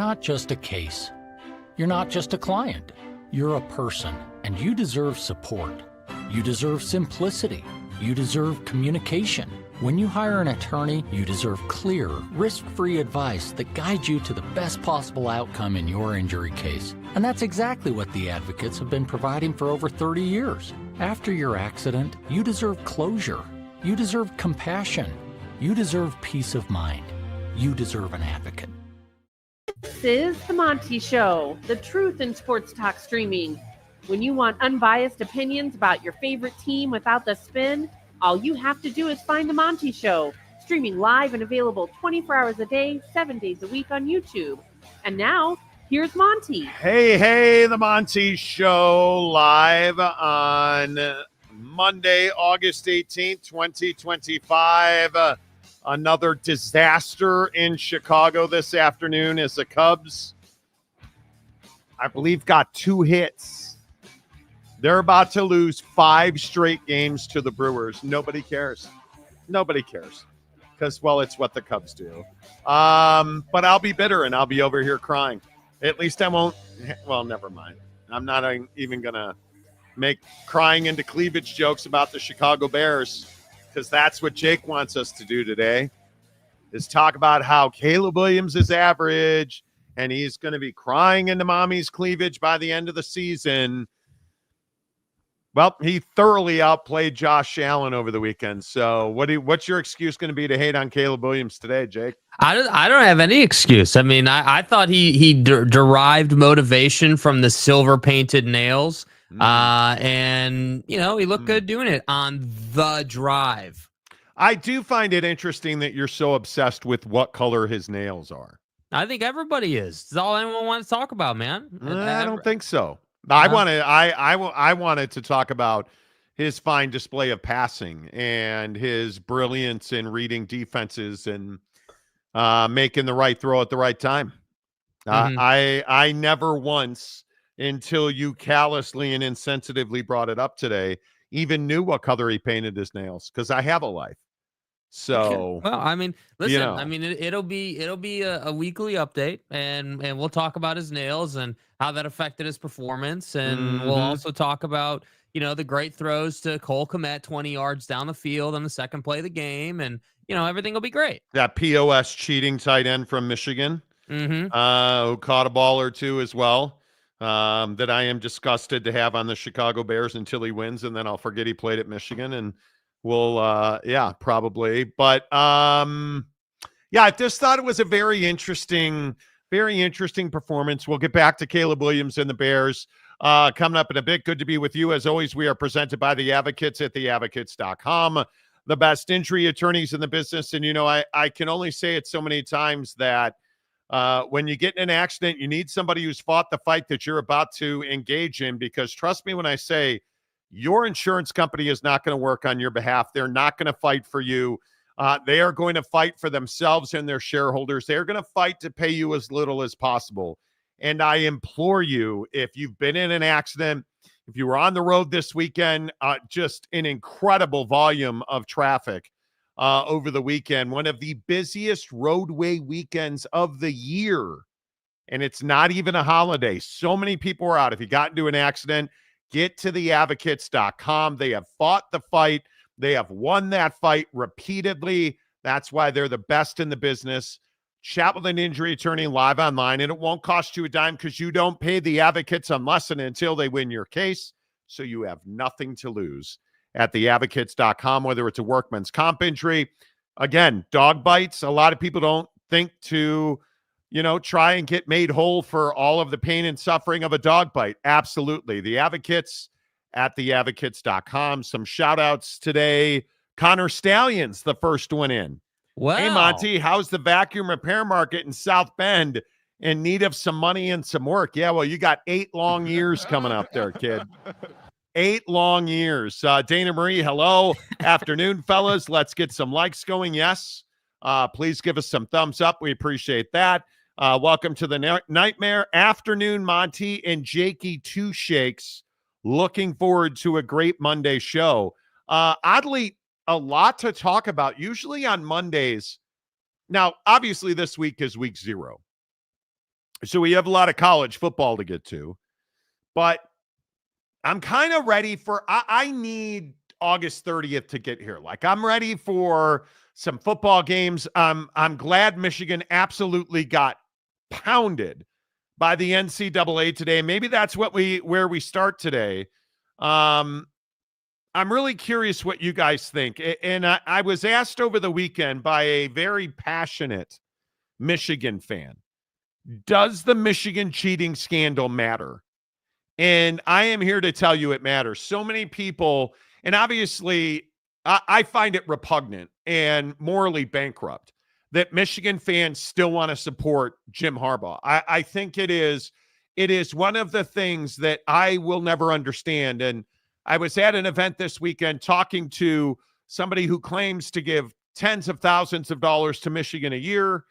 not just a case. You're not just a client. You're a person, and you deserve support. You deserve simplicity. You deserve communication. When you hire an attorney, you deserve clear, risk-free advice that guides you to the best possible outcome in your injury case. And that's exactly what the advocates have been providing for over 30 years. After your accident, you deserve closure. You deserve compassion. You deserve peace of mind. You deserve an advocate. This is the Monty Show, the truth in sports talk streaming. When you want unbiased opinions about your favorite team without the spin, all you have to do is find the Monty Show, streaming live and available 24 hours a day, 7 days a week on YouTube. And now, here's Monty. Hey, the Monty Show, live on Monday, August 18th, 2025. Another disaster in Chicago this afternoon as the Cubs, I believe, got 2 hits. They're about to lose 5 straight games to the Brewers. Nobody cares. Nobody cares. Because, well, it's what the Cubs do. But I'll be bitter and I'll be over here crying. At least I won't. Well, never mind. I'm not even going to make crying into cleavage jokes about the Chicago Bears, because that's what Jake wants us to do today, is talk about how Caleb Williams is average and he's going to be crying into mommy's cleavage by the end of the season. Well, he thoroughly outplayed Josh Allen over the weekend. So what's your excuse going to be to hate on Caleb Williams today, Jake? I don't have any excuse. I mean, I thought he derived motivation from the silver painted nails. And, you know, he looked good doing it on the drive. I do find it interesting that you're so obsessed with what color his nails are. I think everybody is. It's all anyone wants to talk about, man. I don't think so. I wanted to talk about his fine display of passing and his brilliance in reading defenses and making the right throw at the right time. I never once, until you callously and insensitively brought it up today, even knew what color he painted his nails, because I have a life. So, well, I mean, listen, you know. I mean, it'll be a weekly update, and we'll talk about his nails and how that affected his performance, and we'll also talk about, you know, the great throws to Cole Kmet 20 yards down the field on the second play of the game, and, you know, everything will be great. That POS cheating tight end from Michigan, who caught a ball or two as well. That I am disgusted to have on the Chicago Bears until he wins, and then I'll forget he played at Michigan, and we'll, probably. But, I just thought it was a very interesting performance. We'll get back to Caleb Williams and the Bears coming up in a bit. Good to be with you. As always, we are presented by the Advocates at theadvocates.com, the best injury attorneys in the business. And, you know, I can only say it so many times that when you get in an accident, you need somebody who's fought the fight that you're about to engage in, because trust me when I say your insurance company is not going to work on your behalf. They're not going to fight for you. They are going to fight for themselves and their shareholders. They're going to fight to pay you as little as possible. And I implore you, if you've been in an accident, if you were on the road this weekend, just an incredible volume of traffic over the weekend, one of the busiest roadway weekends of the year. And it's not even a holiday. So many people are out. If you got into an accident, get to theadvocates.com. They have fought the fight. They have won that fight repeatedly. That's why they're the best in the business. Chat with an injury attorney live online, and it won't cost you a dime, because you don't pay the advocates unless and until they win your case. So you have nothing to lose at theadvocates.com, whether it's a workman's comp injury. Again, dog bites. A lot of people don't think to, you know, try and get made whole for all of the pain and suffering of a dog bite. Absolutely. The Advocates at theadvocates.com. Some shout outs today. Connor Stallions, the first one in. Wow. Hey, Monty, how's the vacuum repair market in South Bend? In need of some money and some work. Yeah, well, you got 8 long years coming up there, kid. 8 long years. Dana Marie, hello. Afternoon, fellas. Let's get some likes going. Yes. Please give us some thumbs up. We appreciate that. Welcome to the Nightmare Afternoon, Monty and Jakey Two Shakes. Looking forward to a great Monday show. Oddly, a lot to talk about. Usually on Mondays. Now, obviously, this week is week 0. So we have a lot of college football to get to, but I'm kind of ready for, I need August 30th to get here. Like, I'm ready for some football games. I'm glad Michigan absolutely got pounded by the NCAA today. Maybe that's where we start today. I'm really curious what you guys think. And I was asked over the weekend by a very passionate Michigan fan, does the Michigan cheating scandal matter? And I am here to tell you it matters. So many people, and obviously I find it repugnant and morally bankrupt that Michigan fans still want to support Jim Harbaugh. I think it is one of the things that I will never understand. And I was at an event this weekend talking to somebody who claims to give tens of thousands of dollars to Michigan a year,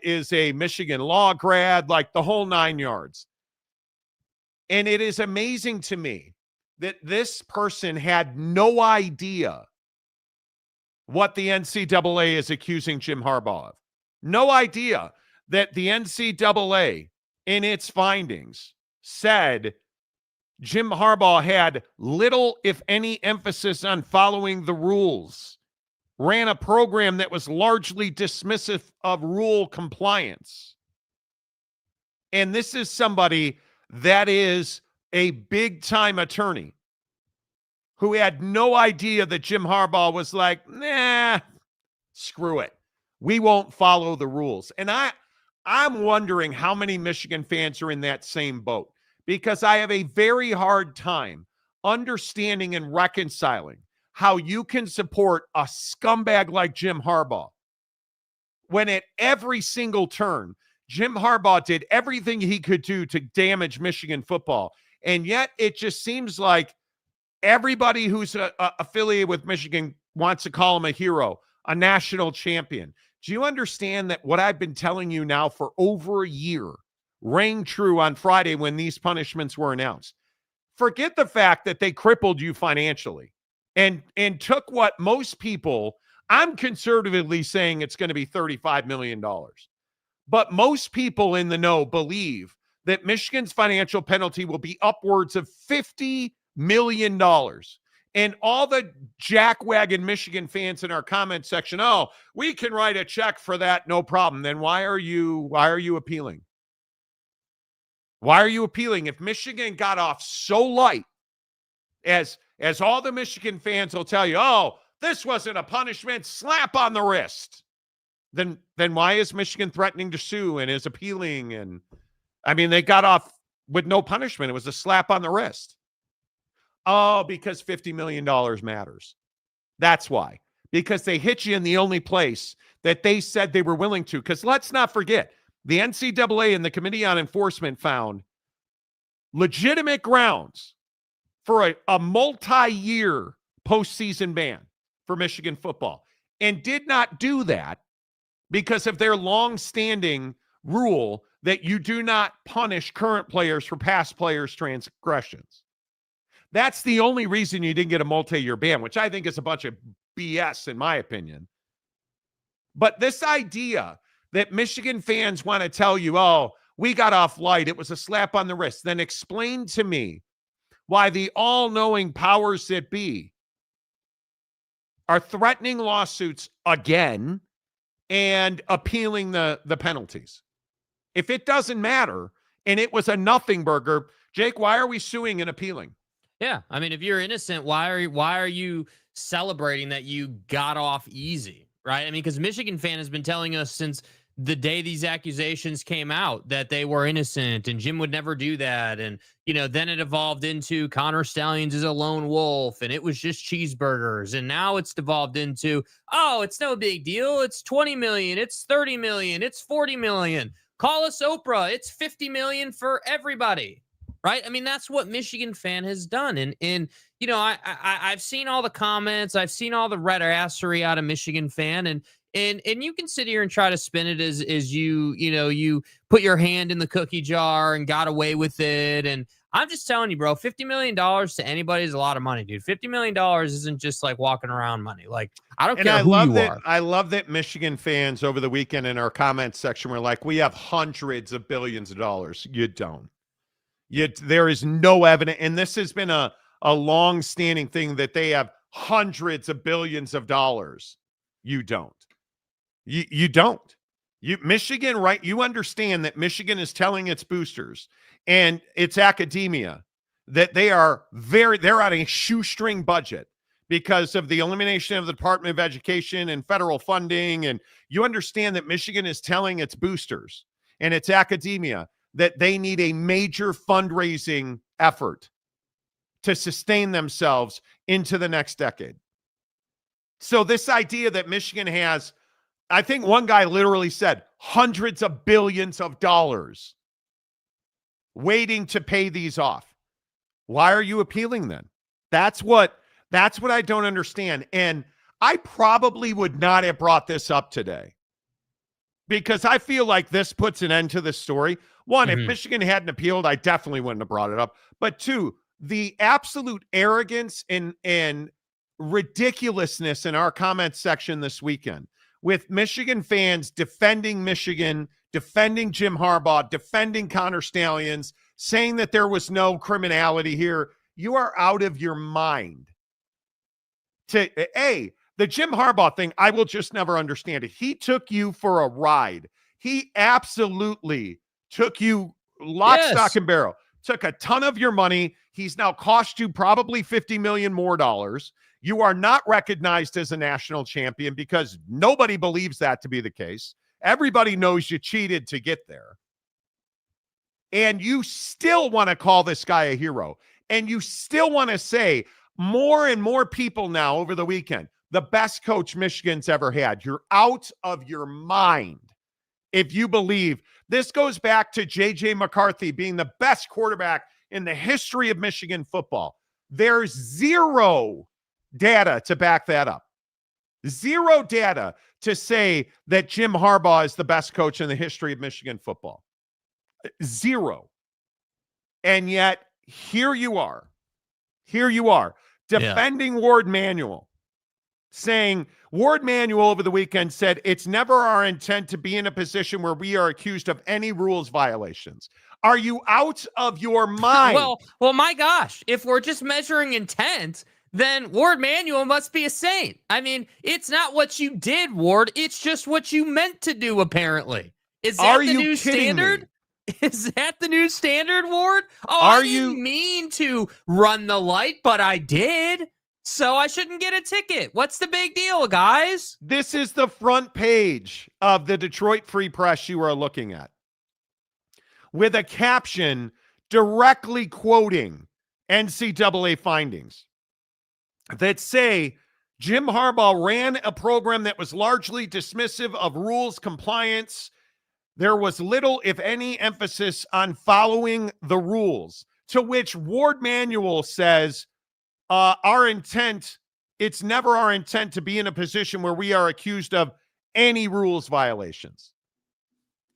is a Michigan law grad, like the whole 9 yards. And it is amazing to me that this person had no idea what the NCAA is accusing Jim Harbaugh of. No idea that the NCAA in its findings said Jim Harbaugh had little, if any, emphasis on following the rules, ran a program that was largely dismissive of rule compliance. And this is somebody that is a big-time attorney who had no idea that Jim Harbaugh was like, nah, screw it. We won't follow the rules. And I'm wondering how many Michigan fans are in that same boat, because I have a very hard time understanding and reconciling how you can support a scumbag like Jim Harbaugh when at every single turn, Jim Harbaugh did everything he could do to damage Michigan football. And yet it just seems like everybody who's affiliated with Michigan wants to call him a hero, a national champion. Do you understand that what I've been telling you now for over a year rang true on Friday when these punishments were announced? Forget the fact that they crippled you financially and took what most people, I'm conservatively saying it's going to be $35 million. But most people in the know believe that Michigan's financial penalty will be upwards of $50 million. And all the jackwagon Michigan fans in our comment section, oh, we can write a check for that, no problem. Then why are you appealing? Why are you appealing? If Michigan got off so light, as all the Michigan fans will tell you, oh, this wasn't a punishment, slap on the wrist. Then why is Michigan threatening to sue and is appealing? And I mean, they got off with no punishment. It was a slap on the wrist. Oh, because $50 million matters. That's why. Because they hit you in the only place that they said they were willing to. Because let's not forget, the NCAA and the Committee on Enforcement found legitimate grounds for a multi-year postseason ban for Michigan football, and did not do that because of their long-standing rule that you do not punish current players for past players' transgressions. That's the only reason you didn't get a multi-year ban, which I think is a bunch of BS in my opinion. But this idea that Michigan fans want to tell you, oh, we got off light, it was a slap on the wrist, then explain to me why the all-knowing powers that be are threatening lawsuits again and appealing the penalties. If it doesn't matter and it was a nothing burger, Jake, why are we suing and appealing? Yeah, I mean, if you're innocent, why are you celebrating that you got off easy, right? I mean, because Michigan fan has been telling us since the day these accusations came out that they were innocent and Jim would never do that. And, then it evolved into Connor Stallions is a lone wolf and it was just cheeseburgers. And now it's devolved into, oh, it's no big deal. It's 20 million. It's 30 million. It's 40 million. Call us Oprah. It's 50 million for everybody. Right. I mean, that's what Michigan fan has done. And I've seen all the comments. I've seen all the rhetoricity out of Michigan fan. And you can sit here and try to spin it as you put your hand in the cookie jar and got away with it. And I'm just telling you, bro, $50 million to anybody is a lot of money, dude. $50 million isn't just like walking around money. Like, I don't care who you are. I love that Michigan fans over the weekend in our comments section were like, we have hundreds of billions of dollars. You don't. There is no evidence. And this has been a long-standing thing that they have hundreds of billions of dollars. You don't. You don't. Michigan, right? You understand that Michigan is telling its boosters and its academia that they're on a shoestring budget because of the elimination of the Department of Education and federal funding. And you understand that Michigan is telling its boosters and its academia that they need a major fundraising effort to sustain themselves into the next decade. So this idea that Michigan has, I think one guy literally said, hundreds of billions of dollars waiting to pay these off. Why are you appealing then? That's what I don't understand. And I probably would not have brought this up today because I feel like this puts an end to the story. One, if Michigan hadn't appealed, I definitely wouldn't have brought it up. But two, the absolute arrogance and ridiculousness in our comments section this weekend with Michigan fans defending Michigan, defending Jim Harbaugh, defending Connor Stallions, saying that there was no criminality here. You are out of your mind. The Jim Harbaugh thing, I will just never understand it. He took you for a ride. He absolutely took you lock, stock, and barrel. Took a ton of your money. He's now cost you probably $50 million more dollars. You are not recognized as a national champion because nobody believes that to be the case. Everybody knows you cheated to get there. And you still want to call this guy a hero. And you still want to say more and more people now over the weekend, the best coach Michigan's ever had. You're out of your mind if you believe. This goes back to J.J. McCarthy being the best quarterback in the history of Michigan football. There's zero data to back that up. Zero data to say that Jim Harbaugh is the best coach in the history of Michigan football. Zero. And yet, here you are, defending Ward Manuel, saying Ward Manuel over the weekend said, it's never our intent to be in a position where we are accused of any rules violations. Are you out of your mind? Well, my gosh, if we're just measuring intent, then Ward Manuel must be a saint. I mean, it's not what you did, Ward. It's just what you meant to do, apparently. Is that the new standard? Is that the new standard, Ward? Oh, I didn't mean to run the light, but I did. So I shouldn't get a ticket. What's the big deal, guys? This is the front page of the Detroit Free Press you are looking at, with a caption directly quoting NCAA findings that say Jim Harbaugh ran a program that was largely dismissive of rules compliance. There was little, if any, emphasis on following the rules, to which Ward Manuel says, it's never our intent to be in a position where we are accused of any rules violations.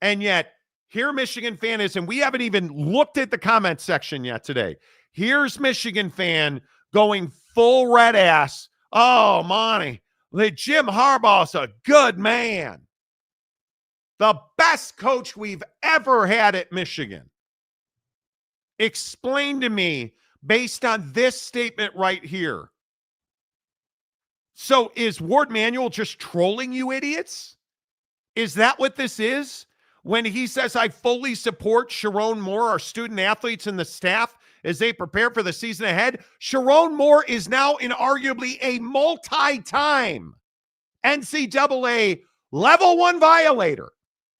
And yet, here Michigan fan is, and we haven't even looked at the comment section yet today. Here's Michigan fan going full red ass. Oh, Monty, Jim Harbaugh's a good man. The best coach we've ever had at Michigan. Explain to me, based on this statement right here. So is Ward Manuel just trolling you idiots? Is that what this is? When he says, I fully support Sharon Moore, our student athletes and the staff as they prepare for the season ahead. Sharon Moore is now inarguably a multi-time NCAA level 1 violator.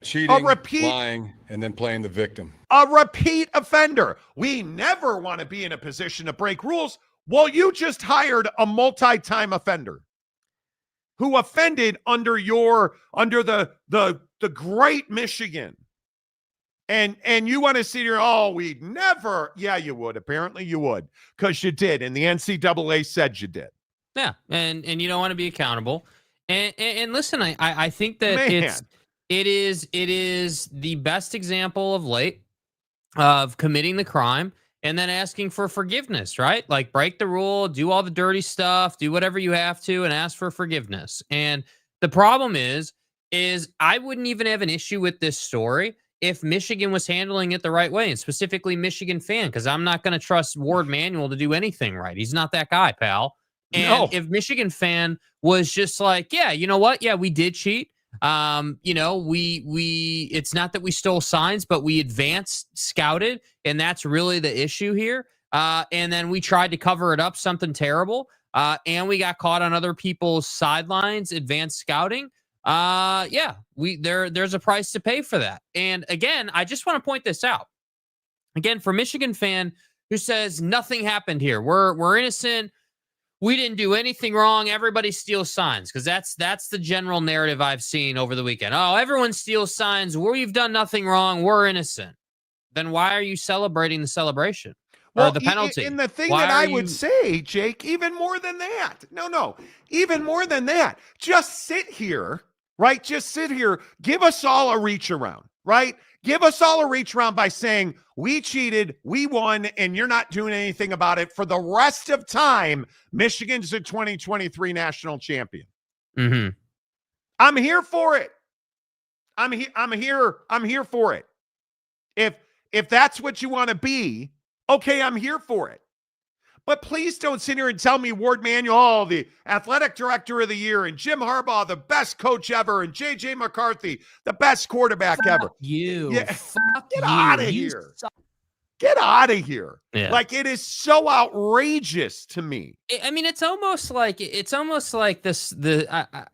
Cheating, lying, and then playing the victim. A repeat offender. We never want to be in a position to break rules. Well, you just hired a multi-time offender who offended under the great Michigan. And you want to sit here, oh, we'd never. Yeah, you would. Apparently you would, because you did. And the NCAA said you did. Yeah, and you don't want to be accountable. And listen, I think that it is the best example of late of committing the crime and then asking for forgiveness, right? Like break the rule, do all the dirty stuff, do whatever you have to, and ask for forgiveness. And the problem is I wouldn't even have an issue with this story if Michigan was handling it the right way, and specifically Michigan Fan, because I'm not going to trust Ward Manuel to do anything right. He's not that guy, pal. And if Michigan Fan was just like, yeah, you know what? Yeah, we did cheat. We it's not that we stole signs, but we advanced scouted, and that's really the issue here. And then we tried to cover it up, something terrible. And we got caught on other people's sidelines, advanced scouting. There's a price to pay for that. And again, I just want to point this out. Again, for Michigan Fan who says nothing happened here, we're innocent, we didn't do anything wrong, everybody steals signs, because that's the general narrative I've seen over the weekend. Oh, everyone steals signs, we've done nothing wrong, we're innocent. Then why are you celebrating the celebration? Or the penalty? And the thing that I would say, Jake, even more than that, even more than that, just sit here, right? Just sit here. Give us all a reach around, right? Give us all a reach around by saying we cheated, we won, and you're not doing anything about it for the rest of time. Michigan's a 2023 national champion. Mm-hmm. I'm here for it. I'm here for it. If that's what you want to be, okay, I'm here for it. But please don't sit here and tell me Ward Manuel, the athletic director of the year, and Jim Harbaugh, the best coach ever, and J.J. McCarthy, the best quarterback ever. Get out of here. Get out of here. Yeah. Like, it is so outrageous to me. I mean, it's almost like this,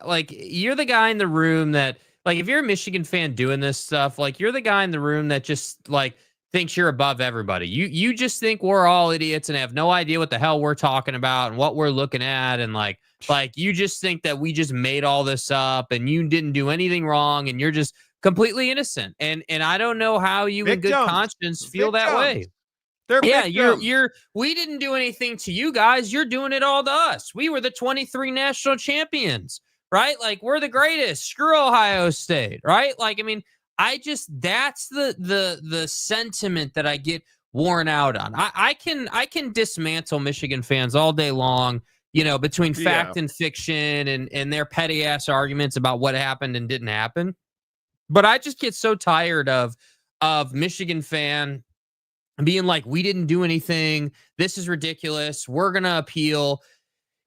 like you're the guy in the room that, like, if you're a Michigan fan doing this stuff, like you're the guy in the room that just like thinks you're above everybody. You just think we're all idiots and have no idea what the hell we're talking about and what we're looking at. And like you just think that we just made all this up and you didn't do anything wrong and you're just completely innocent. And I don't know how you in good conscience feel that way. We didn't do anything to you guys. You're doing it all to us. We were the 23 national champions, right? Like, we're the greatest. Screw Ohio State, right? Like, I mean, that's the sentiment that I get worn out on. I can dismantle Michigan fans all day long, between fact and fiction and their petty ass arguments about what happened and didn't happen. But I just get so tired of Michigan fan being like, we didn't do anything. This is ridiculous. We're going to appeal.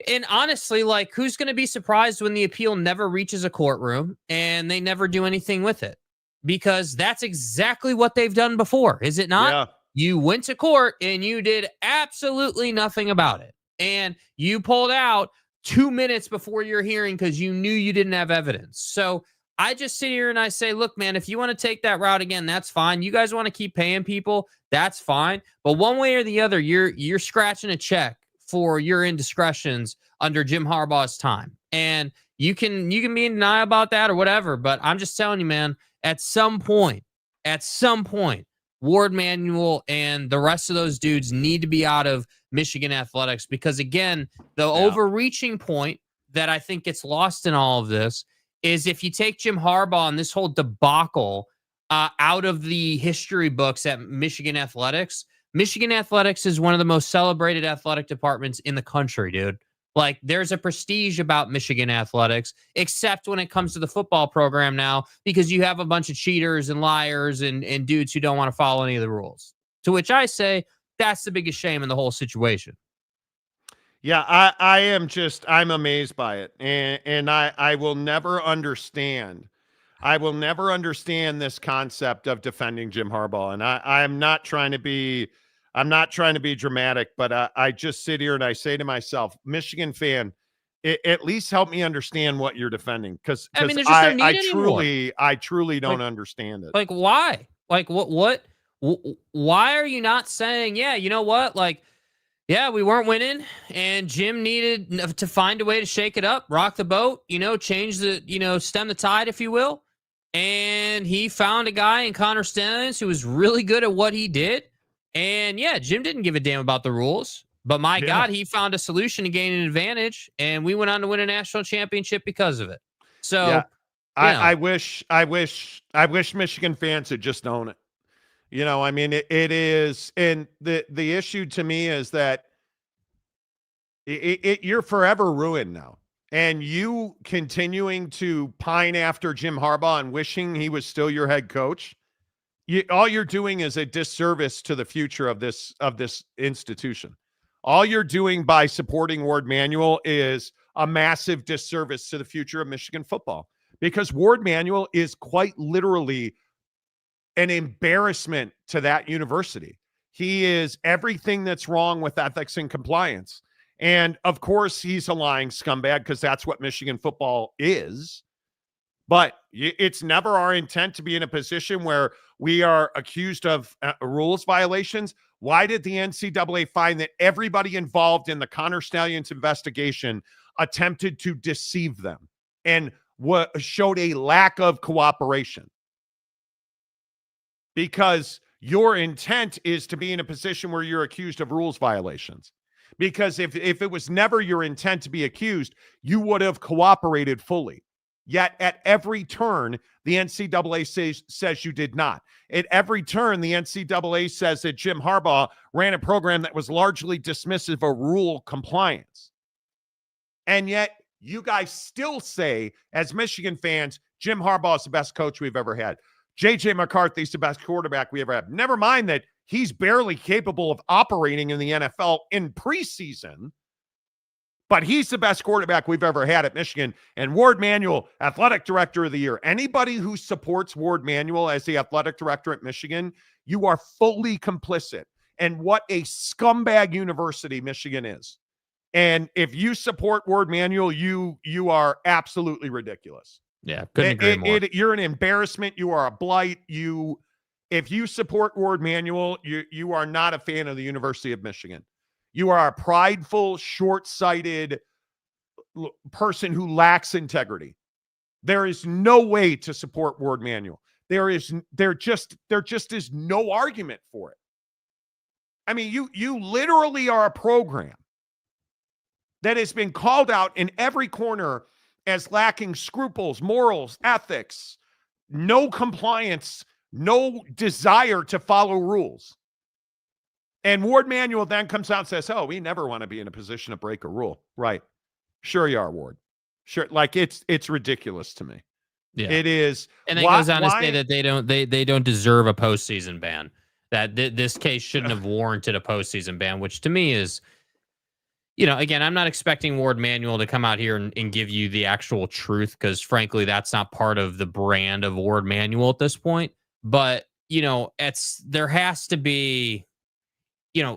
And honestly, like, who's going to be surprised when the appeal never reaches a courtroom and they never do anything with it? Because that's exactly what they've done before, is it not? Yeah. You went to court and you did absolutely nothing about it. And you pulled out 2 minutes before your hearing because you knew you didn't have evidence. So I just sit here and I say, look, man, if you want to take that route again, that's fine. You guys want to keep paying people, that's fine. But one way or the other, you're scratching a check for your indiscretions under Jim Harbaugh's time. And you can be in denial about that or whatever. But I'm just telling you, man, at some point, Ward Manuel and the rest of those dudes need to be out of Michigan athletics, because, again, the overreaching point that I think gets lost in all of this is if you take Jim Harbaugh and this whole debacle out of the history books at Michigan athletics is one of the most celebrated athletic departments in the country, dude. Like, there's a prestige about Michigan athletics, except when it comes to the football program now, because you have a bunch of cheaters and liars and dudes who don't want to follow any of the rules. To which I say, that's the biggest shame in the whole situation. Yeah, I'm amazed by it. And I will never understand. I will never understand this concept of defending Jim Harbaugh. And I'm not trying to be dramatic, but I just sit here and I say to myself, Michigan fan, at least help me understand what you're defending. Because I truly don't understand it. Like, why? Like, why are you not saying, yeah, you know what? Like, yeah, we weren't winning, and Jim needed to find a way to shake it up, rock the boat, change the, stem the tide, if you will. And he found a guy in Connor Stellings who was really good at what he did. And yeah, Jim didn't give a damn about the rules, but my God, he found a solution to gain an advantage, and we went on to win a national championship because of it. So I wish Michigan fans would just own it. I mean, it is. And the issue to me is that you're forever ruined now. And you continuing to pine after Jim Harbaugh and wishing he was still your head coach, all you're doing is a disservice to the future of this institution. All you're doing by supporting Ward Manuel is a massive disservice to the future of Michigan football, because Ward Manuel is quite literally an embarrassment to that university. He is everything that's wrong with ethics and compliance. And of course, he's a lying scumbag, because that's what Michigan football is. But it's never our intent to be in a position where we are accused of rules violations. Why did the NCAA find that everybody involved in the Connor Stallions investigation attempted to deceive them and showed a lack of cooperation? Because your intent is to be in a position where you're accused of rules violations. Because if it was never your intent to be accused, you would have cooperated fully. Yet at every turn, the NCAA says you did not. At every turn, the NCAA says that Jim Harbaugh ran a program that was largely dismissive of rule compliance. And yet you guys still say, as Michigan fans, Jim Harbaugh is the best coach we've ever had. J.J. McCarthy's the best quarterback we ever had. Never mind that he's barely capable of operating in the NFL in preseason, but he's the best quarterback we've ever had at Michigan. And Ward Manuel, athletic director of the year. Anybody who supports Ward Manuel as the athletic director at Michigan, you are fully complicit. And what a scumbag university Michigan is. And if you support Ward Manuel, you are absolutely ridiculous. Yeah, couldn't agree more. You're an embarrassment. You are a blight. If you support Ward Manuel, you are not a fan of the University of Michigan. You are a prideful, short-sighted person who lacks integrity. There is no way to support Ward Manuel. There just is no argument for it. I mean, you literally are a program that has been called out in every corner as lacking scruples, morals, ethics, no compliance, no desire to follow rules. And Ward Manuel then comes out and says, oh, we never want to be in a position to break a rule. Right. Sure you are, Ward. Sure. Like it's ridiculous to me. Yeah. It is. And then goes on to say that they don't deserve a postseason ban. That this case shouldn't have warranted a postseason ban, which to me is, again, I'm not expecting Ward Manuel to come out here and give you the actual truth, because frankly, that's not part of the brand of Ward Manuel at this point. But, there has to be,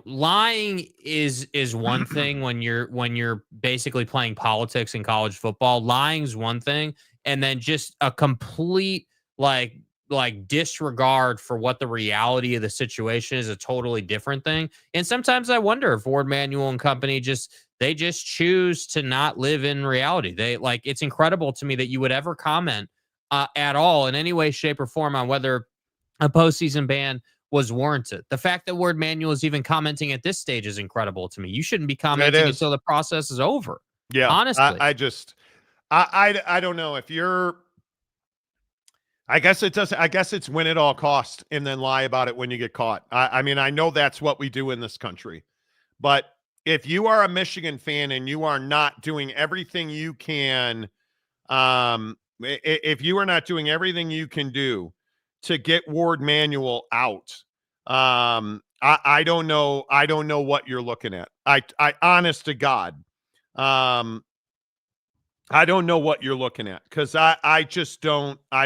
lying is one thing when you're basically playing politics in college football. Lying's one thing, and then just a complete like disregard for what the reality of the situation is a totally different thing. And sometimes I wonder if Ward Manuel and company just choose to not live in reality. It's incredible to me that you would ever comment at all in any way, shape, or form on whether a postseason ban was warranted. The fact that Ward Manuel is even commenting at this stage is incredible to me. You shouldn't be commenting until the process is over. Yeah. Honestly. I don't know if you're, I guess it's win at all cost and then lie about it when you get caught. I mean, I know that's what we do in this country, but if you are a Michigan fan and you are not doing everything you can, if you are not doing everything you can do to get Ward Manuel out, I don't know. I don't know what you're looking at. I honest to God, I don't know what you're looking at, because I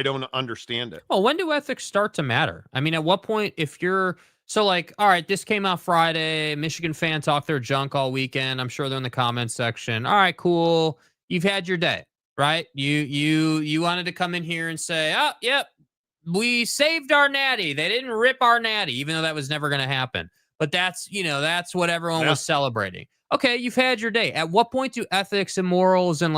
don't understand it. Well, when do ethics start to matter? I mean, at what point, if you're all right, this came out Friday, Michigan fans talk their junk all weekend. I'm sure they're in the comments section. All right, cool. You've had your day, right? You wanted to come in here and say, oh, yep, we saved our natty. They didn't rip our natty, even though that was never going to happen. But that's what everyone was celebrating. Okay, you've had your day. At what point do ethics and morals and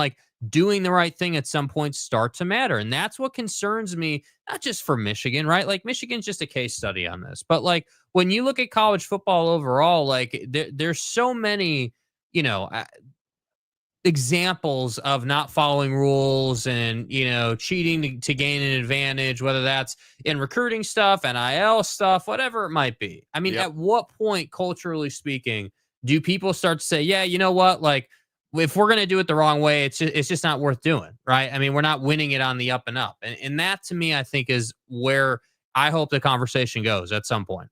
doing the right thing at some point start to matter? And that's what concerns me, not just for Michigan, right? Michigan's just a case study on this. But when you look at college football overall, there's so many, examples of not following rules and, cheating to gain an advantage, whether that's in recruiting stuff, NIL stuff, whatever it might be. I mean, At what point, culturally speaking, do people start to say, yeah, you know what? Like, if we're going to do it the wrong way, it's just not worth doing, right? I mean, we're not winning it on the up and up. And that, to me, I think is where I hope the conversation goes at some point.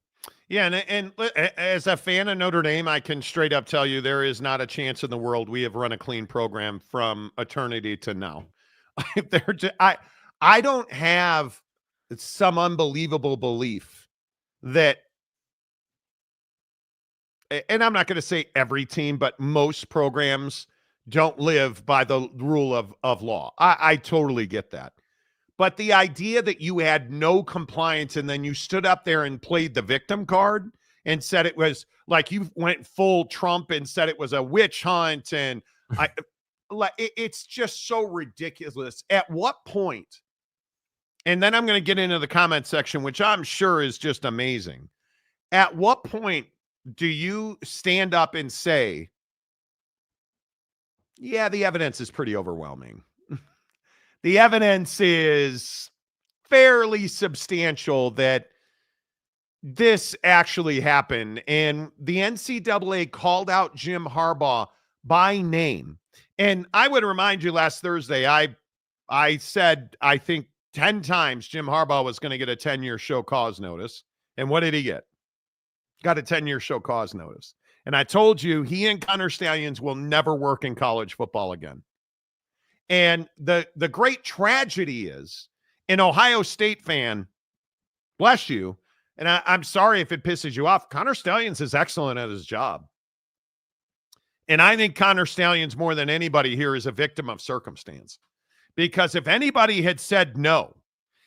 Yeah, and as a fan of Notre Dame, I can straight up tell you there is not a chance in the world we have run a clean program from eternity to now. I don't have some unbelievable belief that, and I'm not going to say every team, but most programs don't live by the rule of law. I totally get that. But the idea that you had no compliance and then you stood up there and played the victim card and said it was like you went full Trump and said it was a witch hunt, and it's just so ridiculous. At what point? And then I'm going to get into the comment section, which I'm sure is just amazing. At what point do you stand up and say, yeah, the evidence is pretty overwhelming? The evidence is fairly substantial that this actually happened. And the NCAA called out Jim Harbaugh by name. And I would remind you, last Thursday, I said, I think 10 times Jim Harbaugh was going to get a 10-year show cause notice. And what did he get? Got a 10-year show cause notice. And I told you he and Connor Stallions will never work in college football again. And the great tragedy is, an Ohio State fan, bless you, and I'm sorry if it pisses you off, Connor Stallions is excellent at his job. And I think Connor Stallions, more than anybody here, is a victim of circumstance. Because if anybody had said no,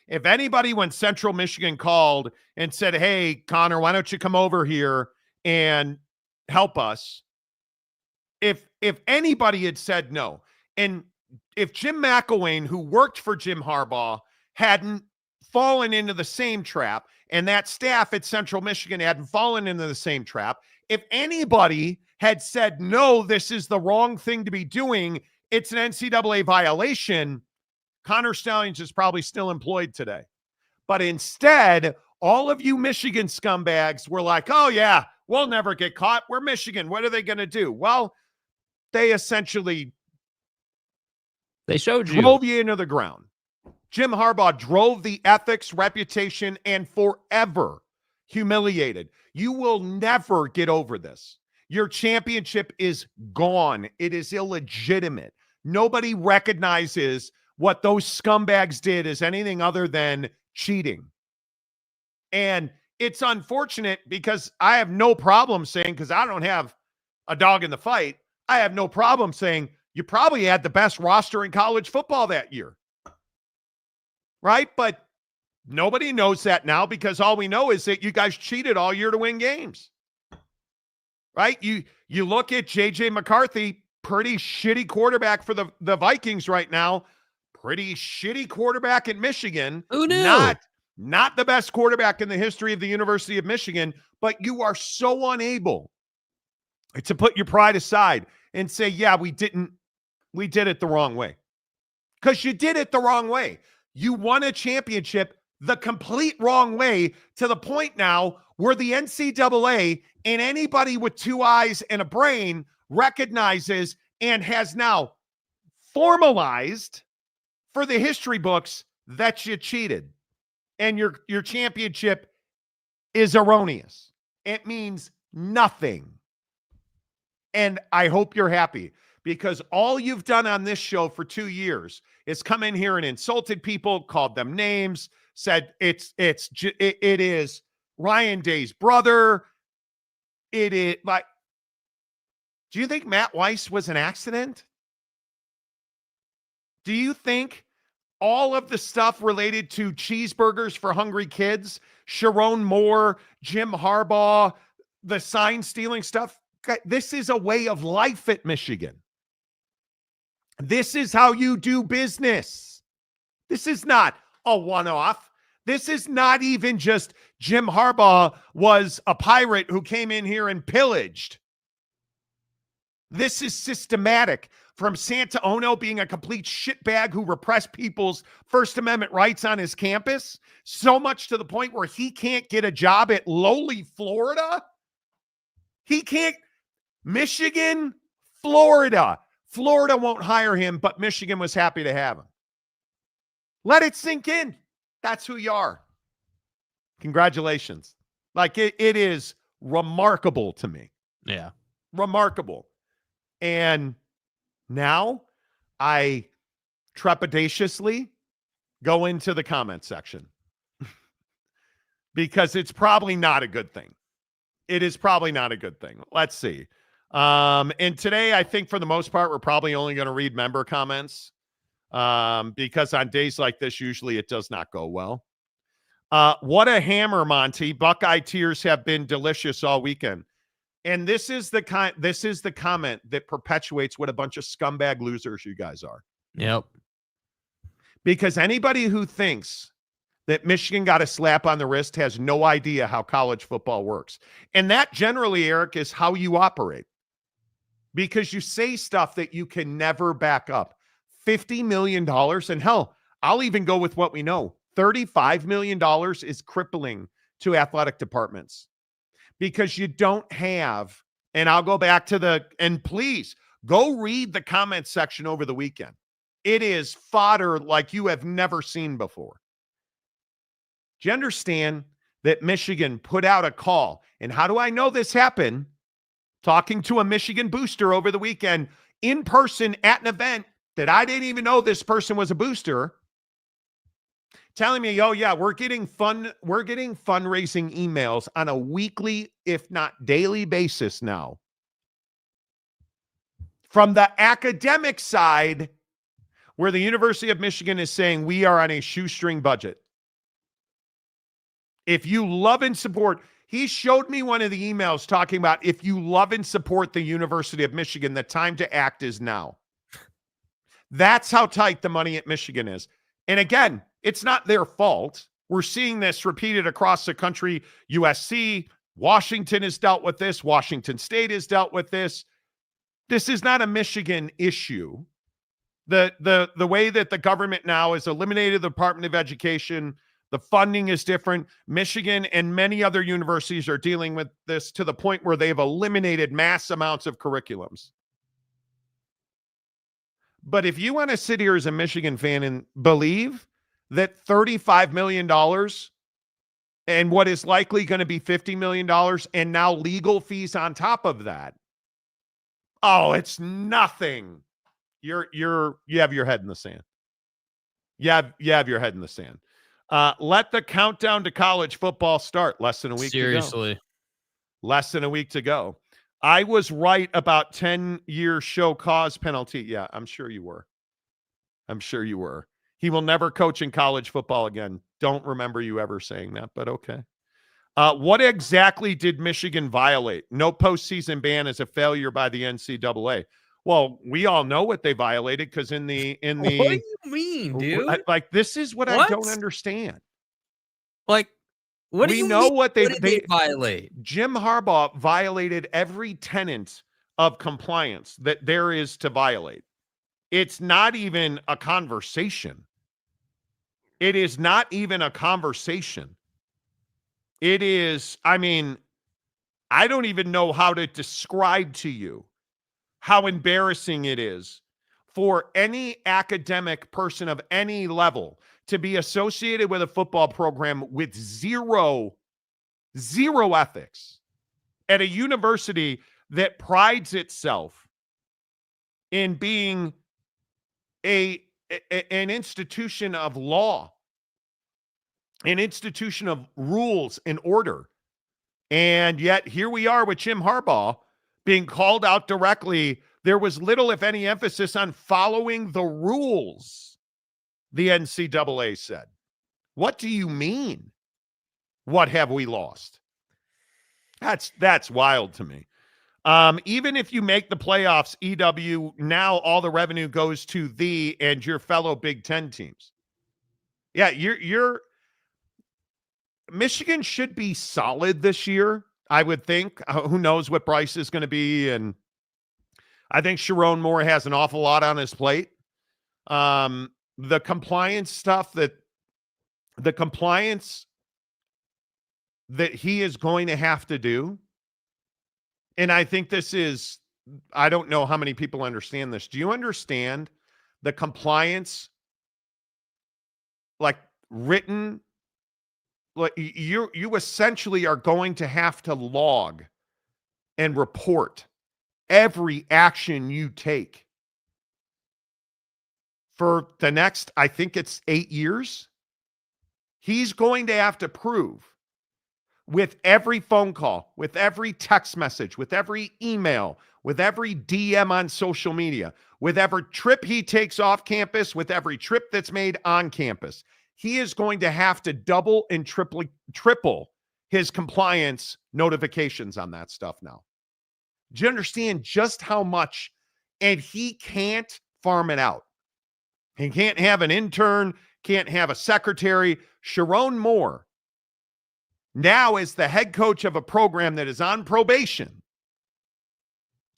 if anybody, when Central Michigan called and said, hey, Connor, why don't you come over here and help us? If anybody had said no, and if Jim McElwain, who worked for Jim Harbaugh, hadn't fallen into the same trap, and that staff at Central Michigan hadn't fallen into the same trap, if anybody had said, no, this is the wrong thing to be doing, it's an NCAA violation, Connor Stallions is probably still employed today. But instead, all of you Michigan scumbags were like, oh, yeah, we'll never get caught. We're Michigan. What are they going to do? Well, they essentially drove you into the ground. Jim Harbaugh drove the ethics, reputation, and forever humiliated. You will never get over this. Your championship is gone. It is illegitimate. Nobody recognizes what those scumbags did as anything other than cheating. And it's unfortunate because I have no problem saying, because I don't have a dog in the fight, I have no problem saying you probably had the best roster in college football that year. Right? But nobody knows that now, because all we know is that you guys cheated all year to win games. Right? You look at J.J. McCarthy, pretty shitty quarterback for the Vikings right now. Pretty shitty quarterback in Michigan. Who knew? Not the best quarterback in the history of the University of Michigan, but you are so unable to put your pride aside and say, yeah, we did it the wrong way. Because you did it the wrong way. You won a championship the complete wrong way, to the point now where the NCAA and anybody with two eyes and a brain recognizes and has now formalized for the history books that you cheated and your championship is erroneous. It means nothing. And I hope you're happy, because all you've done on this show for 2 years is come in here and insulted people, called them names, said it is Ryan Day's brother. It is like, do you think Matt Weiss was an accident? Do you think all of the stuff related to cheeseburgers for hungry kids, Sharon Moore, Jim Harbaugh, the sign stealing stuff, this is a way of life at Michigan. This is how you do business. This is not a one-off. This is not even just Jim Harbaugh was a pirate who came in here and pillaged. This is systematic. From Santaono being a complete shitbag who repressed people's First Amendment rights on his campus, so much to the point where he can't get a job at lowly Florida. He can't. Michigan, Florida. Florida won't hire him, but Michigan was happy to have him. Let it sink in. That's who you are. Congratulations. Like it is remarkable to me. Yeah. Remarkable. And now I trepidatiously go into the comment section because it's probably not a good thing. It is probably not a good thing. Let's see. And today, I think for the most part, we're probably only going to read member comments because on days like this, usually it does not go well. What a hammer, Monty. Buckeye tears have been delicious all weekend. And this is the comment that perpetuates what a bunch of scumbag losers you guys are. Yep. Because anybody who thinks that Michigan got a slap on the wrist has no idea how college football works. And that generally, Eric, is how you operate. Because you say stuff that you can never back up. $50 million, and hell, I'll even go with what we know. $35 million is crippling to athletic departments. Because you don't have, and I'll go back to and please go read the comment section over the weekend. It is fodder like you have never seen before. Do you understand that Michigan put out a call? And how do I know this happened? Talking to a Michigan booster over the weekend in person at an event that I didn't even know this person was a booster. Telling me, oh yeah, we're getting fundraising emails on a weekly, if not daily basis now. From the academic side, where the University of Michigan is saying we are on a shoestring budget. If you love and support, he showed me one of the emails talking about if you love and support the University of Michigan, the time to act is now. That's how tight the money at Michigan is. And again, it's not their fault. We're seeing this repeated across the country. USC, Washington has dealt with this. Washington State has dealt with this. This is not a Michigan issue. The way that the government now has eliminated the Department of Education, the funding is different. Michigan and many other universities are dealing with this to the point where they've eliminated mass amounts of curriculums. But if you want to sit here as a Michigan fan and believe that $35 million and what is likely going to be $50 million and now legal fees on top of that, oh, it's nothing. You have your head in the sand. You have your head in the sand. Let the countdown to college football start. Less than a week to go. Seriously. Less than a week to go. I was right about 10-year show cause penalty. Yeah, I'm sure you were. He will never coach in college football again. Don't remember you ever saying that, but okay. What exactly did Michigan violate? No postseason ban is a failure by the NCAA. Well, we all know what they violated because in the What do you mean, dude? This is what I don't understand. Like, what do we you know mean? what they violate? Jim Harbaugh violated every tenet of compliance that there is to violate. It's not even a conversation. It is not even a conversation. It is, I mean, I don't even know how to describe to you how embarrassing it is for any academic person of any level to be associated with a football program with zero ethics at a university that prides itself in being an institution of law, an institution of rules and order. And yet here we are with Jim Harbaugh being called out directly. There was little, if any, emphasis on following the rules, the NCAA said. What do you mean? What have we lost? That's wild to me. Even if you make the playoffs, EW, now all the revenue goes to thee and your fellow Big Ten teams. Yeah, you're Michigan should be solid this year, I would think. Who knows what Bryce is going to be, and I think Sharon Moore has an awful lot on his plate. The compliance stuff that he is going to have to do, and I think this is, I don't know how many people understand this. Do you understand the compliance, like written, like you essentially are going to have to log and report every action you take for the next, I think it's 8 years. He's going to have to prove with every phone call, with every text message, with every email, with every DM on social media, with every trip he takes off campus, with every trip that's made on campus. He is going to have to double and triple his compliance notifications on that stuff now. Do you understand just how much? And he can't farm it out. He can't have an intern, can't have a secretary. Sharon Moore now is the head coach of a program that is on probation.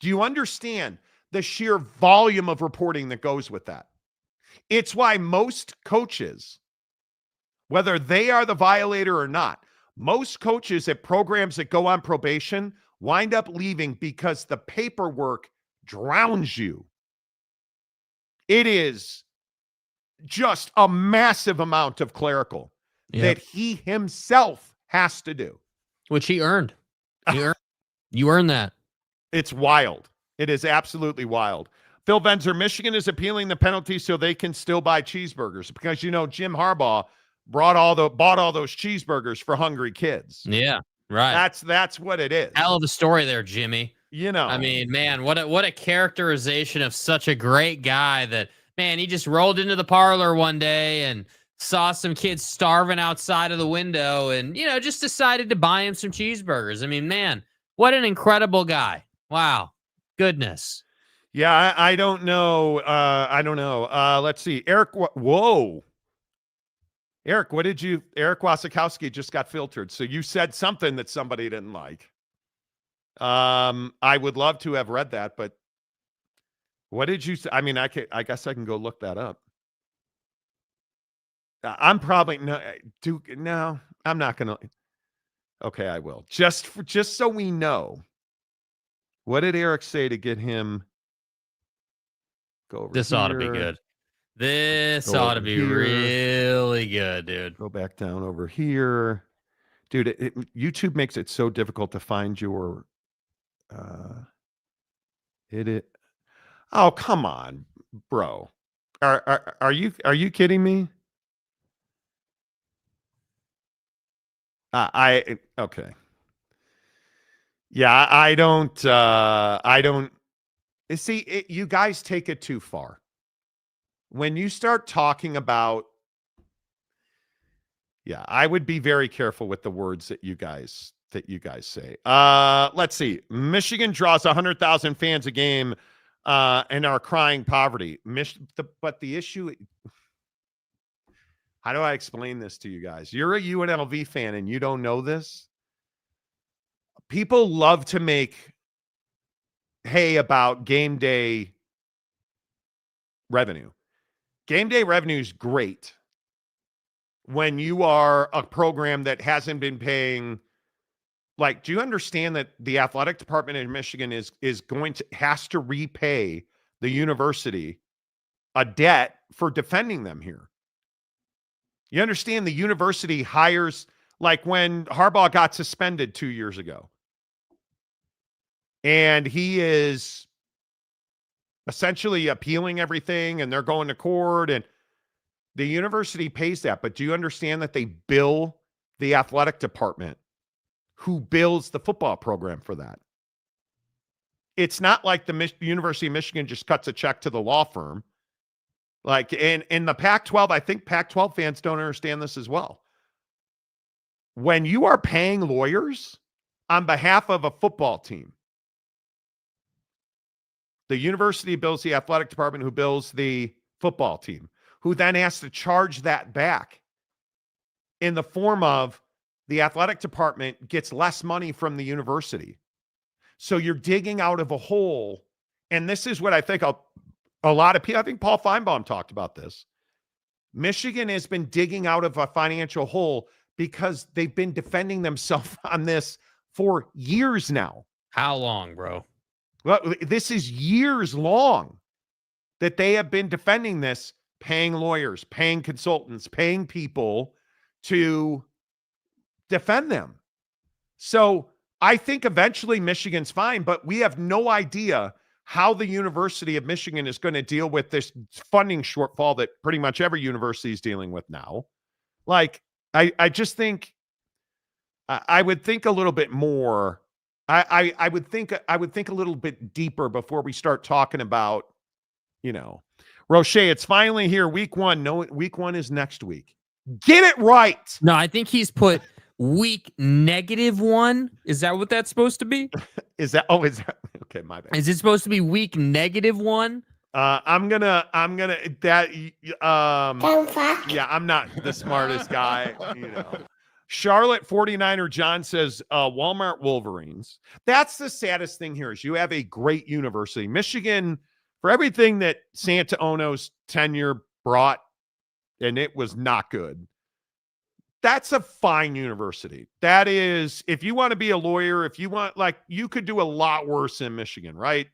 Do you understand the sheer volume of reporting that goes with that? It's why most coaches, whether they are the violator or not, most coaches at programs that go on probation wind up leaving because the paperwork drowns you. It is just a massive amount of clerical that he himself has to do. Which he earned. You earned that. It's wild. It is absolutely wild. Phil Venzer, Michigan is appealing the penalty so they can still buy cheeseburgers because, Jim Harbaugh bought all those cheeseburgers for hungry kids. Yeah, right. That's what it is. Hell of a story there, Jimmy. I mean, man, what a characterization of such a great guy that, man, he just rolled into the parlor one day and saw some kids starving outside of the window and, just decided to buy him some cheeseburgers. I mean, man, what an incredible guy. Wow. Goodness. Yeah, I don't know. Let's see. Eric, whoa. Eric, Eric Wasikowski just got filtered. So you said something that somebody didn't like. I would love to have read that, but what did you say? I mean, I guess I can go look that up. I'm probably no, I'm not going to. Okay, I will. Just so we know. What did Eric say to get him go over This here? ought to be good. This ought to be really good, dude. Go back down over here. Dude, YouTube makes it so difficult to find your Oh, come on, bro. Are you kidding me? Okay. Yeah, I don't see you guys take it too far. When you start talking about, I would be very careful with the words that you guys say. Let's see. Michigan draws 100,000 fans a game and are crying poverty. But the issue, how do I explain this to you guys? You're a UNLV fan and you don't know this. People love to make hay about game day revenue. Game day revenue is great when you are a program that hasn't been paying. Like, do you understand that the athletic department in Michigan has to repay the university a debt for defending them here? You understand the university hires, like when Harbaugh got suspended 2 years ago, and he is essentially appealing everything, and they're going to court, and the university pays that. But do you understand that they bill the athletic department, who bills the football program, for that? It's not like the University of Michigan just cuts a check to the law firm. Like in the Pac-12, I think Pac-12 fans don't understand this as well. When you are paying lawyers on behalf of a football team, the university bills the athletic department, who bills the football team, who then has to charge that back in the form of the athletic department gets less money from the university. So you're digging out of a hole and this is what I think a lot of people, I think Paul Feinbaum talked about this. Michigan has been digging out of a financial hole because they've been defending themselves on this for years now. How long, bro? Well, this is years long that they have been defending this, paying lawyers, paying consultants, paying people to defend them. So I think eventually Michigan's fine, but we have no idea how the University of Michigan is going to deal with this funding shortfall that pretty much every university is dealing with now. Like, I just think I would think a little bit more. I would think a little bit deeper before we start talking about, Roche, it's finally here. Week 1. No, week 1 is next week. Get it right. No, I think he's put week -1. Is that what that's supposed to be? Is that okay? My bad. Is it supposed to be week -1? I'm gonna that yeah, I'm not the smartest guy, Charlotte 49er John says Walmart Wolverines. That's the saddest thing here is you have a great university. Michigan, for everything that Santa Ono's tenure brought, and it was not good. That's a fine university. That is, if you want to be a lawyer, if you want, you could do a lot worse in Michigan, right?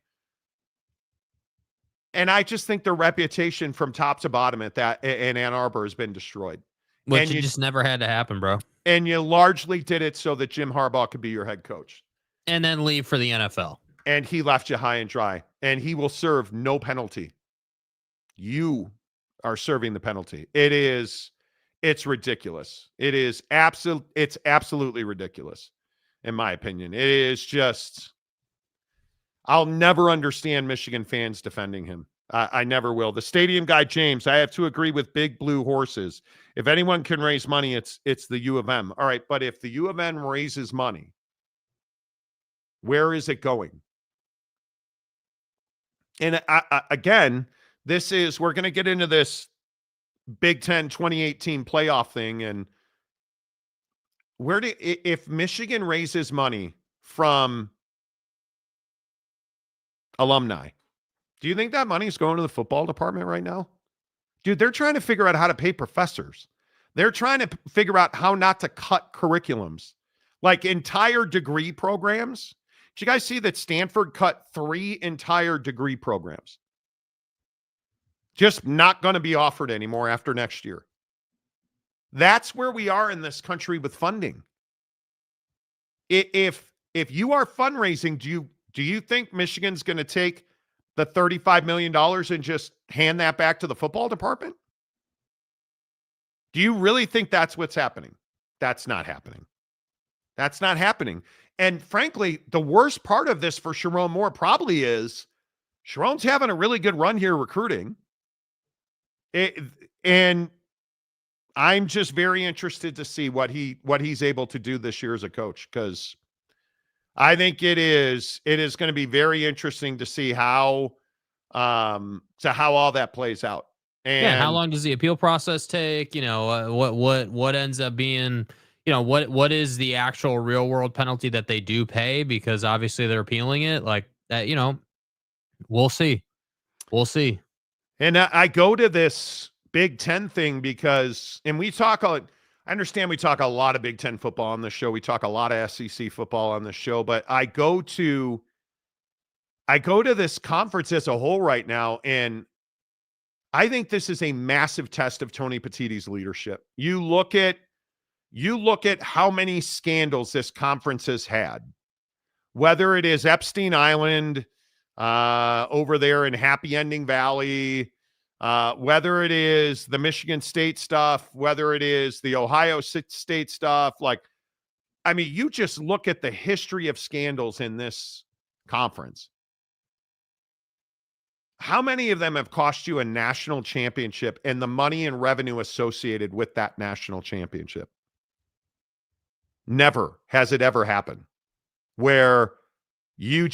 And I just think their reputation from top to bottom in Ann Arbor has been destroyed. Which it just never had to happen, bro. And you largely did it so that Jim Harbaugh could be your head coach. And then leave for the NFL. And he left you high and dry. And he will serve no penalty. You are serving the penalty. It's ridiculous. It's absolutely ridiculous, in my opinion. It is just, I'll never understand Michigan fans defending him. I never will. The stadium guy, James, I have to agree with Big Blue Horses. If anyone can raise money, it's the U of M. All right, but if the U of M raises money, where is it going? And again, we're going to get into this Big Ten 2018 playoff thing. And if Michigan raises money from alumni, do you think that money is going to the football department right now? Dude, they're trying to figure out how to pay professors. They're trying to figure out how not to cut curriculums, like entire degree programs. Did you guys see that Stanford cut 3 entire degree programs? Just not going to be offered anymore after next year. That's where we are in this country with funding. If you are fundraising, do you think Michigan's going to take the $35 million and just hand that back to the football department? Do you really think that's what's happening? That's not happening. That's not happening. And frankly, the worst part of this for Sharon Moore probably is Sharon's having a really good run here recruiting. And I'm just very interested to see what he's able to do this year as a coach, because I think it is going to be very interesting to see how all that plays out. And how long does the appeal process take? What ends up being, what is the actual real world penalty that they do pay? Because obviously they're appealing it like that, we'll see. We'll see. And I go to this Big Ten thing because, and I understand we talk a lot of Big Ten football on the show. We talk a lot of SEC football on the show, but I go to this conference as a whole right now, and I think this is a massive test of Tony Petitti's leadership. You look at how many scandals this conference has had, whether it is Epstein Island over there in Happy Ending Valley, whether it is the Michigan State stuff, whether it is the Ohio State stuff. You just look at the history of scandals in this conference. How many of them have cost you a national championship and the money and revenue associated with that national championship? Never has it ever happened where you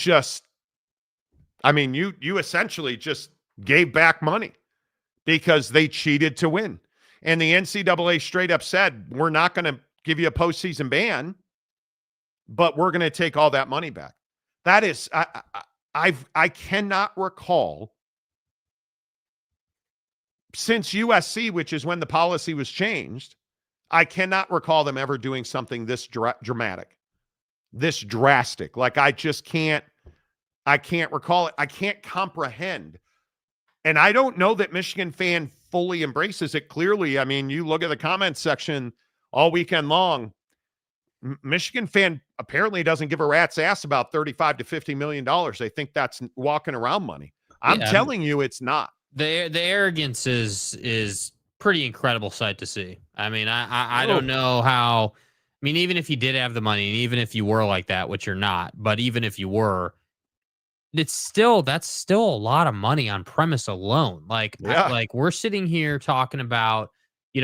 essentially just gave back money because they cheated to win. And the NCAA straight up said, we're not going to give you a postseason ban, but we're going to take all that money back. That is, I cannot recall since USC, which is when the policy was changed, I cannot recall them ever doing something this dramatic, this drastic. Like I can't recall it. I can't comprehend. And I don't know that Michigan fan fully embraces it. Clearly, I mean, you look at the comments section all weekend long, Michigan fan apparently doesn't give a rat's ass about $35 to $50 million. They think that's walking around money. I'm telling you, it's not. The arrogance is pretty incredible sight to see. I mean, I don't know how. I mean, even if you did have the money, and even if you were like that, which you're not, but even if you were, that's still a lot of money on premise alone. Like, like we're sitting here talking about,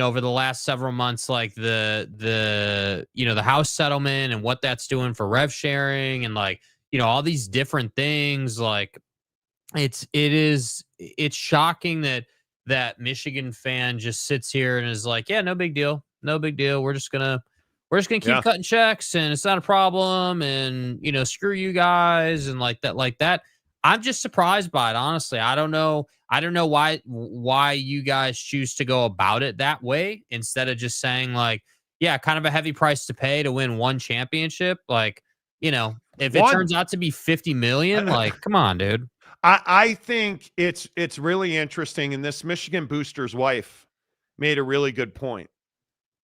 over the last several months, like the house settlement and what that's doing for rev sharing and like, all these different things. Like it's shocking that Michigan fan just sits here and is like, yeah, no big deal. No big deal. We're just gonna keep cutting checks and it's not a problem. And, screw you guys. And like that. I'm just surprised by it. Honestly, I don't know why you guys choose to go about it that way instead of just saying like, yeah, kind of a heavy price to pay to win one championship. Like, if it turns out to be 50 million, like, come on, dude. I think it's really interesting. And this Michigan booster's wife made a really good point.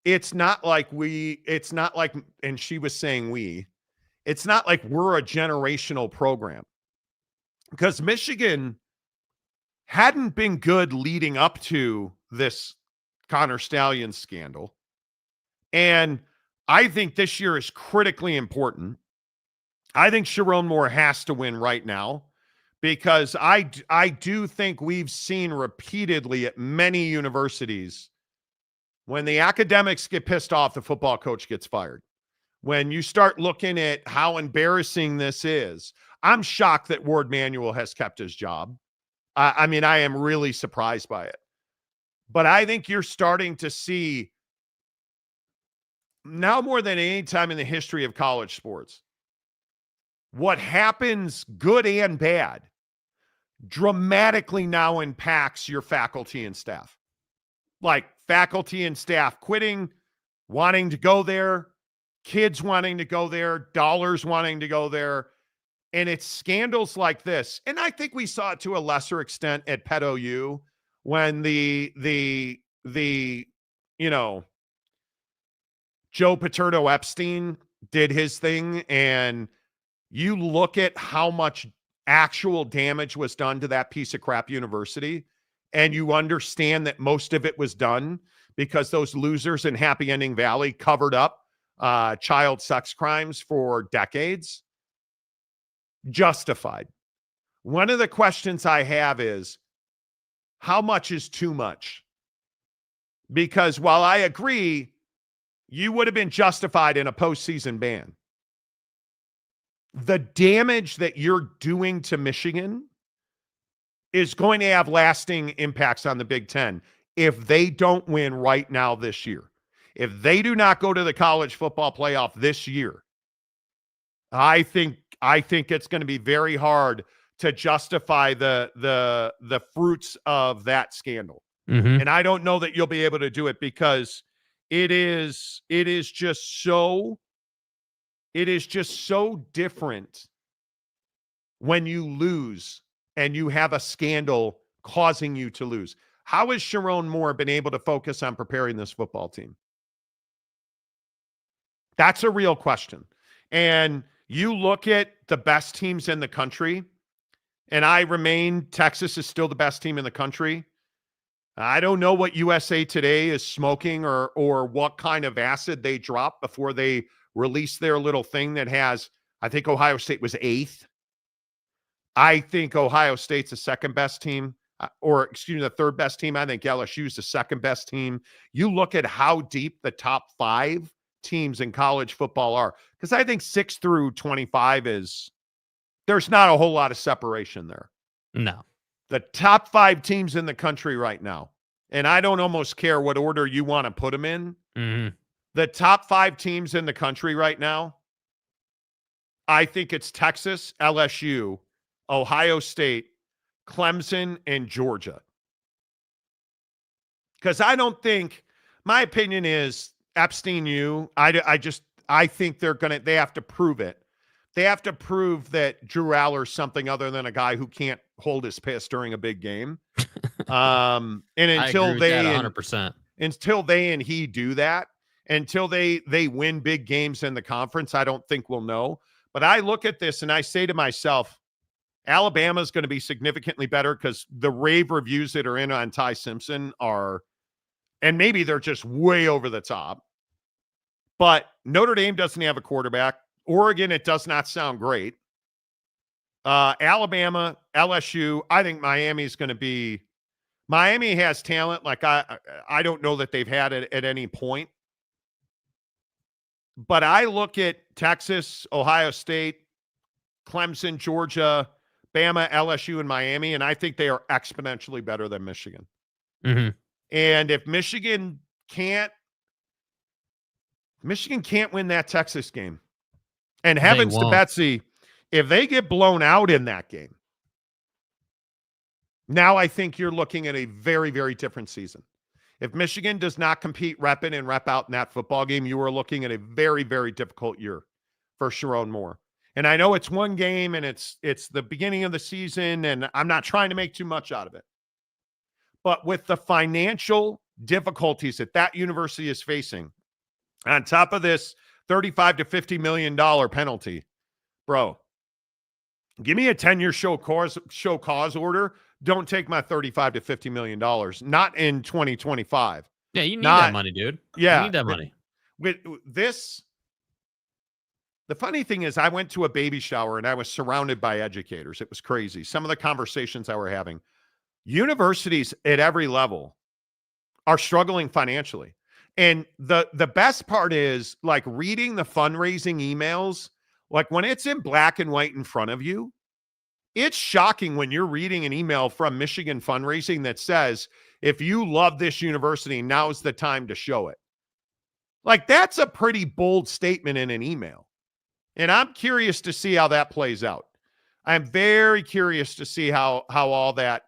It's not like, and she was saying it's not like we're a generational program. Because Michigan hadn't been good leading up to this Connor Stallions scandal. And I think this year is critically important. I think Sharon Moore has to win right now because I do think we've seen repeatedly at many universities when the academics get pissed off, the football coach gets fired. When you start looking at how embarrassing this is, I'm shocked that Ward Manuel has kept his job. I mean, I am really surprised by it. But I think you're starting to see now more than any time in the history of college sports, what happens, good and bad, dramatically now impacts your faculty and staff. Like faculty and staff quitting, wanting to go there, kids wanting to go there, dollars wanting to go there. And it's scandals like this. And I think we saw it to a lesser extent at Pet OU when the Joe Paterno Epstein did his thing. And you look at how much actual damage was done to that piece of crap university. And you understand that most of it was done because those losers in Happy Ending Valley covered up child sex crimes for decades. Justified. One of the questions I have is, how much is too much? Because while I agree, you would have been justified in a postseason ban. The damage that you're doing to Michigan is going to have lasting impacts on the Big Ten if they don't win right now this year. If they do not go to the college football playoff this year, I think it's going to be very hard to justify the fruits of that scandal. Mm-hmm. And I don't know that you'll be able to do it because it is just so different when you lose and you have a scandal causing you to lose. How has Sharon Moore been able to focus on preparing this football team? That's a real question. And you look at the best teams in the country, and Texas is still the best team in the country. I don't know what USA Today is smoking or what kind of acid they drop before they release their little thing that has, I think Ohio State was 8th. I think Ohio State's the second best team, the third best team. I think LSU is the second best team. You look at how deep the top 5 teams in college football are, because I think 6 through 25 there's not a whole lot of separation there. No. The top 5 teams in the country right now, and I don't almost care what order you want to put them in. Mm-hmm. The top 5 teams in the country right now, I think it's Texas, LSU, Ohio State, Clemson, and Georgia. Because I don't think, my opinion is Epstein, I think they have to prove it. They have to prove that Drew Aller's something other than a guy who can't hold his piss during a big game. And until they 100%. Until they and he do that, until they win big games in the conference, I don't think we'll know. But I look at this and I say to myself, Alabama's going to be significantly better because the rave reviews that are in on Ty Simpson are, and maybe they're just way over the top. But Notre Dame doesn't have a quarterback. Oregon, it does not sound great. Alabama, LSU, I think Miami's going to be – Miami has talent like I don't know that they've had it at any point. But I look at Texas, Ohio State, Clemson, Georgia, Bama, LSU, and Miami, and I think they are exponentially better than Michigan. Mm-hmm. And if Michigan can't win that Texas game. And heavens to Betsy, if they get blown out in that game, now I think you're looking at a very, very different season. If Michigan does not compete rep in and rep out in that football game, you are looking at a very, very difficult year for Sharon Moore. And I know it's one game and it's the beginning of the season, and I'm not trying to make too much out of it. But with the financial difficulties that university is facing, on top of this $35 to $50 million penalty, bro, give me a 10-year show cause order. Don't take my $35 to $50 million. Not in 2025. Yeah, you need that money, dude. Yeah, you need that money. With this, the funny thing is, I went to a baby shower and I was surrounded by educators. It was crazy. Some of the conversations I were having. Universities at every level are struggling financially. And the best part is, like, reading the fundraising emails, like when it's in black and white in front of you, it's shocking when you're reading an email from Michigan Fundraising that says, if you love this university, now's the time to show it. Like, that's a pretty bold statement in an email. And I'm curious to see how that plays out. I'm very curious to see how all that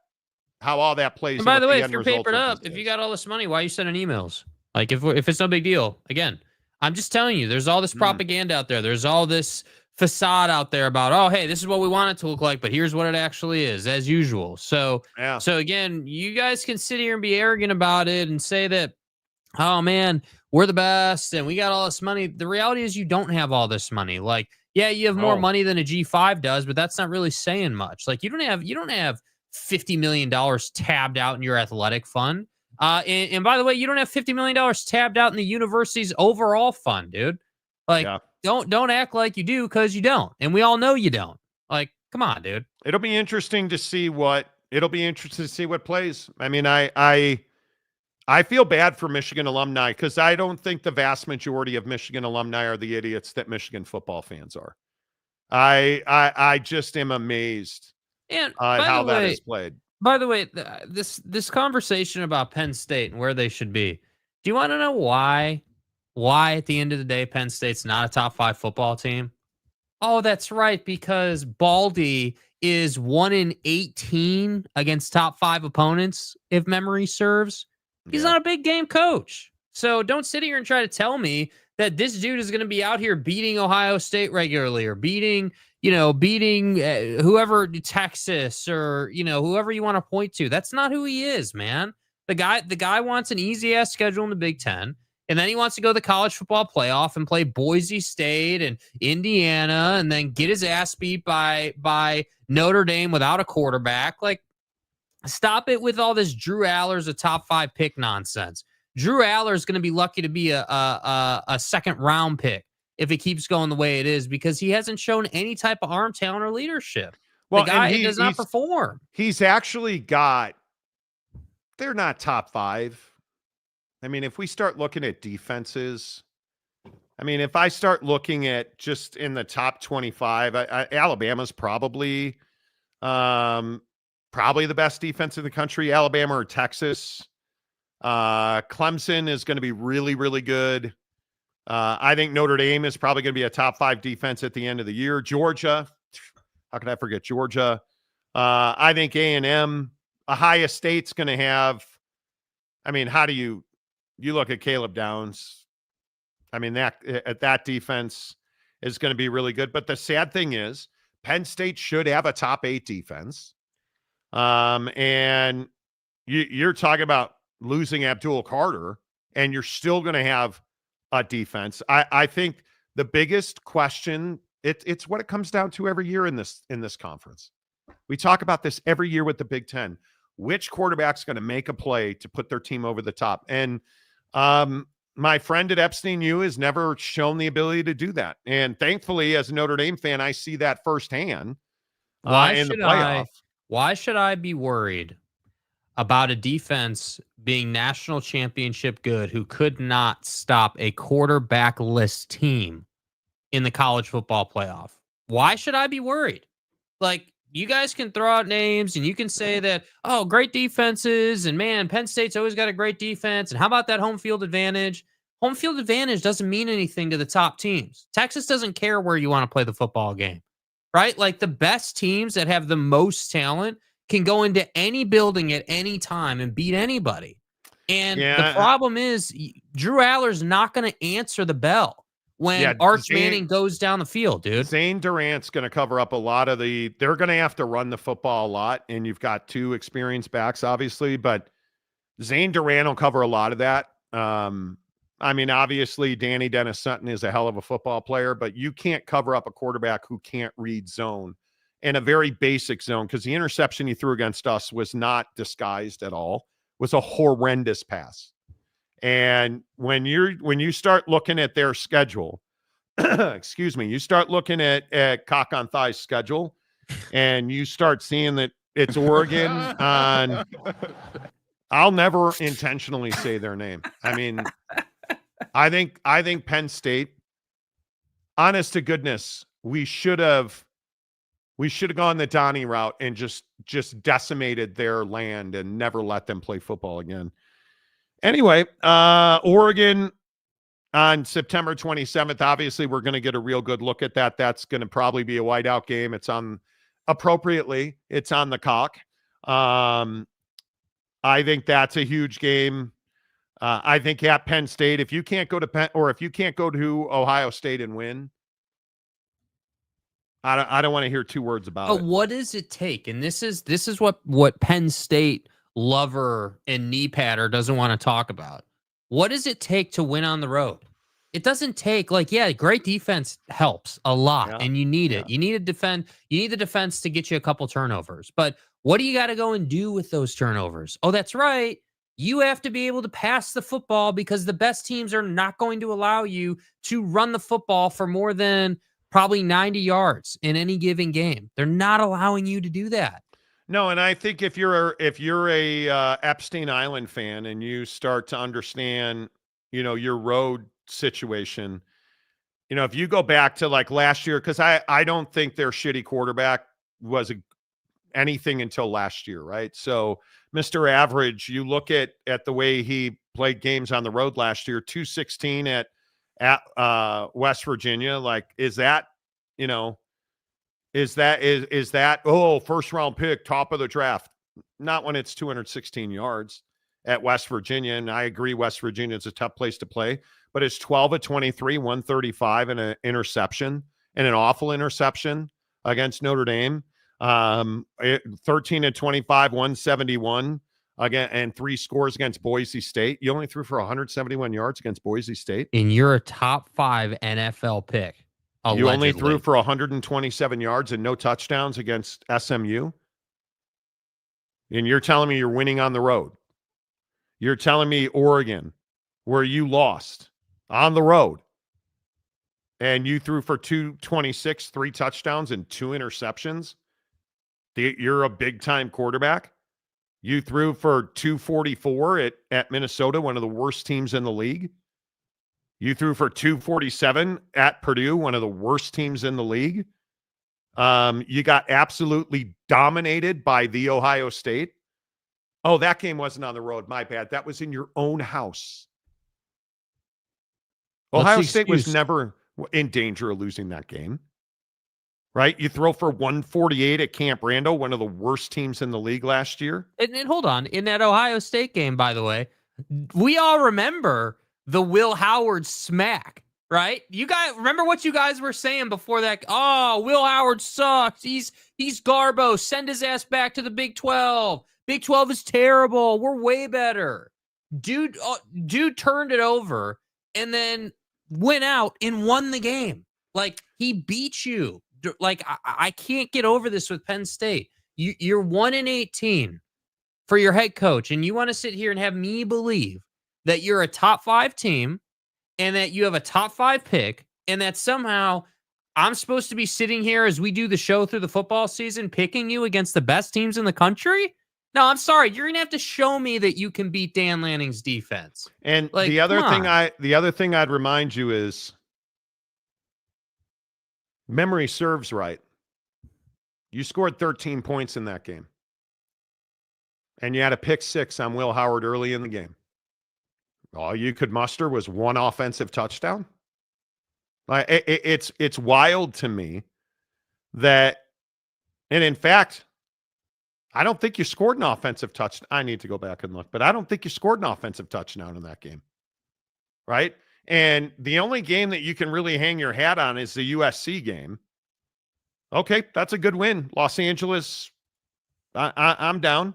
plays out. And by the way, if you're papered up, if you got all this money, why are you sending emails? Like, if it's no big deal, again, I'm just telling you, there's all this propaganda out there. There's all this facade out there about, oh, hey, this is what we want it to look like, but here's what it actually is, as usual. So again, you guys can sit here and be arrogant about it and say that, oh man, we're the best and we got all this money. The reality is you don't have all this money. Like, yeah, you have more money than a G5 does, but that's not really saying much. Like, you don't have $50 million tabbed out in your athletic fund. And by the way, you don't have $50 million tabbed out in the university's overall fund, dude. Like, don't act like you do, because you don't. And we all know you don't. Like, come on, dude. It'll be interesting to see what plays. I mean, I feel bad for Michigan alumni, because I don't think the vast majority of Michigan alumni are the idiots that Michigan football fans are. I just am amazed at how that is played. By the way, this conversation about Penn State and where they should be. Do you want to know why at the end of the day Penn State's not a top 5 football team? Oh, that's right, because Baldy is 1-18 against top 5 opponents, if memory serves. He's not a big game coach. So don't sit here and try to tell me that this dude is going to be out here beating Ohio State regularly, or beating whoever, Texas, or, whoever you want to point to. That's not who he is, man. The guy wants an easy ass schedule in the Big Ten. And then he wants to go to the college football playoff and play Boise State and Indiana, and then get his ass beat by Notre Dame without a quarterback. Like, stop it with all this Drew Aller's a top 5 pick nonsense. Drew Aller is going to be lucky to be a second round pick if it keeps going the way it is, because he hasn't shown any type of arm talent or leadership. Well, the guy does not perform. He's actually got, they're not top 5. I mean, if we start looking at defenses, if I start looking at just in the top 25, Alabama's probably the best defense in the country. Alabama or Texas. Clemson is going to be really, really good. I think Notre Dame is probably going to be a top 5 defense at the end of the year. Georgia, How could I forget Georgia? I think A&M, Ohio State's going to have, I mean, how do you look at Caleb Downs? I mean, that defense is going to be really good. But the sad thing is Penn State should have a top 8 defense. And you're talking about losing Abdul Carter, and you're still going to have a defense. I think the biggest question, it's what it comes down to every year in this conference. We talk about this every year with the Big Ten. Which quarterback's going to make a play to put their team over the top? And my friend at Epstein U has never shown the ability to do that. And thankfully, as a Notre Dame fan, I see that firsthand in the playoff. Why should I be worried about a defense being national championship good who could not stop a quarterback-less team in the college football playoff? Why should I be worried? Like, you guys can throw out names and you can say that, oh, great defenses, and man, Penn State's always got a great defense, and how about that home field advantage? Home field advantage doesn't mean anything to the top teams. Texas doesn't care where you want to play the football game, right? Like, the best teams that have the most talent can go into any building at any time and beat anybody. And the problem is Drew Aller's not going to answer the bell when Arch Manning goes down the field, dude. Zane Durant's going to cover up a lot of they're going to have to run the football a lot, and you've got 2 experienced backs, obviously, but Zane Durant will cover a lot of that. I mean, obviously, Danny Dennis Sutton is a hell of a football player, but you can't cover up a quarterback who can't read zone, and a very basic zone, because the interception he threw against us was not disguised at all. It was a horrendous pass. And when you start looking at their schedule, excuse me, you start looking at Cock on Thigh's schedule, and you start seeing that it's Oregon on, I'll never intentionally say their name. I mean, I think Penn State, honest to goodness, we should have gone the Donnie route and just decimated their land and never let them play football again. Anyway, Oregon on September 27th, obviously we're going to get a real good look at that. That's going to probably be a whiteout game. It's on the Cock. I think that's a huge game. I think at Penn State, if you can't go to Ohio State and win, I don't want to hear 2 words about it. What does it take? And this is what Penn State lover and knee patter doesn't want to talk about. What does it take to win on the road? It doesn't take, great defense helps a lot, and you need it. You need to defend. You need the defense to get you a couple turnovers. But what do you got to go and do with those turnovers? Oh, that's right. You have to be able to pass the football, because the best teams are not going to allow you to run the football for more than probably 90 yards in any given game. They're not allowing you to do that. No, and I think if you're a Epstein Island fan and you start to understand, your road situation, if you go back to like last year, because I don't think their shitty quarterback was anything until last year, right? So Mr. Average, you look at the way he played games on the road last year, 216 at West Virginia. Like, is that first round pick, top of the draft? Not when it's 216 yards at West Virginia. And I agree, West Virginia is a tough place to play, but it's 12 of 23, 135 and an interception, and an awful interception against Notre Dame. 13 of 25, 171 again, and 3 scores against Boise State. You only threw for 171 yards against Boise State. And you're a top 5 NFL pick. Allegedly. You only threw for 127 yards and no touchdowns against SMU. And you're telling me you're winning on the road. You're telling me Oregon, where you lost on the road, and you threw for 226, 3 touchdowns and 2 interceptions. You're a big-time quarterback. You threw for 244 at Minnesota, one of the worst teams in the league. You threw for 247 at Purdue, one of the worst teams in the league. You got absolutely dominated by the Ohio State. Oh, that game wasn't on the road. My bad. That was in your own house. Ohio State was never in danger of losing that game. right? You throw for 148 at Camp Randall, one of the worst teams in the league last year. And hold on, in that Ohio State game, by the way, we all remember the Will Howard smack, right? You guys remember what you guys were saying before that? Oh, Will Howard sucks. He's Garbo. Send his ass back to the Big 12. Big 12 is terrible. We're way better. Dude turned it over and then went out and won the game. Like, he beat you. Like, I can't get over this with Penn State. You're 1-18 for your head coach, and you want to sit here and have me believe that you're a top 5 team and that you have a top 5 pick, and that somehow I'm supposed to be sitting here as we do the show through the football season picking you against the best teams in the country? No, I'm sorry. You're going to have to show me that you can beat Dan Lanning's defense. And like, the other thing I'd remind you is, memory serves right, you scored 13 points in that game. And you had a pick 6 on Will Howard early in the game. All you could muster was one offensive touchdown. It's wild to me that, and in fact, I don't think you scored an offensive touchdown. I need to go back and look, but I don't think you scored an offensive touchdown in that game. Right? And the only game that you can really hang your hat on is the USC game. Okay, that's a good win. Los Angeles, I'm down.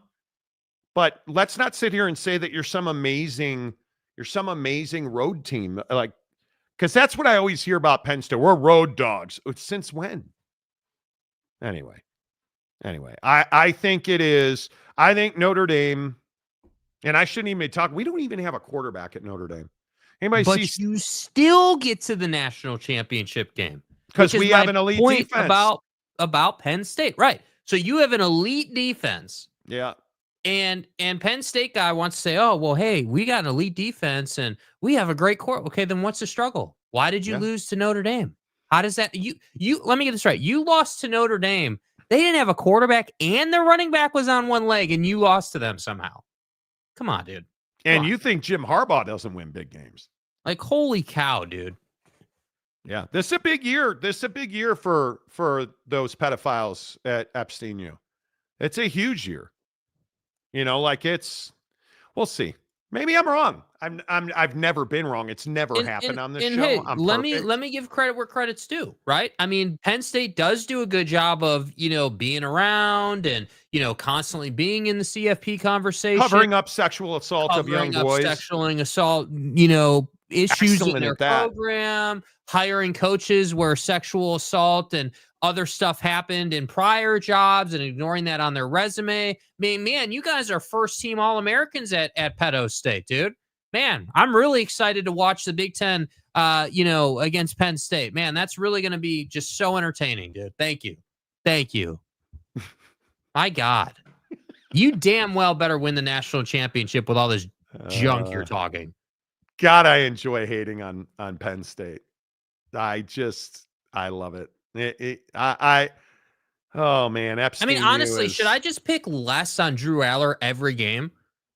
But let's not sit here and say that you're some amazing road team. Like, because that's what I always hear about Penn State. We're road dogs. Since when? Anyway, I think it is. I think Notre Dame, and I shouldn't even be talking. We don't even have a quarterback at Notre Dame. But you still get to the national championship game because we have an elite defense. About Penn State, right? So you have an elite defense. Yeah. And Penn State guy wants to say, oh, well, hey, we got an elite defense and we have a great court. Okay, then what's the struggle? Why did you lose to Notre Dame? How does that you let me get this right. You lost to Notre Dame. They didn't have a quarterback and their running back was on one leg and you lost to them somehow. Come on, dude. And you think Jim Harbaugh doesn't win big games? Like, holy cow, dude. Yeah, this is a big year. This is a big year for those pedophiles at Epstein U. It's a huge year. You know, like we'll see. Maybe I'm wrong. I've never been wrong. It's never happened on this show. Hey, let me give credit where credit's due, right? I mean, Penn State does do a good job of, being around and, constantly being in the CFP conversation. Covering up sexual assault of young boys. Sexual assault, issues in their program, hiring coaches where sexual assault and other stuff happened in prior jobs and ignoring that on their resume. Man, you guys are first team All-Americans at Pedo State, dude. Man, I'm really excited to watch the Big Ten, against Penn State. Man, that's really going to be just so entertaining, dude. Thank you. My God. You damn well better win the national championship with all this junk you're talking. God, I enjoy hating on Penn State. I love it. Oh man, Epstein. I mean, honestly, should I just pick less on Drew Aller every game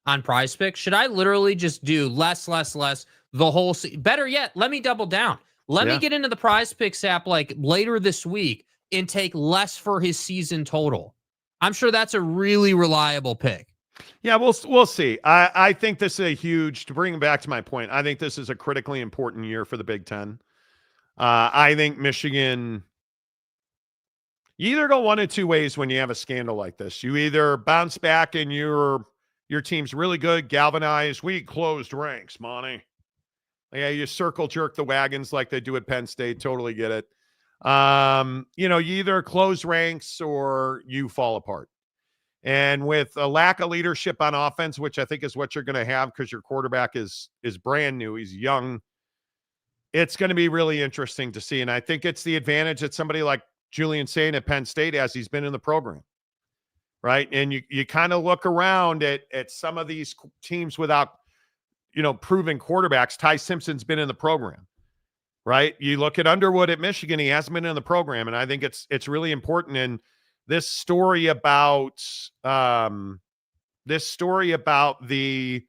on Prize Picks? Should I literally just do less the whole better yet, let me double down. Let me get into the Prize Picks app like later this week and take less for his season total. I'm sure that's a really reliable pick. Yeah, we'll see. I think this is to bring back to my point, I think this is a critically important year for the Big Ten. I think Michigan, you either go one of two ways when you have a scandal like this. You either bounce back and your team's really good, galvanized, we closed ranks, Monty. Yeah, you circle jerk the wagons like they do at Penn State. Totally get it. You either close ranks or you fall apart. And with a lack of leadership on offense, which I think is what you're going to have because your quarterback is brand new, he's young, it's going to be really interesting to see. And I think it's the advantage that somebody like Julian Sain at Penn State has. He's been in the program, right? And you kind of look around at some of these teams without, proven quarterbacks. Ty Simpson's been in the program, right? You look at Underwood at Michigan, he hasn't been in the program. And I think it's really important. And this story about the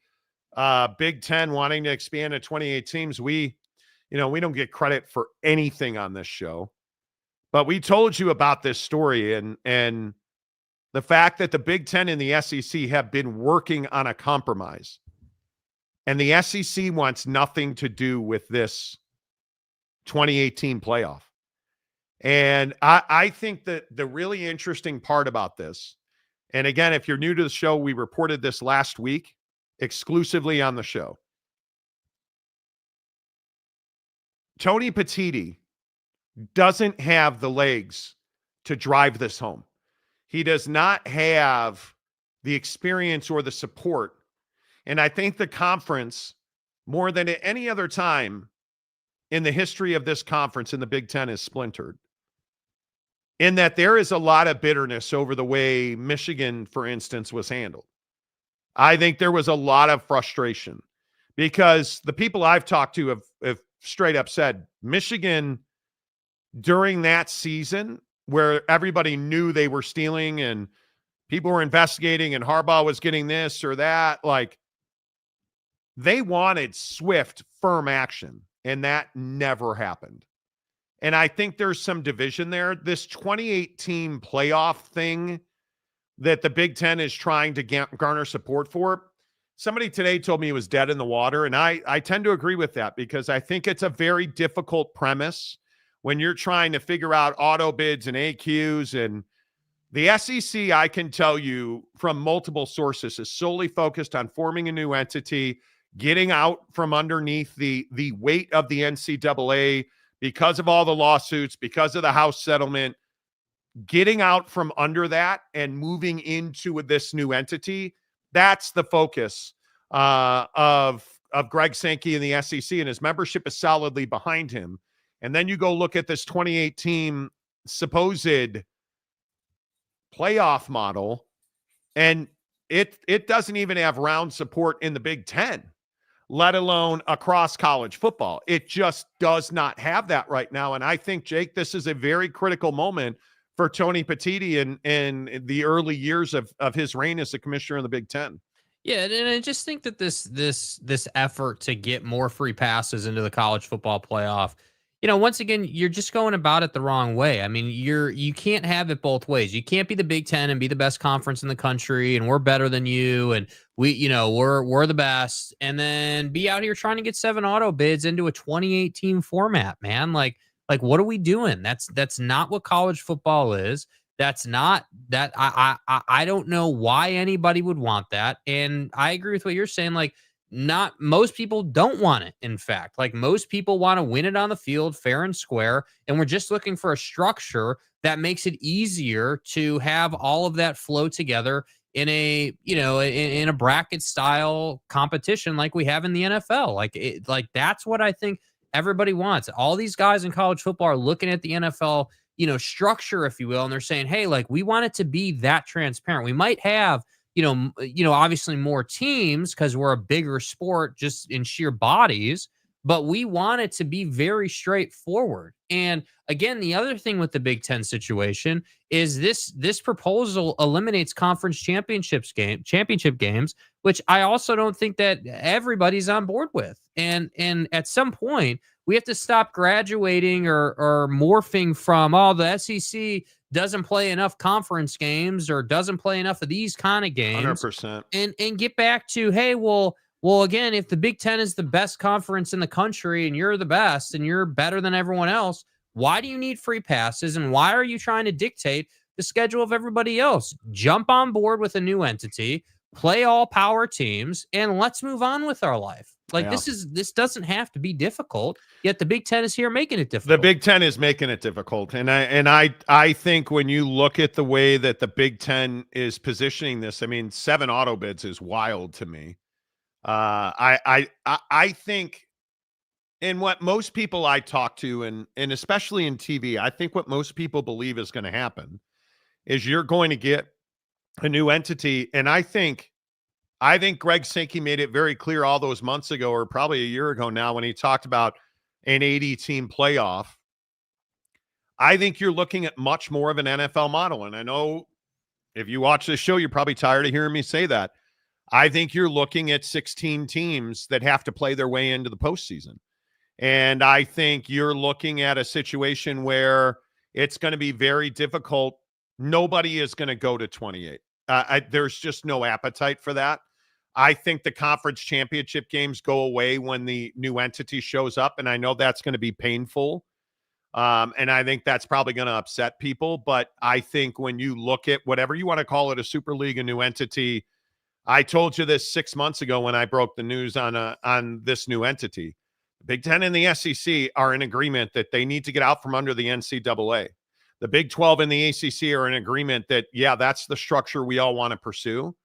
Big Ten wanting to expand to 28 teams, we don't get credit for anything on this show, But we told you about this story and the fact that the Big Ten and the SEC have been working on a compromise. And the SEC wants nothing to do with this 2018 playoff. And I think that the really interesting part about this, and again, if you're new to the show, we reported this last week exclusively on the show. Tony Petitti doesn't have the legs to drive this home. He does not have the experience or the support. And I think the conference, more than at any other time in the history of this conference in the Big Ten, is splintered. In that there is a lot of bitterness over the way Michigan, for instance, was handled. I think there was a lot of frustration because the people I've talked to have straight up said Michigan during that season where everybody knew they were stealing and people were investigating and Harbaugh was getting this or that, like they wanted swift, firm action, and that never happened. And I think there's some division there. This 2018 playoff thing that the Big Ten is trying to garner support for, somebody today told me it was dead in the water, and I tend to agree with that because I think it's a very difficult premise when you're trying to figure out auto bids and AQs. And the SEC, I can tell you from multiple sources, is solely focused on forming a new entity, getting out from underneath the weight of the NCAA because of all the lawsuits, because of the House settlement, getting out from under that and moving into this new entity. That's the focus of Greg Sankey and the SEC, and his membership is solidly behind him. And then you go look at this 2018 supposed playoff model, and it doesn't even have round support in the Big Ten, let alone across college football. It just does not have that right now. And I think, Jake, this is a very critical moment for Tony Petitti in the early years of his reign as the commissioner in the Big Ten. Yeah, and I just think that this effort to get more free passes into the college football playoff, once again, you're just going about it the wrong way. I mean, you can't have it both ways. You can't be the Big Ten and be the best conference in the country, and we're better than you, and we're the best, and then be out here trying to get 7 auto bids into a 2018 format, man. Like what are we doing? That's not what college football is. That's not that. I don't know why anybody would want that. And I agree with what you're saying. Like, not most people don't want it. In fact, like most people want to win it on the field, fair and square. And we're just looking for a structure that makes it easier to have all of that flow together in a, in a bracket style competition like we have in the NFL. Like that's what I think everybody wants. All these guys in college football are looking at the NFL, structure, if you will, and they're saying, hey, like we want it to be that transparent. We might have, obviously more teams because we're a bigger sport just in sheer bodies, but we want it to be very straightforward. And again, the other thing with the Big Ten situation is this proposal eliminates conference championship games, which I also don't think that everybody's on board with. And at some point, we have to stop graduating or morphing from, the SEC doesn't play enough conference games or doesn't play enough of these kind of games. 100%. And get back to, hey, well, again, if the Big Ten is the best conference in the country and you're the best and you're better than everyone else, why do you need free passes? And why are you trying to dictate the schedule of everybody else? Jump on board with a new entity, play all power teams, and let's move on with our life. Like this doesn't have to be difficult, yet the Big Ten is here making it difficult. The Big Ten is making it difficult. And I think when you look at the way that the Big Ten is positioning this, I mean, 7 auto bids is wild to me. I think, and what most people I talk to, and especially in TV, I think what most people believe is going to happen is you're going to get a new entity. And I think Greg Sankey made it very clear all those months ago, or probably a year ago now, when he talked about an 80-team playoff. I think you're looking at much more of an NFL model. And I know if you watch this show, you're probably tired of hearing me say that. I think you're looking at 16 teams that have to play their way into the postseason. And I think you're looking at a situation where it's going to be very difficult. Nobody is going to go to 28. There's just no appetite for that. I think the conference championship games go away when the new entity shows up, and I know that's going to be painful. And I think that's probably going to upset people. But I think when you look at whatever you want to call it, a super league, a new entity, I told you this 6 months ago when I broke the news on this new entity. The Big Ten and the SEC are in agreement that they need to get out from under the NCAA. The Big 12 and the ACC are in agreement that, yeah, that's the structure we all want to pursue.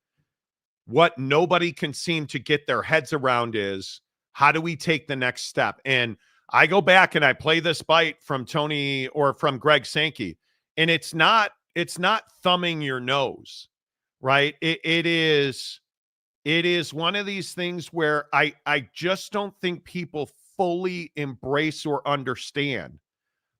What nobody can seem to get their heads around is, how do we take the next step? And I go back and I play this bite from Tony or from Greg Sankey, and it's not thumbing your nose, right? It is one of these things where I just don't think people fully embrace or understand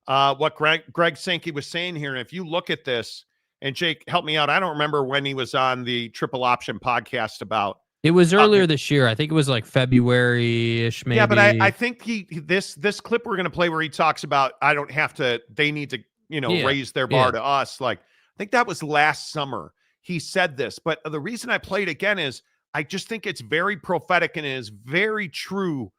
what Greg Sankey was saying here. And if you look at this, and Jake, help me out. I don't remember when he was on the Triple Option podcast about. It was earlier this year. I think it was like February-ish, maybe. Yeah, but I think this clip we're going to play where he talks about, they need to, raise their bar to us. Like, I think that was last summer. He said this, but the reason I played again is I just think it's very prophetic and it is very true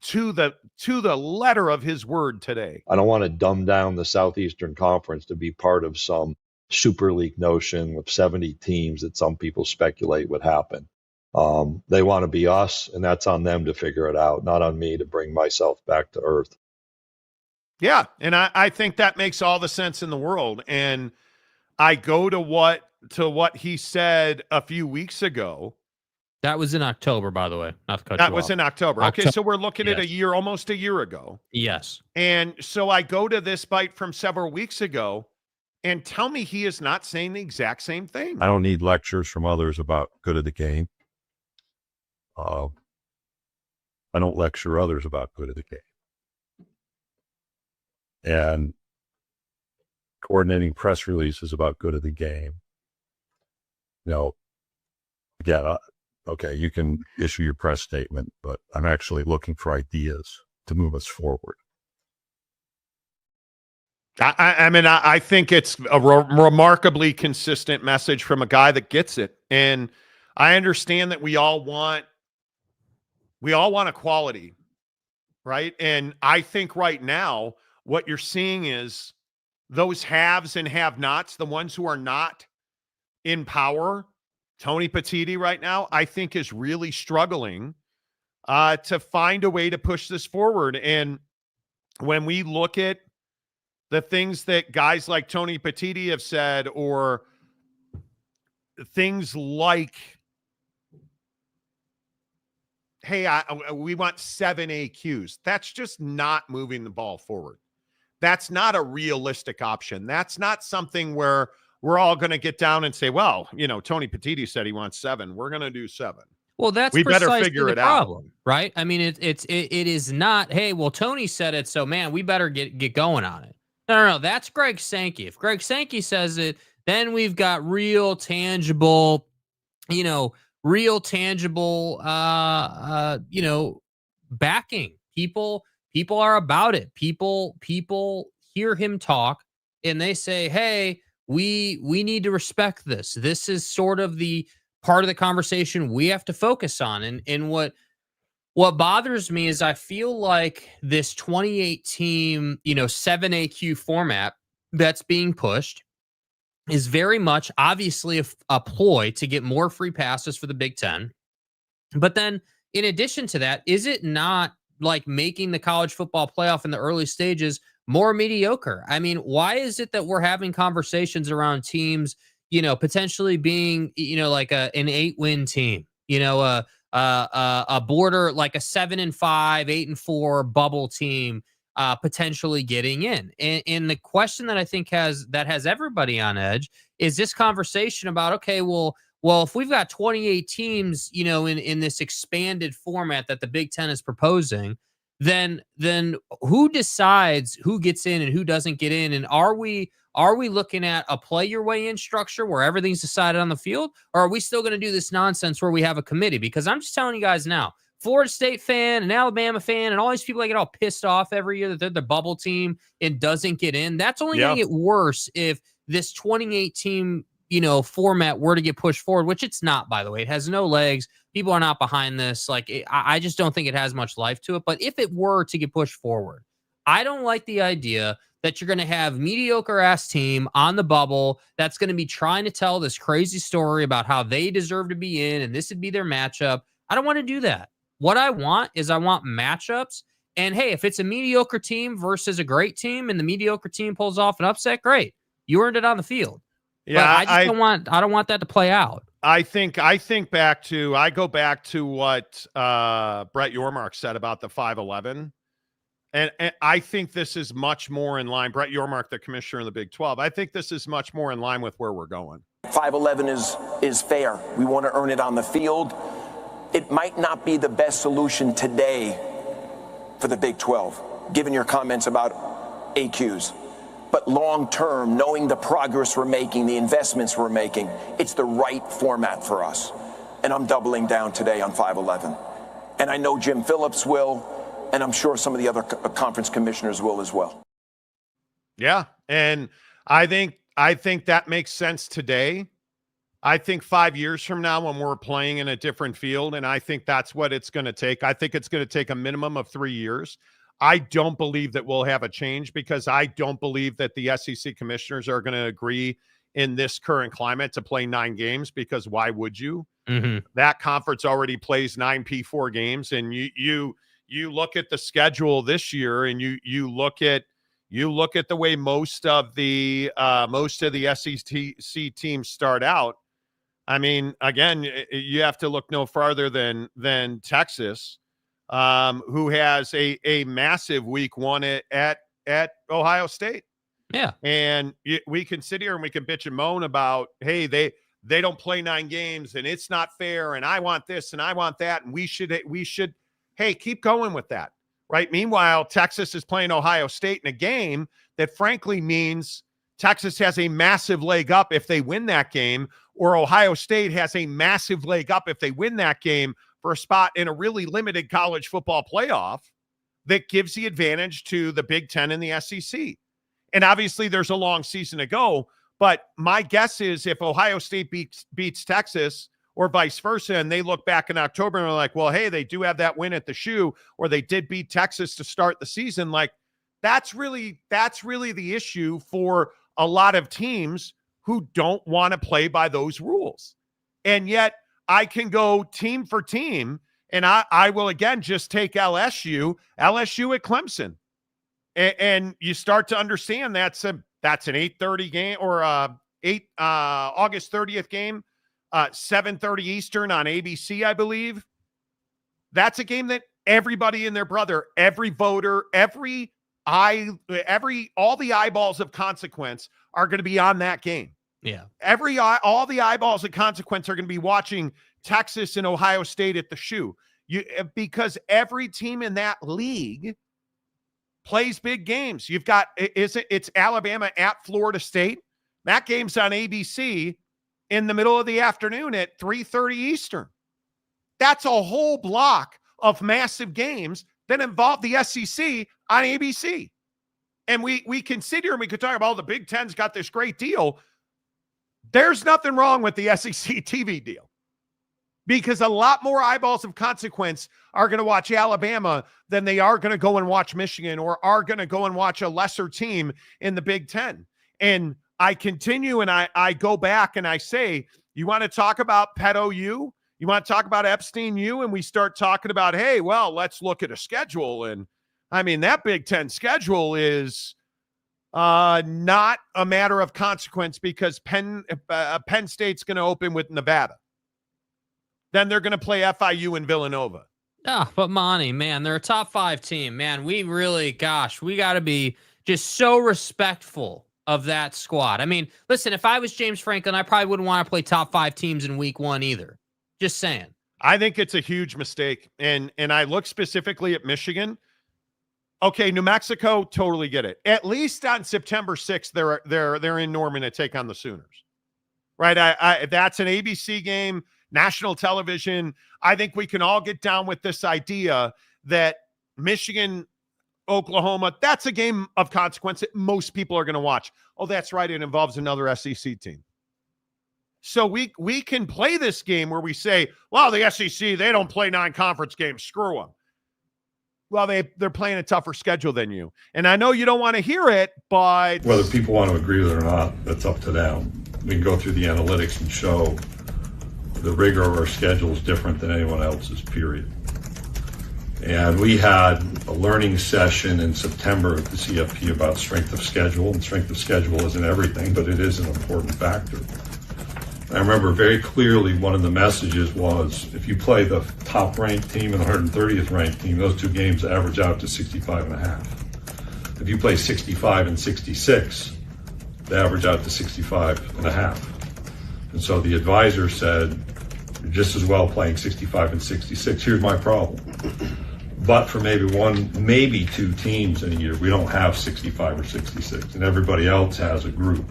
to the letter of his word today. I don't want to dumb down the Southeastern Conference to be part of some Super League notion with 70 teams that some people speculate would happen. They want to be us, and that's on them to figure it out, not on me to bring myself back to earth. Yeah, and I think that makes all the sense in the world. And I go to what he said a few weeks ago. That was in October, by the way. Not to cut you off. That was in October. Okay, so we're looking at almost a year ago. Yes. And so I go to this bite from several weeks ago, and tell me he is not saying the exact same thing. I don't need lectures from others about good of the game. I don't lecture others about good of the game. And coordinating press releases about good of the game. Again, okay, you can issue your press statement, but I'm actually looking for ideas to move us forward. I think it's a remarkably consistent message from a guy that gets it. And I understand that we all want equality, right? And I think right now what you're seeing is those haves and have-nots, the ones who are not in power. Tony Petitti right now, I think, is really struggling to find a way to push this forward. And when we look at the things that guys like Tony Petitti have said, or things like, hey, we want 7 AQs. That's just not moving the ball forward. That's not a realistic option. That's not something where we're all going to get down and say, well, Tony Petitti said he wants 7. We're going to do 7. Well, we better figure it out, right? I mean, it is not, hey, well, Tony said it, so man, we better get going on it. No. That's Greg Sankey. If Greg Sankey says it, then we've got real tangible backing. People are about it. People hear him talk and they say, hey, we need to respect this. This is sort of the part of the conversation we have to focus on. And what bothers me is I feel like this 28 team, 7 AQ format that's being pushed is very much obviously a ploy to get more free passes for the Big Ten. But then in addition to that, is it not like making the college football playoff in the early stages more mediocre? I mean, why is it that we're having conversations around teams, potentially being, like an 8-win team, a border, like a 7-5, 8-4 bubble team, potentially getting in. And the question that I think has everybody on edge is this conversation about, okay, well, if we've got 28 teams, in this expanded format that the Big Ten is proposing, then who decides who gets in and who doesn't get in? And are we looking at a play your way in structure where everything's decided on the field? Or are we still going to do this nonsense where we have a committee? Because I'm just telling you guys now, Florida State fan, an Alabama fan, and all these people that get all pissed off every year that they're the bubble team and doesn't get in. That's only going to get worse if this 28-team, format were to get pushed forward, which it's not, by the way. It has no legs. People are not behind this. I just don't think it has much life to it. But if it were to get pushed forward, I don't like the idea that you're going to have mediocre-ass team on the bubble that's going to be trying to tell this crazy story about how they deserve to be in and this would be their matchup. I don't want to do that. What I want matchups. And, hey, if it's a mediocre team versus a great team and the mediocre team pulls off an upset, great. You earned it on the field. Yeah, but I don't want that to play out. I go back to what Brett Yormark said about the 5'11". And I think this is much more in line. Brett Yormark, the commissioner in the Big 12. I think this is much more in line with where we're going. 5'11" is fair. We want to earn it on the field. It might not be the best solution today for the Big 12, given your comments about AQs. But long term, knowing the progress we're making, the investments we're making, it's the right format for us. And I'm doubling down today on 5'11". And I know Jim Phillips will. And I'm sure some of the other conference commissioners will as well. Yeah, and I think that makes sense today. I think 5 years from now when we're playing in a different field, and I think that's what it's going to take. I think it's going to take a minimum of 3 years. I don't believe that we'll have a change because I don't believe that the SEC commissioners are going to agree in this current climate to play 9 games because why would you? Mm-hmm. That conference already plays 9 P4 games, and you look at the schedule this year and you look at the way most of the SEC teams start out. I mean, again, you have to look no farther than Texas, who has a massive week 1 at Ohio State. Yeah. And we can sit here and we can bitch and moan about, hey, they don't play 9 games and it's not fair. And I want this and I want that. And we should, hey, keep going with that, right? Meanwhile, Texas is playing Ohio State in a game that frankly means Texas has a massive leg up if they win that game, or Ohio State has a massive leg up if they win that game for a spot in a really limited college football playoff that gives the advantage to the Big Ten and the SEC. And obviously there's a long season to go, but my guess is if Ohio State beats Texas, or vice versa, and they look back in October and are like, well, hey, they do have that win at the shoe, or they did beat Texas to start the season. Like, that's really the issue for a lot of teams who don't want to play by those rules. And yet I can go team for team, and I will, again, just take LSU at Clemson. And you start to understand that's an 8:30 game or August 30th game. 7:30 Eastern on ABC, I believe. That's a game that everybody and their brother, every voter, all the eyeballs of consequence are going to be on that game. Yeah. All the eyeballs of consequence are going to be watching Texas and Ohio State at the shoe. Because every team in that league plays big games. You've got, it's Alabama at Florida State. That game's on ABC in the middle of the afternoon at 3:30 Eastern. That's a whole block of massive games that involve the SEC on ABC. And we can sit here and we could talk about, the Big Ten's got this great deal. There's nothing wrong with the SEC TV deal because a lot more eyeballs of consequence are going to watch Alabama than they are going to go and watch Michigan or are going to go and watch a lesser team in the Big Ten. And I continue and I go back and I say, you want to talk about Pedo U? You want to talk about Epstein U? And we start talking about, hey, well, let's look at a schedule. And I mean, that Big Ten schedule is not a matter of consequence because Penn State's going to open with Nevada. Then they're going to play FIU and Villanova. But Monty, man, they're a top 5 team. Man, we got to be just so respectful of that squad. I mean, listen, if I was James Franklin, I probably wouldn't want to play top 5 teams in week 1 either. Just saying. I think it's a huge mistake. And I look specifically at Michigan. Okay, New Mexico, totally get it. At least on September 6th, they're in Norman to take on the Sooners. Right? That's an ABC game. national television. I think we can all get down with this idea that Michigan, Oklahoma, that's a game of consequence that most people are going to watch. Oh, that's right. It involves another SEC team. So we can play this game where we say, well, the SEC, they don't play non-conference games. Screw them. Well, they're playing a tougher schedule than you. And I know you don't want to hear it, but... Whether people want to agree with it or not, that's up to them. We can go through the analytics and show the rigor of our schedule is different than anyone else's, period. And we had a learning session in September at the CFP about strength of schedule, and strength of schedule isn't everything, but it is an important factor. I remember very clearly one of the messages was, if you play the top-ranked team and the 130th ranked team, those two games average out to 65.5. If you play 65 and 66, they average out to 65.5. And so the advisor said, you're just as well playing 65 and 66. Here's my problem. But for maybe one, maybe two teams in a year, we don't have 65 or 66, and everybody else has a group.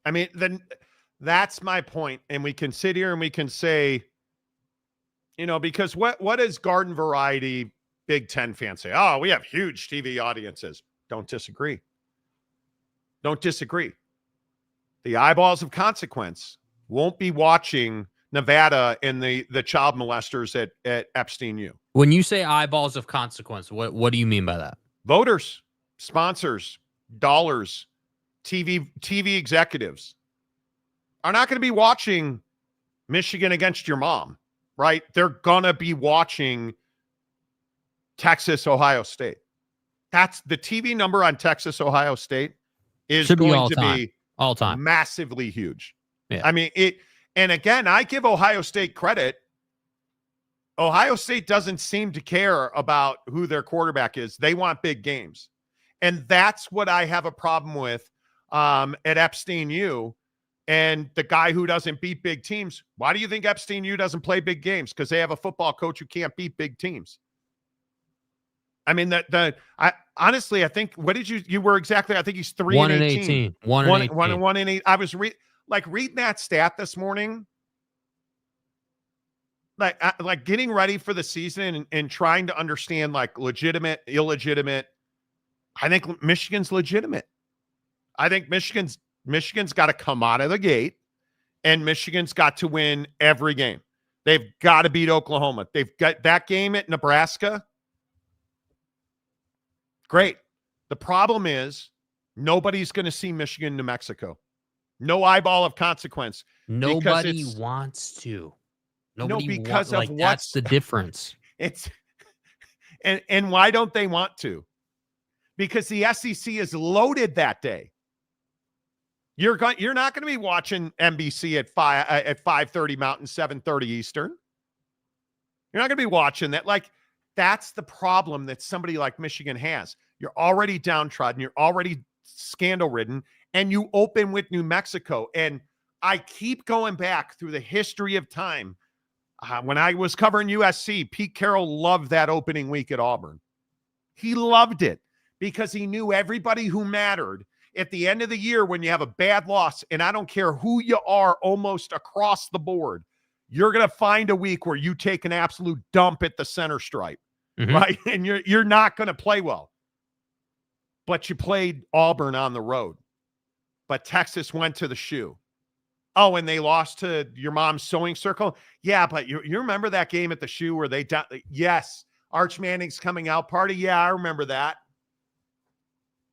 I mean, then that's my point. And we can sit here and we can say, because what does garden variety Big Ten fans say? Oh, we have huge TV audiences. Don't disagree. Don't disagree. The eyeballs of consequence won't be watching Nevada and the child molesters at Epstein U. When you say eyeballs of consequence, what do you mean by that? Voters, sponsors, dollars, TV executives are not going to be watching Michigan against your mom, right? They're going to be watching Texas, Ohio State. That's the TV number on Texas, Ohio State is going to be all time massively huge. Yeah. I mean, and again, I give Ohio State credit. Ohio State doesn't seem to care about who their quarterback is. They want big games. And that's what I have a problem with at Epstein U. And the guy who doesn't beat big teams. Why do you think Epstein U doesn't play big games? Because they have a football coach who can't beat big teams. I mean, honestly, I think, what did you were exactly, I think he's 3-18. 1-8. I was reading that stat this morning, like getting ready for the season and trying to understand like legitimate, illegitimate. I think Michigan's legitimate. I think Michigan's got to come out of the gate, and Michigan's got to win every game. They've got to beat Oklahoma. They've got that game at Nebraska. Great. The problem is nobody's going to see Michigan, New Mexico. No eyeball of consequence. Nobody wants to. That's the difference. And why don't they want to? Because the SEC is loaded that day. You're not going to be watching NBC at 5:30 Mountain, 7:30 Eastern. You're not going to be watching that. Like, that's the problem that somebody like Michigan has. You're already downtrodden. You're already scandal-ridden, and you open with New Mexico. And I keep going back through the history of time. When I was covering USC, Pete Carroll loved that opening week at Auburn. He loved it because he knew everybody who mattered at the end of the year when you have a bad loss, and I don't care who you are almost across the board, you're going to find a week where you take an absolute dump at the center stripe, right? And you're not going to play well. But you played Auburn on the road. But Texas went to the shoe. Oh, and they lost to your mom's sewing circle? Yeah, but you remember that game at the shoe where they yes, Arch Manning's coming out party? Yeah, I remember that.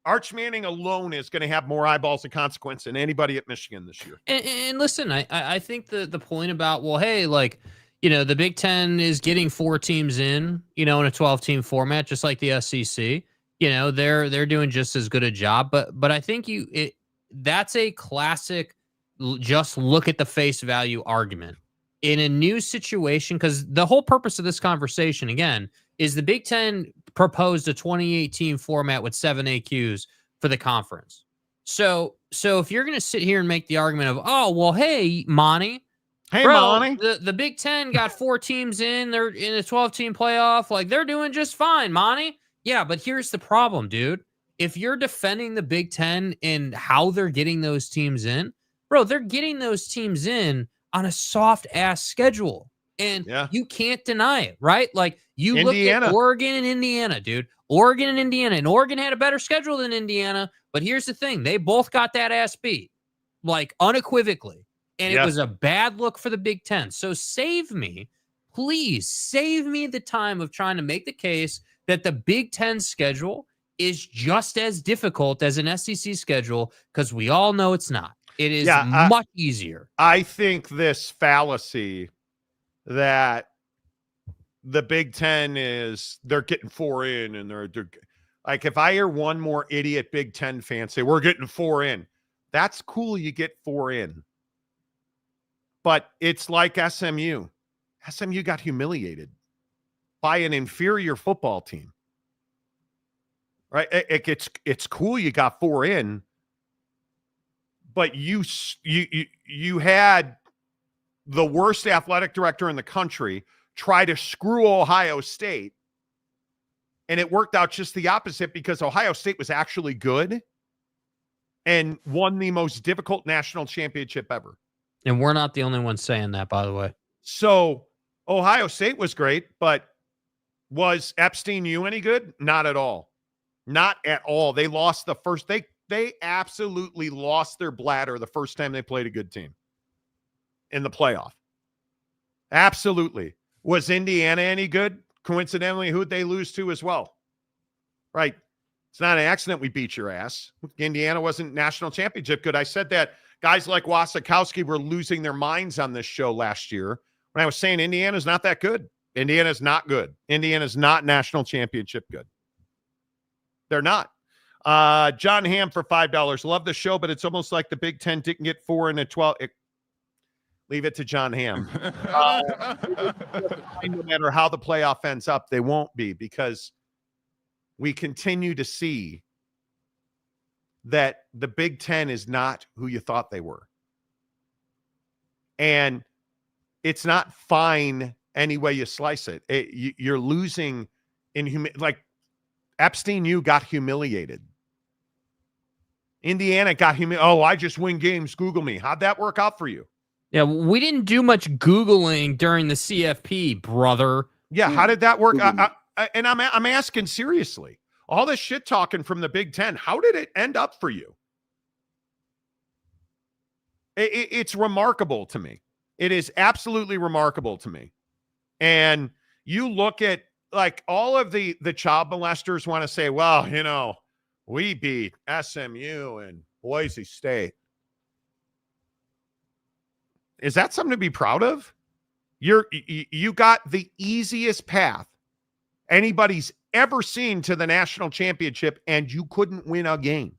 Arch Manning alone is going to have more eyeballs and consequence than anybody at Michigan this year. And listen, I think the point about, well, hey, like, the Big Ten is getting 4 teams in a 12-team format, just like the SEC. They're doing just as good a job. But I think that's a classic just look at the face value argument. In a new situation, because the whole purpose of this conversation, again, is the Big Ten proposed a 2018 format with 7 AQs for the conference. So if you're going to sit here and make the argument of, oh, well, hey, Monty. Hey, bro, Monty. The Big Ten got 4 teams in. They're in a 12-team playoff. Like, they're doing just fine, Monty. Yeah, but here's the problem, dude. If you're defending the Big Ten and how they're getting those teams in, bro, they're getting those teams in on a soft ass schedule. And you can't deny it, right? Like you look at Oregon and Indiana, dude. Oregon and Indiana. And Oregon had a better schedule than Indiana. But here's the thing. They both got that ass beat, like unequivocally. And it was a bad look for the Big Ten. So save me, please save me the time of trying to make the case that the Big Ten schedule is just as difficult as an SEC schedule, because we all know it's not. It is much easier. I think this fallacy that the Big Ten is they're getting 4 in, and they're like, if I hear one more idiot Big Ten fan say we're getting 4 in, that's cool. You get 4 in, but it's like SMU. SMU got humiliated by an inferior football team, right? It's cool. You got 4 in, but you had the worst athletic director in the country try to screw Ohio State, and it worked out just the opposite, because Ohio State was actually good and won the most difficult national championship ever. And we're not the only ones saying that, by the way. So Ohio State was great, but was Epstein U any good? Not at all. Not at all. They lost the first. They absolutely lost their bladder the first time they played a good team in the playoff. Absolutely. Was Indiana any good? Coincidentally, who'd they lose to as well? Right. It's not an accident we beat your ass. Indiana wasn't national championship good. I said that guys like Wasikowski were losing their minds on this show last year when I was saying Indiana's not that good. Indiana's not good. Indiana's not national championship good. They're not. John Hamm for $5. Love the show, but it's almost like the Big Ten didn't get 4 in a 12. Leave it to John Hamm. No matter how the playoff ends up, they won't be, because we continue to see that the Big Ten is not who you thought they were. And it's not fine any way you slice it. You're losing in like Epstein, you got humiliated. Indiana got humiliated. Oh, I just win games. Google me. How'd that work out for you? Yeah, we didn't do much Googling during the CFP, brother. Yeah, how did that work? And I'm asking seriously. All this shit talking from the Big Ten, how did it end up for you? It's remarkable to me. It is absolutely remarkable to me. And you look at, like, all of the child molesters want to say, well, you know, we beat SMU and Boise State. Is that something to be proud of? You got the easiest path anybody's ever seen to the national championship, and you couldn't win a game.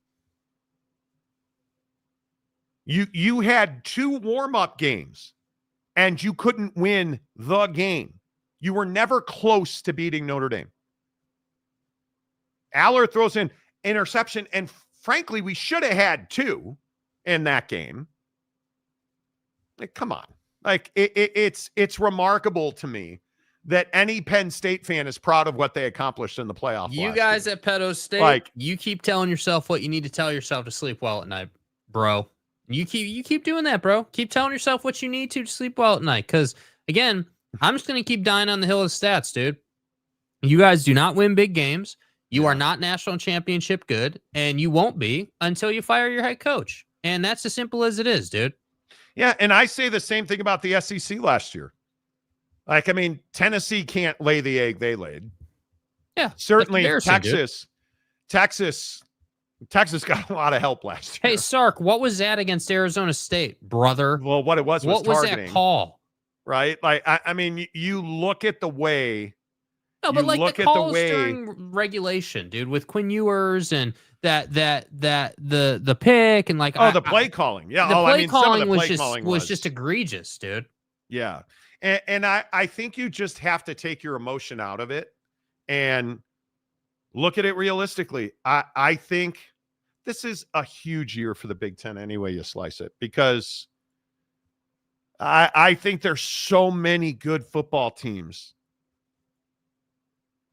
You had 2 warm-up games, and you couldn't win the game. You were never close to beating Notre Dame. Aller throws in interception, and frankly, we should have had 2 in that game. Like, come on. Like, it's remarkable to me that any Penn State fan is proud of what they accomplished in the playoff. You guys at Penn State, like, you keep telling yourself what you need to tell yourself to sleep well at night, bro. You keep doing that, bro. Keep telling yourself what you need to sleep well at night. Because, again, I'm just going to keep dying on the hill of stats, dude. You guys do not win big games. You are not national championship good, and you won't be until you fire your head coach. And that's as simple as it is, dude. Yeah, and I say the same thing about the SEC last year. Like, I mean, Tennessee can't lay the egg they laid. Yeah, certainly Texas got a lot of help last year. Hey, Sark, what was that against Arizona State, brother? Well, what it was what was targeting. That call? Right? Like, I mean, you look at the way. No, but like the calls during regulation, dude, with Quinn Ewers and the pick and like the play calling. Yeah, the play calling was just egregious, dude. Yeah. And I think you just have to take your emotion out of it and look at it realistically. I think this is a huge year for the Big Ten any way you slice it, because I think there's so many good football teams.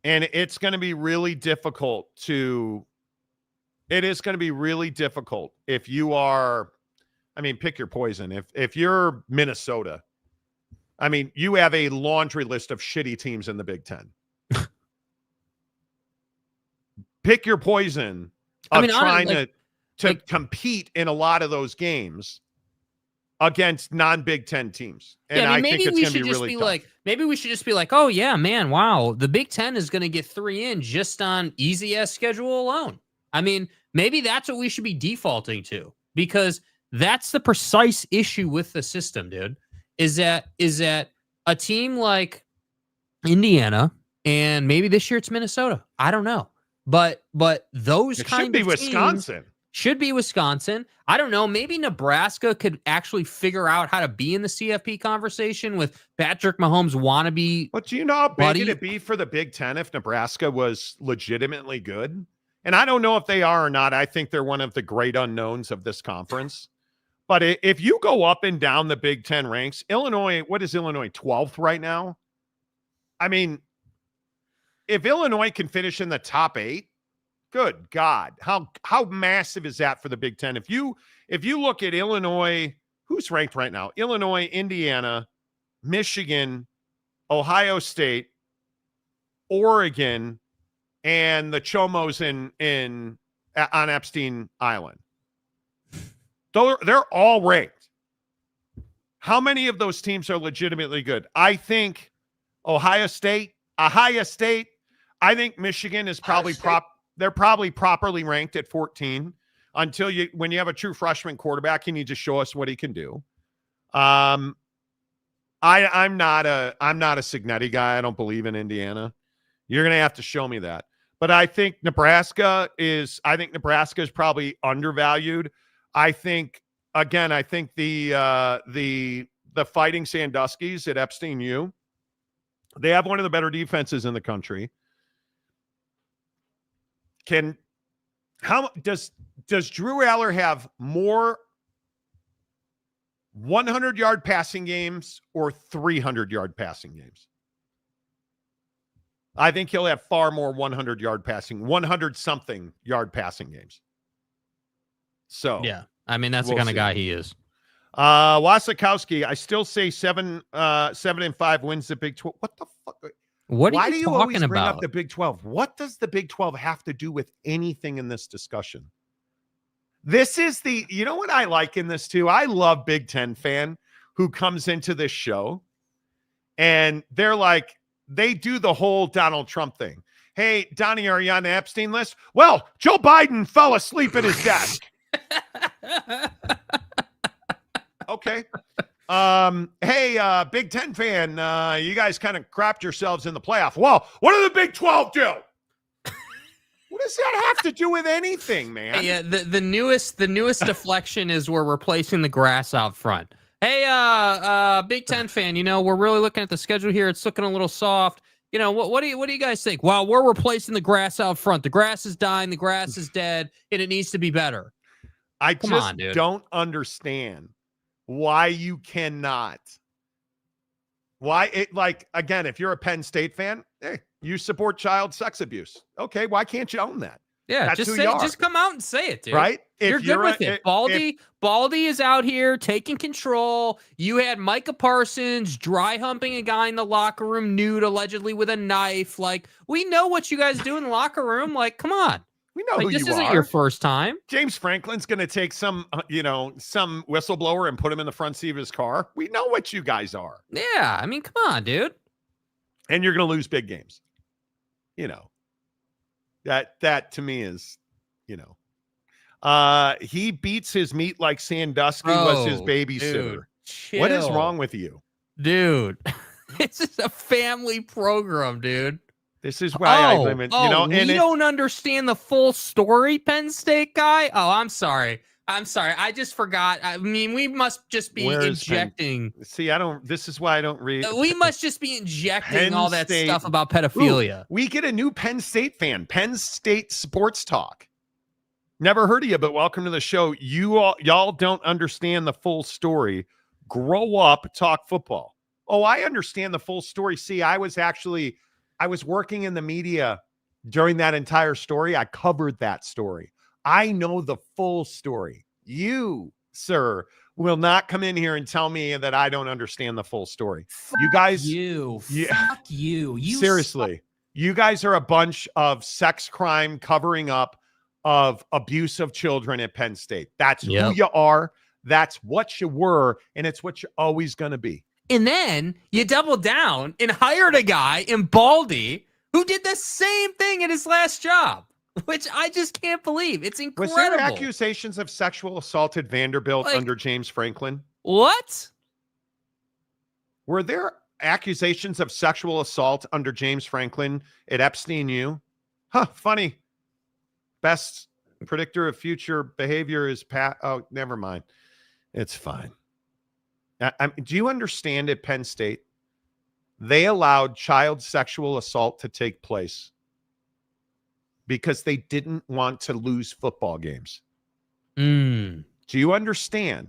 And it's going to be really difficult if you are I mean, pick your poison. If you're Minnesota, I mean, you have a laundry list of shitty teams in the Big Ten. Pick your poison of trying to compete in a lot of those games against non-Big Ten teams. And I think it's going to be really tough. Maybe we should just be like, oh yeah, man, wow, the Big Ten is going to get 3 in just on easy ass schedule alone. I mean, maybe that's what we should be defaulting to, because that's the precise issue with the system, dude. Is that a team like Indiana, and maybe this year it's Minnesota. I don't know. But those kind of Wisconsin. Should be Wisconsin. I don't know. Maybe Nebraska could actually figure out how to be in the CFP conversation with Patrick Mahomes' wannabe. But do you know how big it'd be for the Big Ten if Nebraska was legitimately good? And I don't know if they are or not. I think they're one of the great unknowns of this conference. But if you go up and down the Big Ten ranks, Illinois, what is Illinois, 12th right now? I mean, if Illinois can finish in the top 8, good God, how massive is that for the Big Ten? If you look at Illinois, who's ranked right now? Illinois, Indiana, Michigan, Ohio State, Oregon, and the Chomos on Epstein Island. They're all ranked. How many of those teams are legitimately good? I think Ohio State. I think Michigan is probably they're probably properly ranked at 14 when you have a true freshman quarterback, you need to show us what he can do. I'm not a Cignetti guy. I don't believe in Indiana. You're going to have to show me that. But I think Nebraska is probably undervalued. I think the Fighting Sandusky's at Epstein U, they have one of the better defenses in the country. Does Drew Aller have more 100-yard passing games or 300-yard passing games? I think he'll have far more 100-something yard passing games. So yeah, I mean, that's the kind of guy he is. Wasikowski, I still say 7-5 wins the Big 12. What the fuck? Why do you always bring up the Big 12? What does the Big 12 have to do with anything in this discussion? This is you know what I like in this too? I love Big Ten fan who comes into this show and they're like, they do the whole Donald Trump thing. Hey, Donnie, are you on the Epstein list? Well, Joe Biden fell asleep at his desk. Okay. Hey, Big Ten fan, you guys kind of crapped yourselves in the playoff. Well, what do the Big 12 do? What does that have to do with anything, man? Yeah, the newest deflection is we're replacing the grass out front. Hey, Big Ten fan, we're really looking at the schedule here. It's looking a little soft. What do you guys think? Well, we're replacing the grass out front. The grass is dying. The grass is dead, and it needs to be better. I just don't understand why you cannot. Again, if you're a Penn State fan, hey, you support child sex abuse. Okay, why can't you own that? Yeah, just come out and say it, dude. Right? You're good with it. Baldy is out here taking control. You had Micah Parsons dry humping a guy in the locker room nude, allegedly with a knife. Like, we know what you guys do in the locker room. Like, come on. We know who you are. This isn't your first time. James Franklin's going to take some whistleblower and put him in the front seat of his car. We know what you guys are. Yeah, I mean, come on, dude. And you're going to lose big games. That to me is, he beats his meat like Sandusky was his babysitter. Dude, what is wrong with you? Dude, this is a family program, dude. This is why I limit, and you don't understand the full story, Penn State guy. Oh, I'm sorry. I just forgot. I mean, we must just be injecting. This is why I don't read. We must just be injecting all that stuff about pedophilia. Ooh, we get a new Penn State fan, Penn State Sports Talk. Never heard of you, but welcome to the show. Y'all don't understand the full story. Grow up, talk football. Oh, I understand the full story. See, I was working in the media during that entire story. I covered that story. I know the full story. You, sir, will not come in here and tell me that I don't understand the full story. You guys, Fuck you. Seriously, you guys are a bunch of sex crime covering up of abuse of children at Penn State. That's who you are. That's what you were, and it's what you're always going to be. And then you doubled down and hired a guy in Baldy who did the same thing in his last job, which I just can't believe. It's incredible. Was there accusations of sexual assault at Vanderbilt under James Franklin? What? Were there accusations of sexual assault under James Franklin at Epstein U? Huh, funny. Best predictor of future behavior is Pat. Oh, never mind. It's fine. Do you understand at Penn State, they allowed child sexual assault to take place because they didn't want to lose football games? Do you understand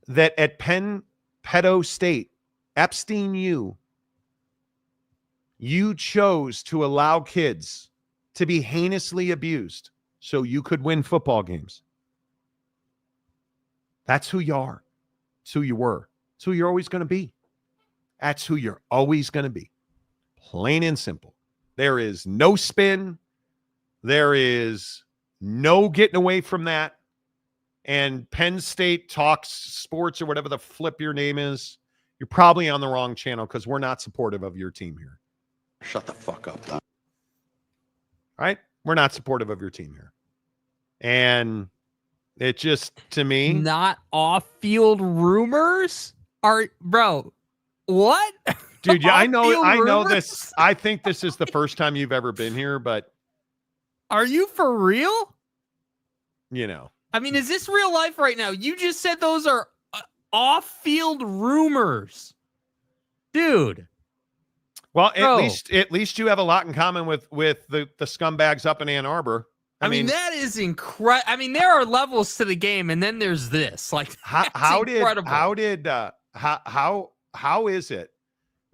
that at Pedo State, Epstein U, you chose to allow kids to be heinously abused so you could win football games? That's who you are. It's who you were. It's who you're always going to be. That's who you're always going to be. Plain and simple. There is no spin. There is no getting away from that. And Penn State Talks Sports, or whatever the flip your name is, you're probably on the wrong channel because we're not supportive of your team here. Shut the fuck up, Don. All right? We're not supportive of your team here. And it just, to me, not off-field rumors are, bro. What, dude? Yeah, I know this. I think this is the first time you've ever been here, but are you for real? You know, I mean, is this real life right now? You just said those are off-field rumors, dude. Well, at least you have a lot in common with the scumbags up in Ann Arbor. I mean, that is incredible. I mean, there are levels to the game, and then there's this. Like, how is it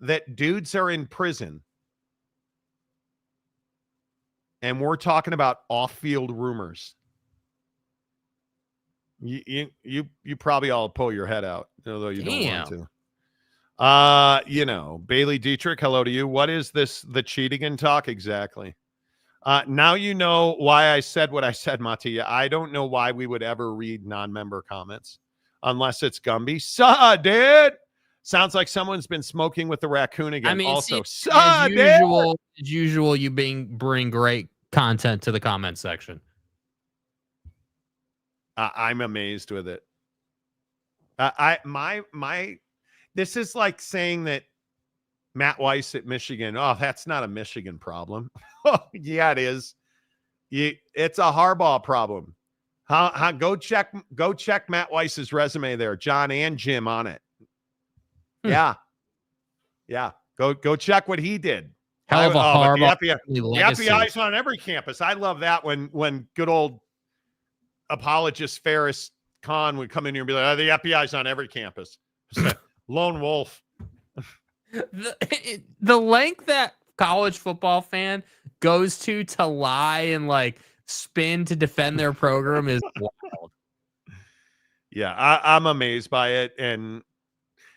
that dudes are in prison and we're talking about off-field rumors? You probably all pull your head out, although you don't want to. You know, Bailey Dietrich, hello to you. What is this? The cheating and talk? Exactly. Now you know why I said what I said, Mattia. I don't know why we would ever read non-member comments unless it's Gumby. Dude. Sounds like someone's been smoking with the raccoon again. I mean, also, as usual, you bring great content to the comment section. I'm amazed with it. This is like saying that Matt Weiss at Michigan. Oh, that's not a Michigan problem. Oh, yeah, it is. It's a Harbaugh problem. Go check Matt Weiss's resume there. John and Jim on it. Yeah. Go check what he did. Hell of a Harbaugh. The FBI's on every campus. I love that when good old apologist Ferris Khan would come in here and be like, the FBI's on every campus. Lone wolf. The length that college football fan goes to lie and like spin to defend their program is wild. Yeah, I'm amazed by it. And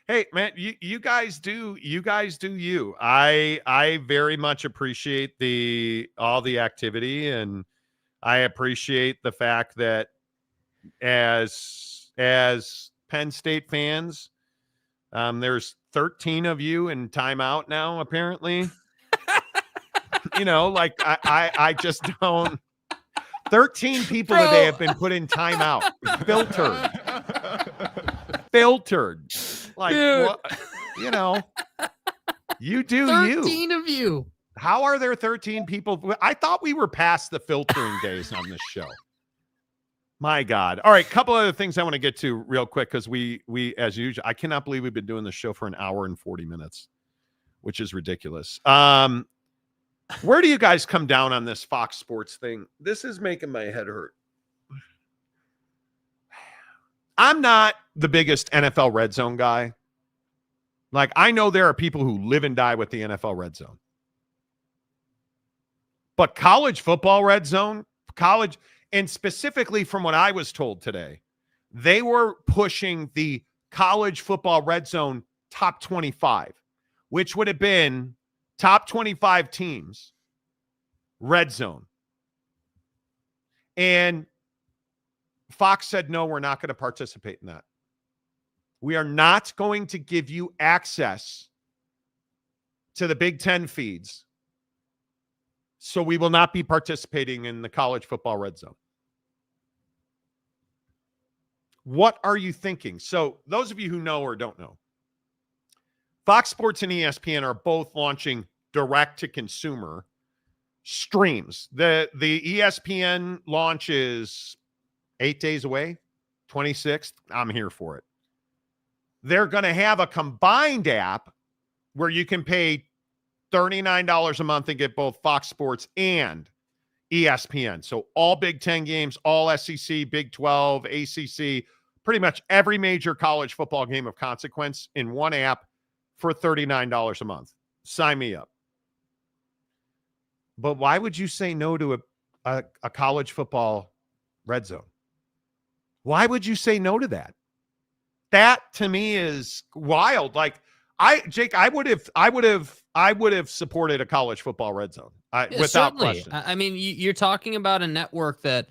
hey, man, you guys do you. I very much appreciate all the activity, and I appreciate the fact that as Penn State fans, there's 13 of you in timeout now, apparently. You know, like I just don't. 13 people today have been put in timeout. Filtered. Like, what, you know, you do 13 of you. How are there 13 people? I thought we were past the filtering days on this show. My God. All right, couple other things I want to get to real quick because we as usual, I cannot believe we've been doing the show for an hour and 40 minutes, which is ridiculous. Where do you guys come down on this Fox Sports thing? This is making my head hurt. I'm not the biggest NFL Red Zone guy. Like, I know there are people who live and die with the NFL Red Zone. But college football Red Zone, and specifically from what I was told today, they were pushing the college football red zone top 25, which would have been top 25 teams, red zone. And Fox said, no, we're not going to participate in that. We are not going to give you access to the Big Ten feeds. So we will not be participating in the college football red zone. What are you thinking? So those of you who know or don't know, Fox Sports and ESPN are both launching direct-to-consumer streams. The ESPN launch is 8 days away, 26th. I'm here for it. They're going to have a combined app where you can pay $39 a month and get both Fox Sports and ESPN. So all Big Ten games, all SEC, Big 12, ACC, pretty much every major college football game of consequence in one app for $39 a month. Sign me up. But why would you say no to a college football red zone? Why would you say no to that? That to me is wild. Like Jake, I would have supported a college football red zone without certainly. question. I mean, you're talking about a network that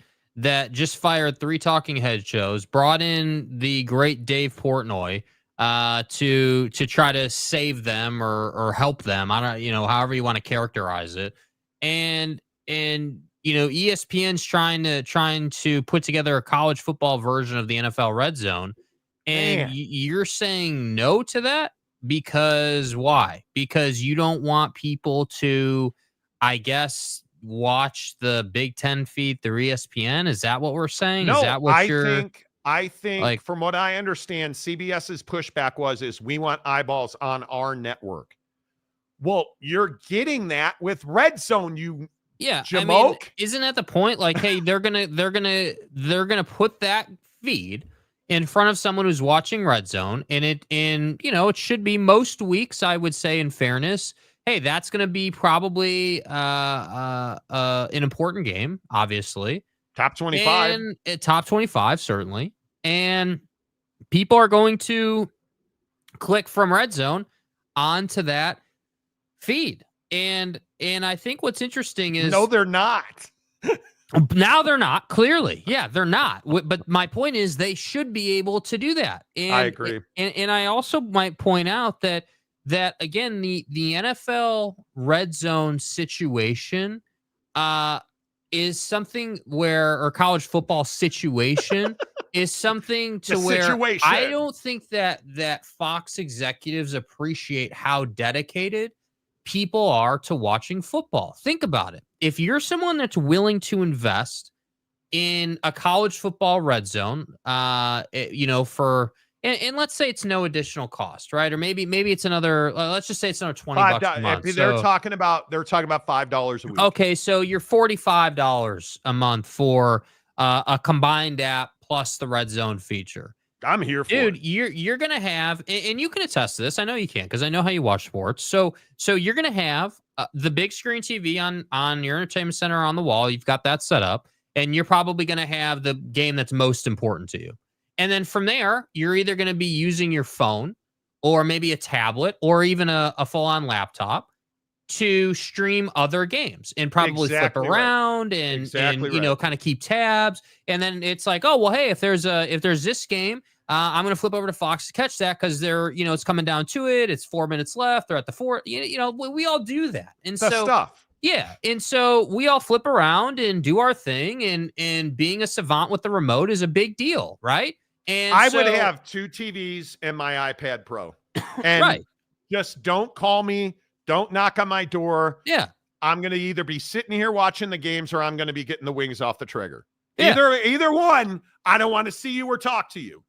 just fired 3 talking head shows, brought in the great Dave Portnoy to try to save them or help them. I don't, however you want to characterize it. And ESPN's trying to put together a college football version of the NFL red zone. And you're saying no to that? Because why? Because you don't want people to, I guess, watch the Big Ten feed through ESPN? Is that what we're saying? No, is that what I think like, from what I understand, CBS's pushback is we want eyeballs on our network. Well, you're getting that with Red Zone, you jamoke. I mean, isn't that the point? Like, hey, they're gonna put that feed in front of someone who's watching Red Zone, and it should be most weeks, I would say, in fairness. Hey, that's going to be probably an important game, obviously. Top 25. And top 25, certainly. And people are going to click from Red Zone onto that feed. And I think what's interesting is... No, they're not. Now they're not, clearly. Yeah, they're not. But my point is they should be able to do that. And, I agree. And I also might point out that again, the NFL red zone situation is something or college football situation is something to where I don't think that Fox executives appreciate how dedicated people are to watching football. Think about it. If you're someone that's willing to invest in a college football red zone, for and let's say it's no additional cost, right? Or maybe it's another. Let's just say it's another $20 a month. They're talking about $5 a week. Okay, so you're $45 a month for a combined app plus the red zone feature. I'm here for it. Dude, you're gonna have, and you can attest to this. I know you can because I know how you watch sports. So you're gonna have the big screen TV on your entertainment center on the wall. You've got that set up, and you're probably gonna have the game that's most important to you. And then from there, you're either gonna be using your phone, or maybe a tablet, or even a full-on laptop to stream other games and probably flip around and kind of keep tabs. And then it's like, oh, well, hey, if there's this game, I'm going to flip over to Fox to catch that because they're, it's coming down to it. It's 4 minutes left. They're at the 4, we all do that. And that's so stuff. Yeah. And so we all flip around and do our thing, and being a savant with the remote is a big deal. Right. And I would have 2 TVs and my iPad Pro, and just don't call me. Don't knock on my door. Yeah. I'm going to either be sitting here watching the games, or I'm going to be getting the wings off the trigger. Yeah. Either one. I don't want to see you or talk to you.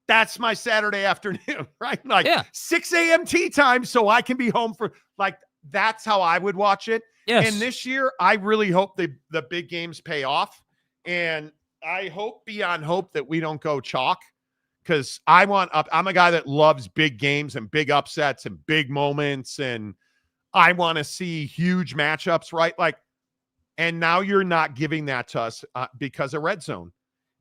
That's my Saturday afternoon, right? Like 6 a.m. tea time, so I can be home for that's how I would watch it. Yes. And this year, I really hope the big games pay off. And I hope beyond hope that we don't go chalk, because I'm a guy that loves big games and big upsets and big moments, and I want to see huge matchups, right? And now you're not giving that to us because of Red Zone.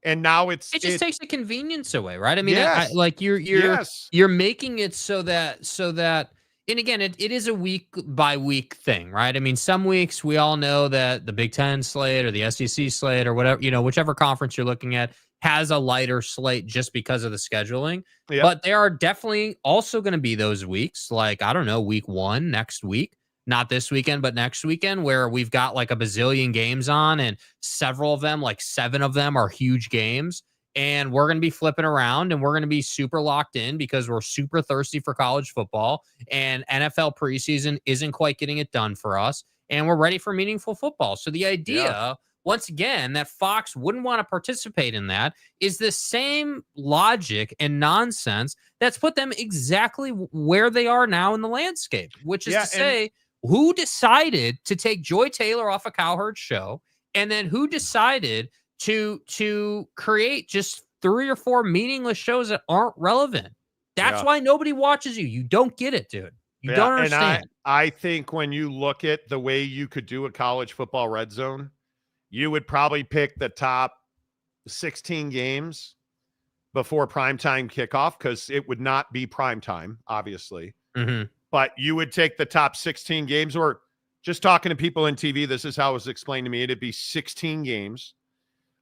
And now it just takes the convenience away, right? I mean, yes. like you're Yes. you're making it so that, and again, it is a week by week thing, right? I mean, some weeks we all know that the Big Ten slate or the SEC slate or whatever, whichever conference you're looking at has a lighter slate just because of the scheduling. Yep. But there are definitely also going to be those weeks, like, I don't know, week 1 next week. Not this weekend, but next weekend, where we've got like a bazillion games on, and several of them, like 7 of them, are huge games. And we're going to be flipping around, and we're going to be super locked in because we're super thirsty for college football, and NFL preseason isn't quite getting it done for us, and we're ready for meaningful football. So the idea, once again, that Fox wouldn't want to participate in that is the same logic and nonsense that's put them exactly where they are now in the landscape, which is to say, who decided to take Joy Taylor off a Cowherd show, and then who decided to create just 3 or 4 meaningless shows that aren't relevant? That's why nobody watches you. You don't get it, dude. You don't understand. And I think when you look at the way you could do a college football red zone, you would probably pick the top 16 games before primetime kickoff, because it would not be primetime, obviously. Mm-hmm. But you would take the top 16 games, or just talking to people in TV, this is how it was explained to me. It'd be 16 games.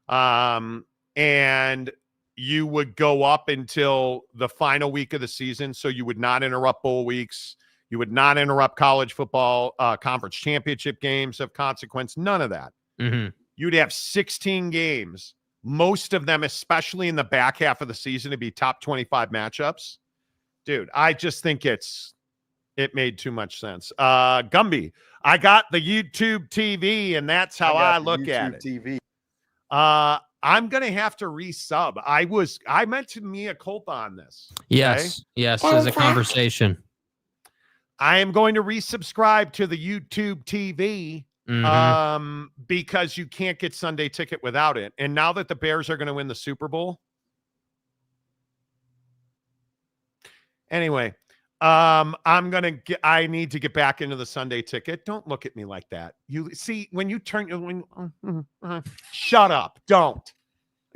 And you would go up until the final week of the season. So you would not interrupt bowl weeks. You would not interrupt college football conference championship games of consequence. None of that. Mm-hmm. You'd have 16 games, most of them, especially in the back half of the season, to be top 25 matchups. Dude, I just think it made too much sense. Gumby, I got the YouTube TV, and that's how I look at it. TV. I'm gonna have to resub. I meant to Mia culpa on this. Yes, yes, as a conversation. I am going to resubscribe to the YouTube TV because you can't get Sunday Ticket without it. And now that the Bears are going to win the Super Bowl, anyway. I need to get back into the Sunday Ticket. Don't look at me like that. You see, when you turn, shut up. Don't.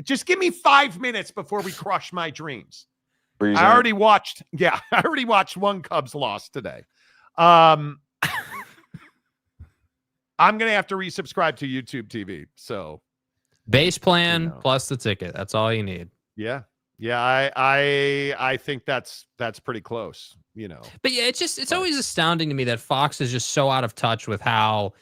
Just give me 5 minutes before we crush my dreams. I already watched one Cubs loss today. I'm going to have to resubscribe to YouTube TV. So base plan plus the ticket. That's all you need. Yeah. Yeah. I think that's pretty close. But yeah, it's always astounding to me that Fox is just so out of touch with how,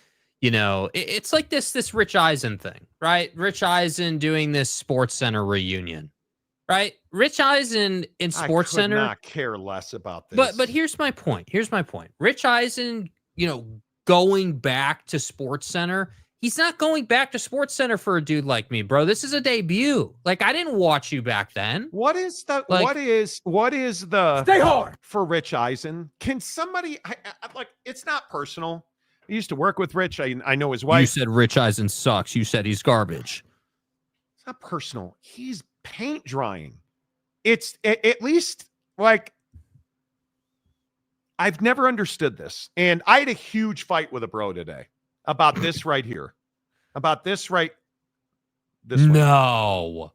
it's like this Rich Eisen thing, right? Rich Eisen doing this Sports Center reunion, right? Rich Eisen in Sports Center. I could not care less about this. But here's my point. Rich Eisen, going back to Sports Center. He's not going back to Sports Center for a dude like me, bro. This is a debut. Like, I didn't watch you back then. What is the stay hard for Rich Eisen? Can somebody it's not personal. I used to work with Rich. I know his wife. You said Rich Eisen sucks. You said he's garbage. It's not personal. He's paint drying. It's at least like I've never understood this. And I had a huge fight with a bro today about this right here. No.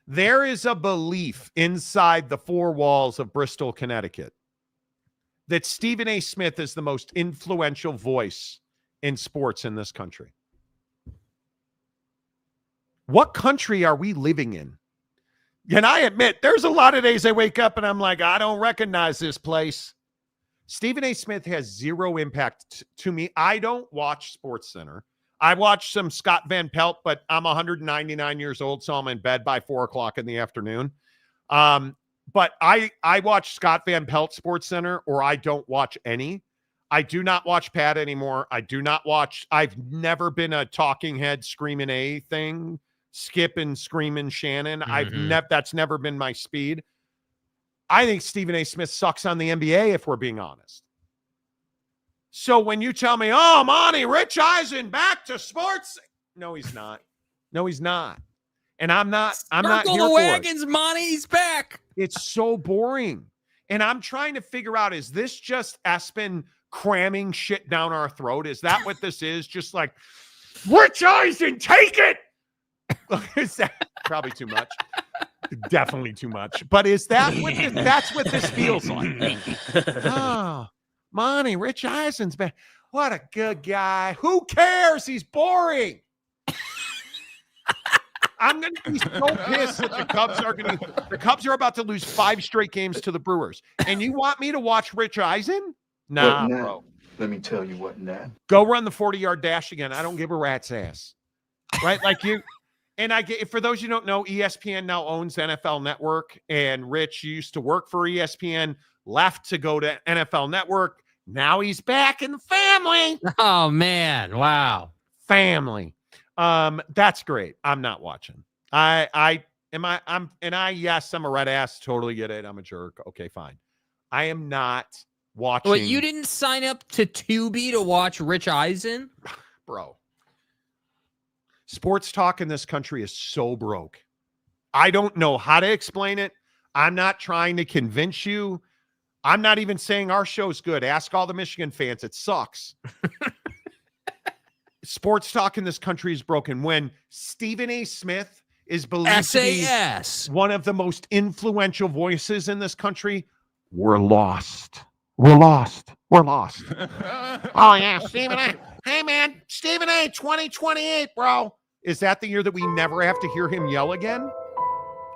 There is a belief inside the 4 walls of Bristol, Connecticut, that Stephen A. Smith is the most influential voice in sports in this country. What country are we living in? And I admit, there's a lot of days I wake up and I'm like, I don't recognize this place. Stephen A. Smith has zero impact to me. I don't watch Sports Center. I watch some Scott Van Pelt, but I'm 199 years old, so I'm in bed by 4 o'clock in the afternoon. But I watch Scott Van Pelt Sports Center, or I don't watch any. I do not watch Pat anymore. I've never been a talking head screaming A thing, Skip and screaming Shannon. That's never been my speed. I think Stephen A. Smith sucks on the NBA, if we're being honest. So when you tell me, oh, Monty, Rich Eisen back to sports. No, he's not. And I'm not here the wagons, for it. Monty, he's back. It's so boring. And I'm trying to figure out, is this just Espen cramming shit down our throat? Is that what this is? Just like, Rich Eisen, take it. Is that probably too much? Definitely too much. But is that what that's what this feels like? Oh, Monty, Rich Eisen's been what a good guy. Who cares? He's boring. I'm going to be so pissed that the Cubs are about to lose 5 straight games to the Brewers. And you want me to watch Rich Eisen? Nah, bro. Let me tell you what, Nat. Go run the 40-yard dash again. I don't give a rat's ass. Right? Like you. And I get, for those you don't know, ESPN now owns NFL Network. And Rich used to work for ESPN, left to go to NFL Network. Now he's back in the family. Oh, man. Wow. Family. That's great. I'm not watching. Yes, I'm a red ass. Totally get it. I'm a jerk. Okay, fine. I am not watching. Wait, you didn't sign up to Tubi to watch Rich Eisen? Bro. Sports talk in this country is so broke. I don't know how to explain it. I'm not trying to convince you. I'm not even saying our show's good. Ask all the Michigan fans. It sucks. Sports talk in this country is broken. When Stephen A. Smith is believed to be one of the most influential voices in this country, we're lost. We're lost. We're lost. Oh, yeah, Stephen A. Hey, man, Stephen A. 2028, bro. Is that the year that we never have to hear him yell again?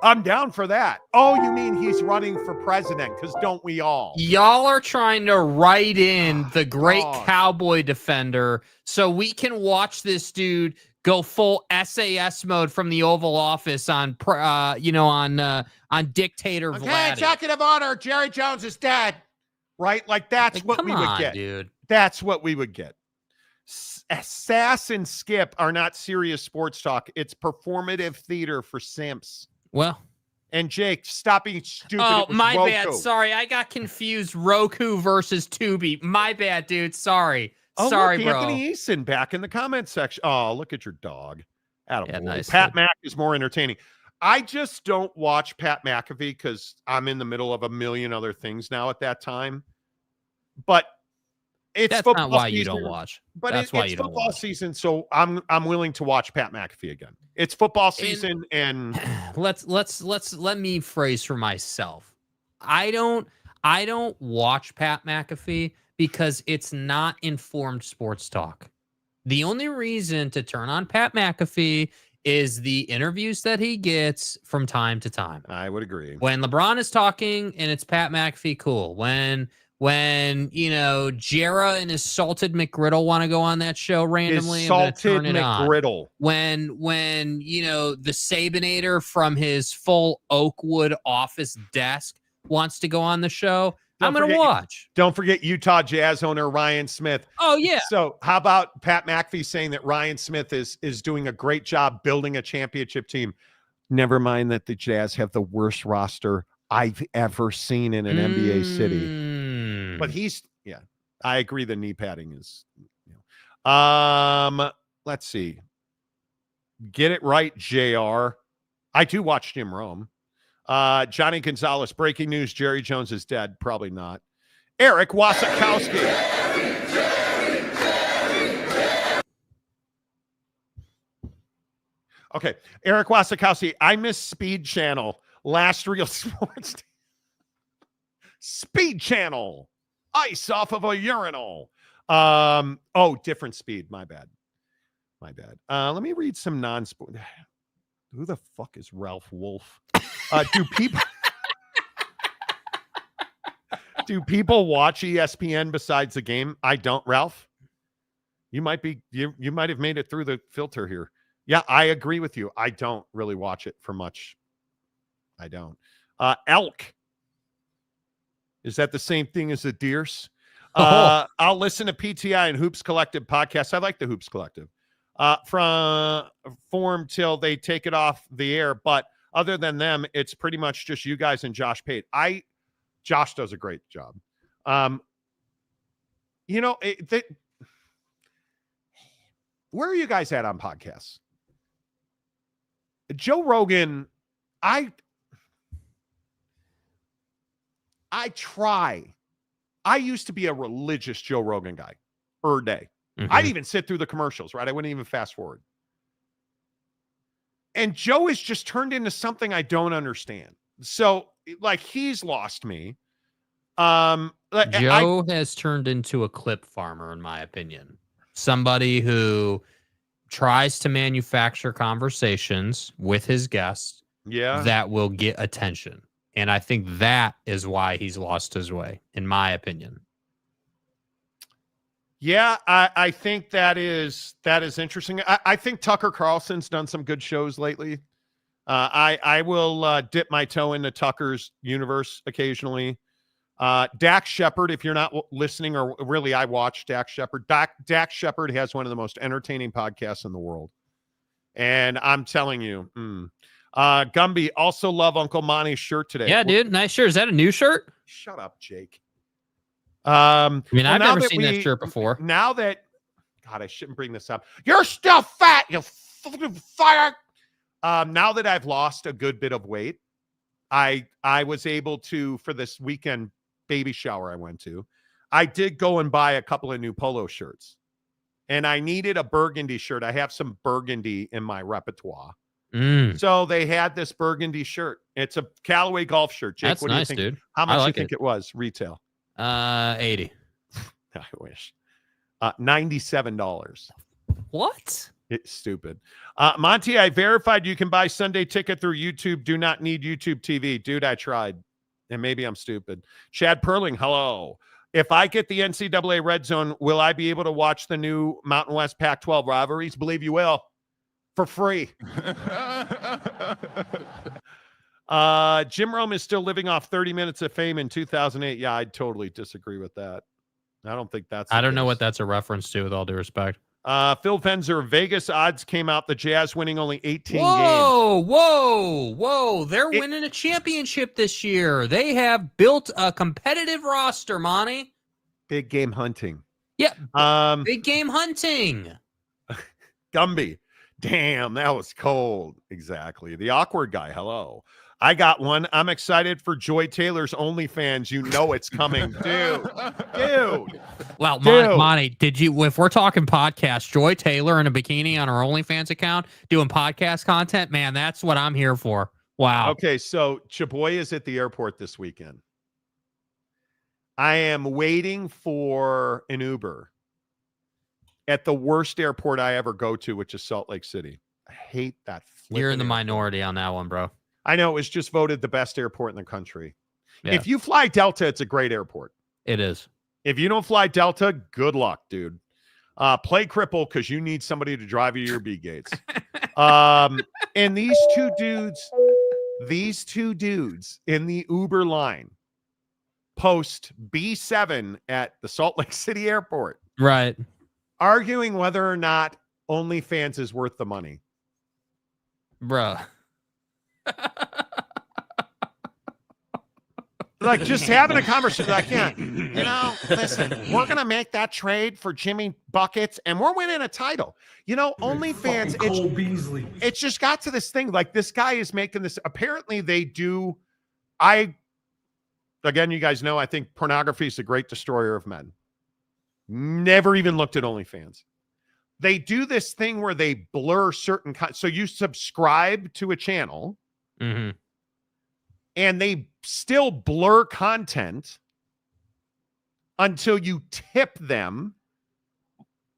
I'm down for that. Oh, you mean he's running for president? Because don't we all? Y'all are trying to write in the great cowboy defender so we can watch this dude go full SAS mode from the Oval Office on dictator okay, Vladdy. Executive order. Jerry Jones is dead. Right? Like that's what we would get. Dude. That's what we would get. Sass and Skip are not serious sports talk. It's performative theater for simps. Well, and Jake, stop being stupid. Oh, my Roku. bad. Sorry, I got confused. Roku versus Tubi. My bad, dude. Sorry. Oh, Sorry, look, bro. Anthony Eason back in the comment section. Oh, look at your dog. Yeah, nice, Pat Mac is more entertaining. I just don't watch Pat McAfee because I'm in the middle of a million other things now at that time. But it's not why you don't watch. But that's why it's you don't football watch. Season, so I'm willing to watch Pat McAfee again. It's football season, and let me phrase for myself. I don't watch Pat McAfee because it's not informed sports talk. The only reason to turn on Pat McAfee is the interviews that he gets from time to time. I would agree. When LeBron is talking and it's Pat McAfee, cool. When Jera and his salted McGriddle want to go on that show randomly, salted McGriddle. When the Sabinator from his full Oakwood office desk wants to go on the show, I'm going to watch. Don't forget Utah Jazz owner Ryan Smith. Oh, yeah. So how about Pat McAfee saying that Ryan Smith is doing a great job building a championship team? Never mind that the Jazz have the worst roster I've ever seen in an NBA city. But I agree the knee padding is, let's see. Get it right, JR. I do watch Jim Rome. Johnny Gonzalez, breaking news, Jerry Jones is dead. Probably not. Eric Wasikowski. Okay, Eric Wasikowski, I miss Speed Channel. Last real sports. Speed Channel. Ice off of a urinal. Different speed. My bad. Let me read some non-sport. Who the fuck is Ralph Wolf? Do people watch ESPN besides the game? I don't, Ralph. You might have made it through the filter here. Yeah, I agree with you. I don't really watch it for much. I don't. Elk. Is that the same thing as the Deers? I'll listen to PTI and Hoops Collective podcasts. I like the Hoops Collective. From form till they take it off the air. But other than them, it's pretty much just you guys and Josh Pate. Josh does a great job. Where are you guys at on podcasts? Joe Rogan, I try. I used to be a religious Joe Rogan guy day. Mm-hmm. I'd even sit through the commercials, right? I wouldn't even fast forward. And Joe has just turned into something I don't understand. So, like, he's lost me. Joe has turned into a clip farmer, in my opinion. Somebody who tries to manufacture conversations with his guests that will get attention. And I think that is why he's lost his way, in my opinion. Yeah, I think that is interesting. I think Tucker Carlson's done some good shows lately. I will dip my toe into Tucker's universe occasionally. Dax Shepard, if you're not listening, or really I watch Dax Shepard. Dax Shepard has one of the most entertaining podcasts in the world. And I'm telling you, Gumby, also love Uncle Monty's shirt today. Yeah, dude, nice shirt. Is that a new shirt? Shut up, Jake. I mean, I've never seen that shirt before. Now that, God, I shouldn't bring this up. You're still fat, you fire. Now that I've lost a good bit of weight, I was able to, for this weekend baby shower I went to, I did go and buy a couple of new polo shirts. And I needed a burgundy shirt. I have some burgundy in my repertoire. So they had this burgundy shirt. It's a Callaway golf shirt. Jake, That's what do you nice, think? dude. How much do you think it was retail? 80. I wish. $97. What? It's stupid. Monty, I verified you can buy Sunday ticket through YouTube. Do not need YouTube TV. Dude, I tried. And maybe I'm stupid. Chad Perling, hello. If I get the NCAA Red Zone, will I be able to watch the new Mountain West Pac-12 rivalries? Believe you will. For free. Jim Rome is still living off 30 minutes of fame in 2008. Yeah, I'd totally disagree with that. I don't think that's. I don't know what that's a reference to, with all due respect. Phil Fenzer, Vegas odds came out. The Jazz winning only 18 games. Whoa. They're winning a championship this year. They have built a competitive roster, Monty. Big game hunting. Yeah. Big game hunting. Gumby. Damn, that was cold. Exactly. The awkward guy. Hello. I got one. I'm excited for Joy Taylor's OnlyFans. You know it's coming, dude. Well, Monty, if we're talking podcast, Joy Taylor in a bikini on her OnlyFans account doing podcast content, man, that's what I'm here for. Wow. Okay, so Chaboy is at the airport this weekend. I am waiting for an Uber at the worst airport I ever go to, which is Salt Lake City. I hate that. You're in the minority on that one, bro. I know, it was just voted the best airport in the country. Yeah. If you fly Delta, it's a great airport. It is. If you don't fly Delta, good luck, dude. Play cripple because you need somebody to drive you your B gates. And these two dudes in the Uber line post B7 at the Salt Lake City airport. Right. Arguing whether or not OnlyFans is worth the money. Bruh. Like, just having a conversation. I can't. Listen, we're going to make that trade for Jimmy Buckets, and we're winning a title. OnlyFans, it's just got to this thing. Like, this guy is making this. Apparently, they do. Again, you guys know, I think pornography is the great destroyer of men. Never even looked at OnlyFans. They do this thing where they blur certain so you subscribe to a channel, and they still blur content until you tip them.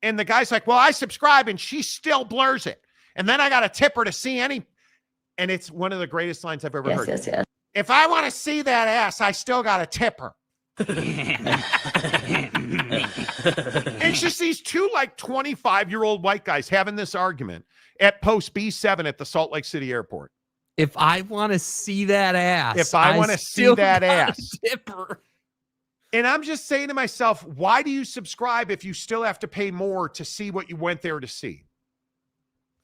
And the guy's like, well, I subscribe and she still blurs it. And then I got to tip her to see any. And it's one of the greatest lines I've ever heard. Yes. If I want to see that ass, I still got to tip her. It's just these two 25-year-old white guys having this argument at post B7 at the Salt Lake City airport. If I want to see that ass, if I want to see that ass, tipper. And I'm just saying to myself, why do you subscribe if you still have to pay more to see what you went there to see?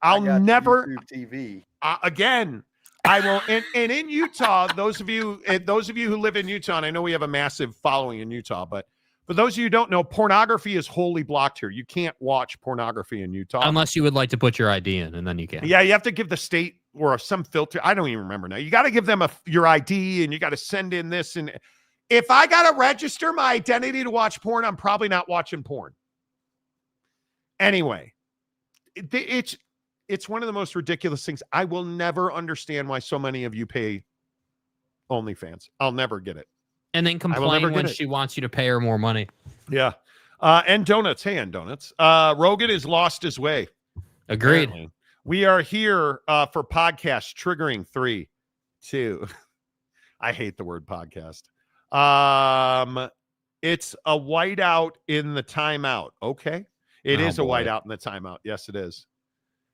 I'll never YouTube TV again. I will. And in Utah, those of you who live in Utah, and I know we have a massive following in Utah, but for those of you who don't know, pornography is wholly blocked here. You can't watch pornography in Utah unless you would like to put your ID in, and then you can. Yeah, you have to give the state or some filter. I don't even remember now. You got to give them your ID, and you got to send in this. And if I got to register my identity to watch porn, I'm probably not watching porn. Anyway, it's one of the most ridiculous things. I will never understand why so many of you pay OnlyFans. I'll never get it. And then complain when she wants you to pay her more money. Yeah. And donuts. Hey, and donuts. Rogan has lost his way. Agreed. Apparently. We are here for podcast triggering 3, 2. I hate the word podcast. It's a whiteout in the timeout. Okay. It is a whiteout in the timeout. Yes, it is.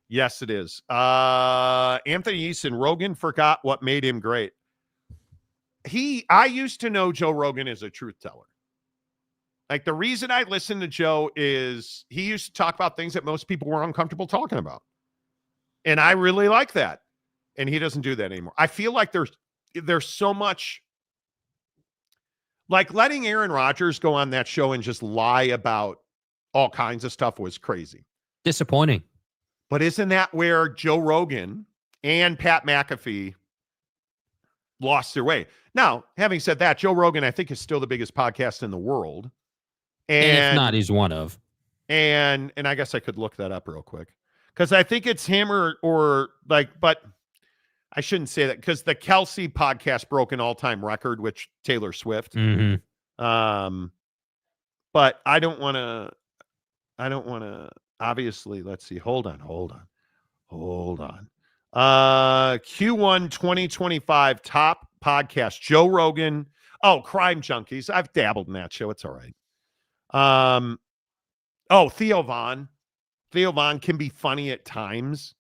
Yes, it is. Anthony Eason, Rogan forgot what made him great. I used to know Joe Rogan as a truth teller. Like, the reason I listen to Joe is he used to talk about things that most people were uncomfortable talking about. And I really like that. And he doesn't do that anymore. I feel like there's so much, like, letting Aaron Rodgers go on that show and just lie about all kinds of stuff was crazy. Disappointing. But isn't that where Joe Rogan and Pat McAfee lost their way? Now, having said that, Joe Rogan, I think, is still the biggest podcast in the world. And if not, he's one of. And I guess I could look that up real quick, because I think it's him or like, but I shouldn't say that, because the Kelsey podcast broke an all-time record, which Taylor Swift. Mm-hmm. But I don't want to, obviously, let's see. Hold on. Q1 2025 top podcast, Joe Rogan. Oh, Crime Junkies. I've dabbled in that show. It's all right. Theo Von. Theo Von can be funny at times.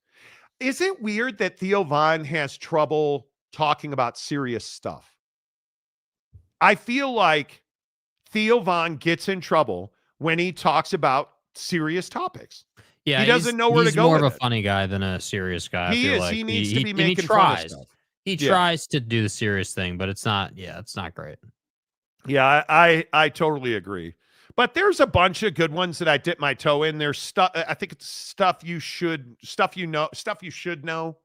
Is it weird that Theo Von has trouble talking about serious stuff? I feel like Theo Von gets in trouble when he talks about serious topics. Yeah, he doesn't know where to go. He's more of with a funny guy than a serious guy. He is. Like. He needs to be making he fun tries. of stuff. He tries to do the serious thing, but it's not great. Yeah, I totally agree. But there's a bunch of good ones that I dip my toe in. There's stuff. I think it's stuff you should know.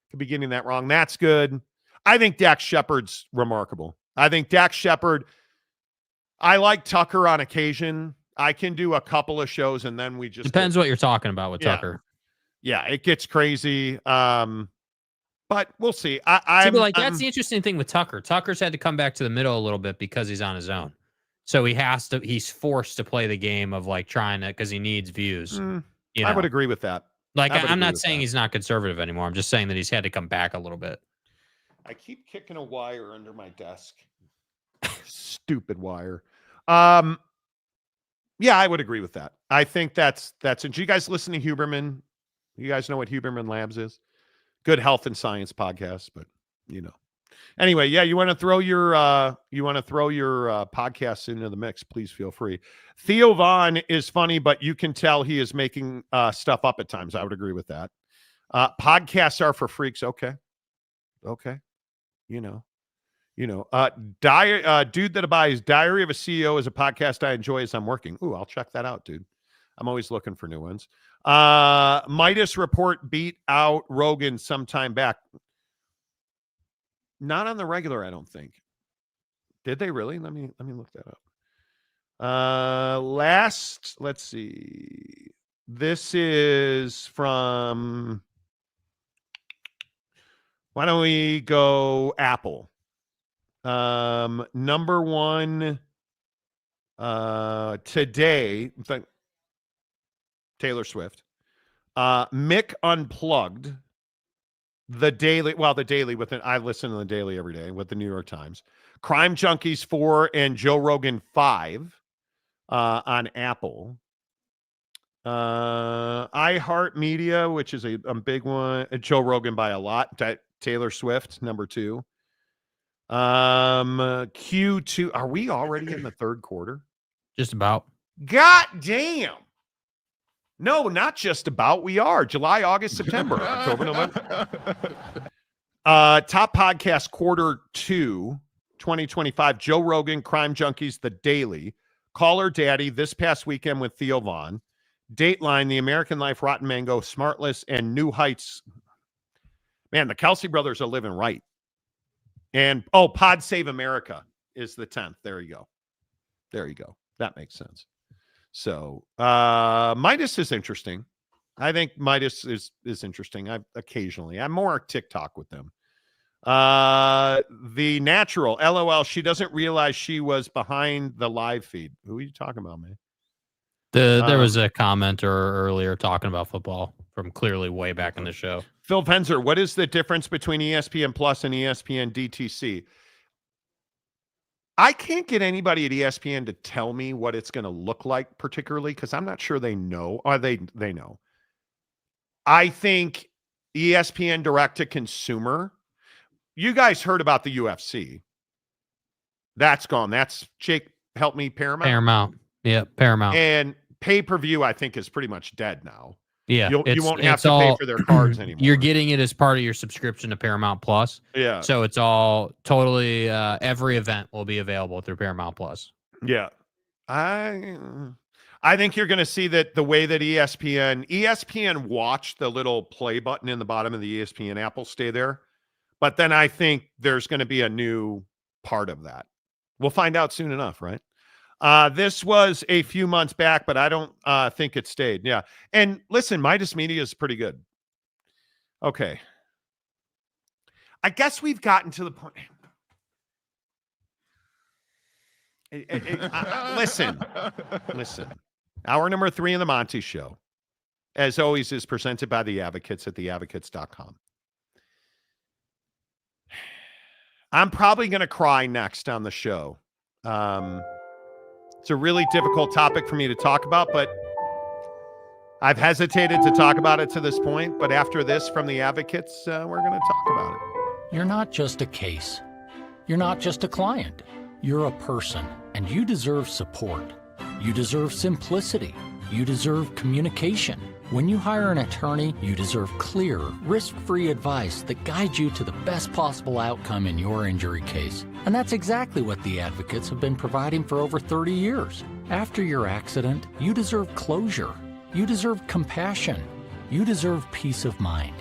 Could be getting that wrong. That's good. I think Dax Shepard's remarkable. I think Dax Shepard. I like Tucker on occasion. I can do a couple of shows, and then we just depends what you're talking about with Tucker. Yeah, it gets crazy. But we'll see. That's the interesting thing with Tucker. Tucker's had to come back to the middle a little bit because he's on his own. So he's forced to play the game of like trying to, because he needs views. I would agree with that. Like, I'm not saying he's not conservative anymore. I'm just saying that he's had to come back a little bit. I keep kicking a wire under my desk. Stupid wire. Yeah, I would agree with that. I think that's it. Do you guys listen to Huberman? You guys know what Huberman Labs is? Good health and science podcast, but you know. Anyway, yeah, you want to throw your podcasts into the mix, please feel free. Theo Von is funny, but you can tell he is making stuff up at times. I would agree with that. Podcasts are for freaks. Okay. You know. Dude that buys Diary of a CEO is a podcast I enjoy as I'm working. Ooh, I'll check that out, dude. I'm always looking for new ones. Midas Report beat out Rogan sometime back. Not on the regular, I don't think. Did they really? Let me look that up. Let's see. This is from, why don't we go Apple? Number one today, Taylor Swift. Mick Unplugged. The Daily with it. I listen to the Daily every day with the New York Times. Crime Junkies 4 and Joe Rogan 5 on Apple. iHeartMedia, which is a big one. Joe Rogan by a lot. Taylor Swift, number 2. Q2. Are we already in the third quarter? Just about. God damn. No, not just about. We are July, August, September, October, November. Top podcast quarter 2, 2025. Joe Rogan, Crime Junkies, The Daily, Caller Daddy, This Past Weekend with Theo Von, Dateline, The American Life, Rotten Mango, Smartless, and New Heights. Man, the Kelsey brothers are living right. And Pod Save America is the 10th. There you go. That makes sense. So Midas is interesting. I think Midas is interesting. I'm more TikTok with them. The natural, LOL, she doesn't realize she was behind the live feed. Who are you talking about, man? There was a commenter earlier talking about football from clearly way back in the show. Phil Penzer, what is the difference between ESPN Plus and ESPN DTC? I can't get anybody at ESPN to tell me what it's going to look like, particularly because I'm not sure they know. Or they know. I think ESPN direct to consumer. You guys heard about the UFC. That's gone. That's Jake. Help me, Paramount. Paramount. Yeah, Paramount. And pay-per-view, I think, is pretty much dead now. Yeah, you won't have to pay for their cards anymore. You're getting it as part of your subscription to Paramount Plus. Yeah. So it's all totally every event will be available through Paramount Plus. Yeah. I think you're going to see that the way that ESPN Watch, the little play button in the bottom of the ESPN app will stay there. But then I think there's going to be a new part of that. We'll find out soon enough, right? This was a few months back, but I don't think it stayed. Yeah. And listen, Midas Media is pretty good. Okay. I guess we've gotten to the point. Listen. Hour number 3 in the Monty Show, as always, is presented by the Advocates at theadvocates.com. I'm probably going to cry next on the show. It's a really difficult topic for me to talk about, but I've hesitated to talk about it to this point. But after this from the Advocates, we're going to talk about it. You're not just a case. You're not just a client. You're a person, and you deserve support. You deserve simplicity. You deserve communication. When you hire an attorney, you deserve clear, risk-free advice that guides you to the best possible outcome in your injury case. And that's exactly what the Advocates have been providing for over 30 years. After your accident, you deserve closure. You deserve compassion. You deserve peace of mind.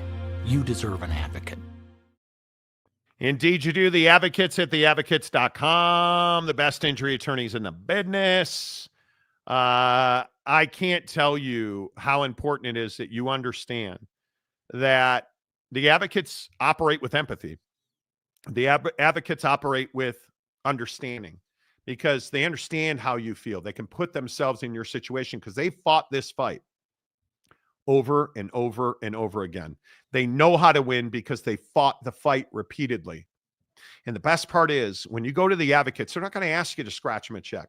You deserve an advocate. Indeed, you do. The Advocates at theadvocates.com, the best injury attorneys in the business. I can't tell you how important it is that you understand that the Advocates operate with empathy. The Advocates operate with understanding because they understand how you feel. They can put themselves in your situation because they fought this fight over and over and over again. They know how to win because they fought the fight repeatedly. And the best part is when you go to the Advocates, they're not going to ask you to scratch them a check.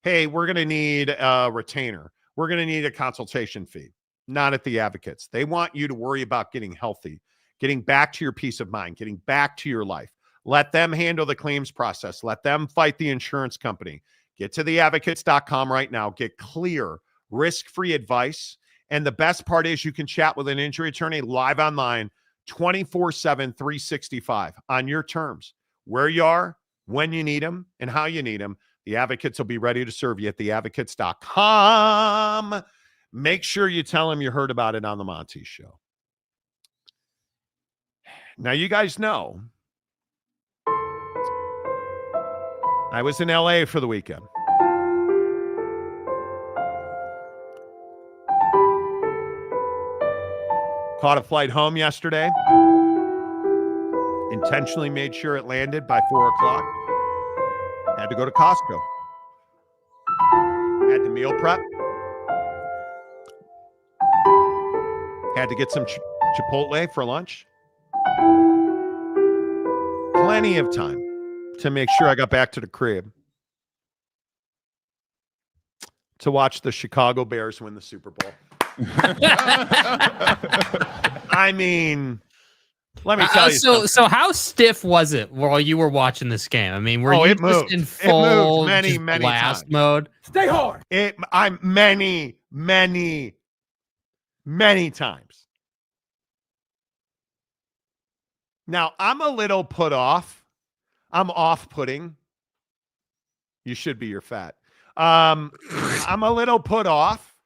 Hey, we're going to need a retainer. We're going to need a consultation fee. Not at the Advocates. They want you to worry about getting healthy, getting back to your peace of mind, getting back to your life. Let them handle the claims process. Let them fight the insurance company. Get to theadvocates.com right now. Get clear, risk-free advice. And the best part is you can chat with an injury attorney live online 24/7, 365 on your terms, where you are, when you need them, and how you need them. The Advocates will be ready to serve you at theadvocates.com. Make sure you tell them you heard about it on the Monty Show. Now, you guys know I was in LA for the weekend. Caught a flight home yesterday. Intentionally made sure it landed by 4 o'clock. Had to go to Costco. Had to meal prep. Had to get some Chipotle for lunch. Plenty of time to make sure I got back to the crib to watch the Chicago Bears win the Super Bowl. I mean, let me tell you something. So how stiff was it while you were watching this game? I mean, were you just in full many blast times. mode? Stay hard. I'm many times. Now, I'm a little put off. I'm off-putting. You should be, you're fat. I'm a little put off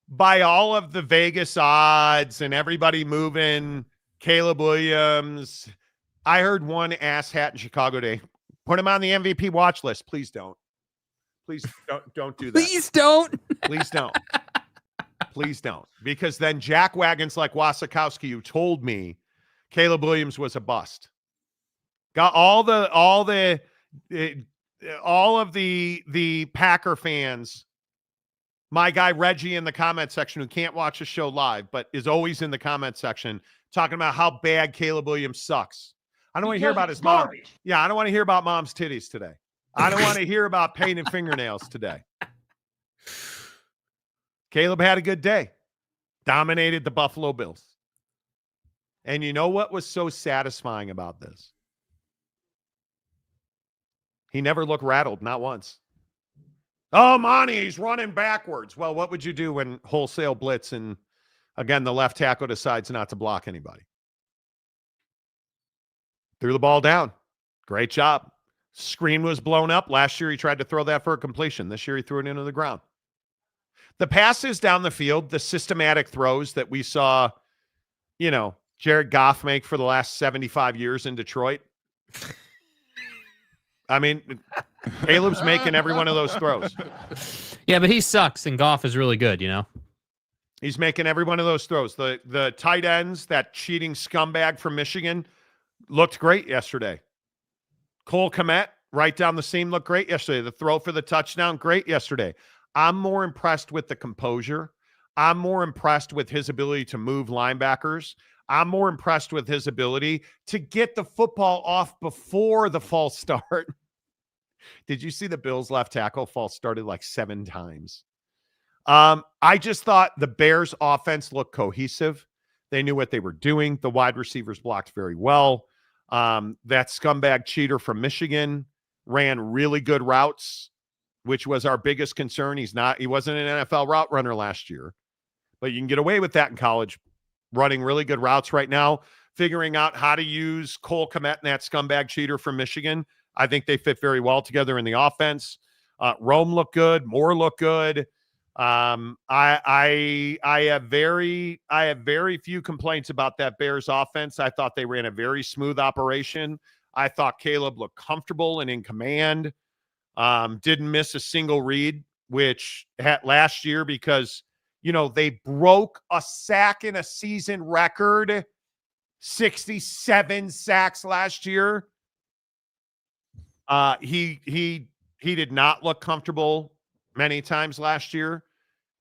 by all of the Vegas odds and everybody moving Caleb Williams. I heard one asshat in Chicago today. Put him on the MVP watch list. Please don't. Please don't do that. Please don't. Please don't. Please don't. Because then jack wagons like Wasikowski, who told me Caleb Williams was a bust, got all of the Packer fans. My guy Reggie in the comment section, who can't watch the show live, but is always in the comment section talking about how bad Caleb Williams sucks. I don't want to hear about his mom. Yeah, I don't want to hear about mom's titties today. I don't want to hear about painted fingernails today. Caleb had a good day. Dominated the Buffalo Bills. And you know what was so satisfying about this? He never looked rattled, not once. Oh, Monty, he's running backwards. Well, what would you do when wholesale blitz and, again, the left tackle decides not to block anybody? Threw the ball down. Great job. Screen was blown up. Last year, he tried to throw that for a completion. This year, he threw it into the ground. The passes down the field, the systematic throws that we saw, Jared Goff make for the last 75 years in Detroit. I mean, Caleb's making every one of those throws. Yeah, but he sucks, and Goff is really good, He's making every one of those throws. The tight ends, that cheating scumbag from Michigan, looked great yesterday. Cole Kmet, right down the seam, looked great yesterday. The throw for the touchdown, great yesterday. I'm more impressed with the composure. I'm more impressed with his ability to move linebackers. I'm more impressed with his ability to get the football off before the false start. Did you see the Bills left tackle false started like 7 times? I just thought the Bears offense looked cohesive. They knew what they were doing. The wide receivers blocked very well. That scumbag cheater from Michigan ran really good routes, which was our biggest concern. He wasn't an NFL route runner last year, but you can get away with that in college, running really good routes right now, figuring out how to use Cole Kmet and that scumbag cheater from Michigan. I think they fit very well together in the offense. Rome looked good. Moore looked good. I have very few complaints about that Bears offense. I thought they ran a very smooth operation. I thought Caleb looked comfortable and in command. Didn't miss a single read, which had last year because, they broke a sack in a season record, 67 sacks last year. He did not look comfortable many times last year.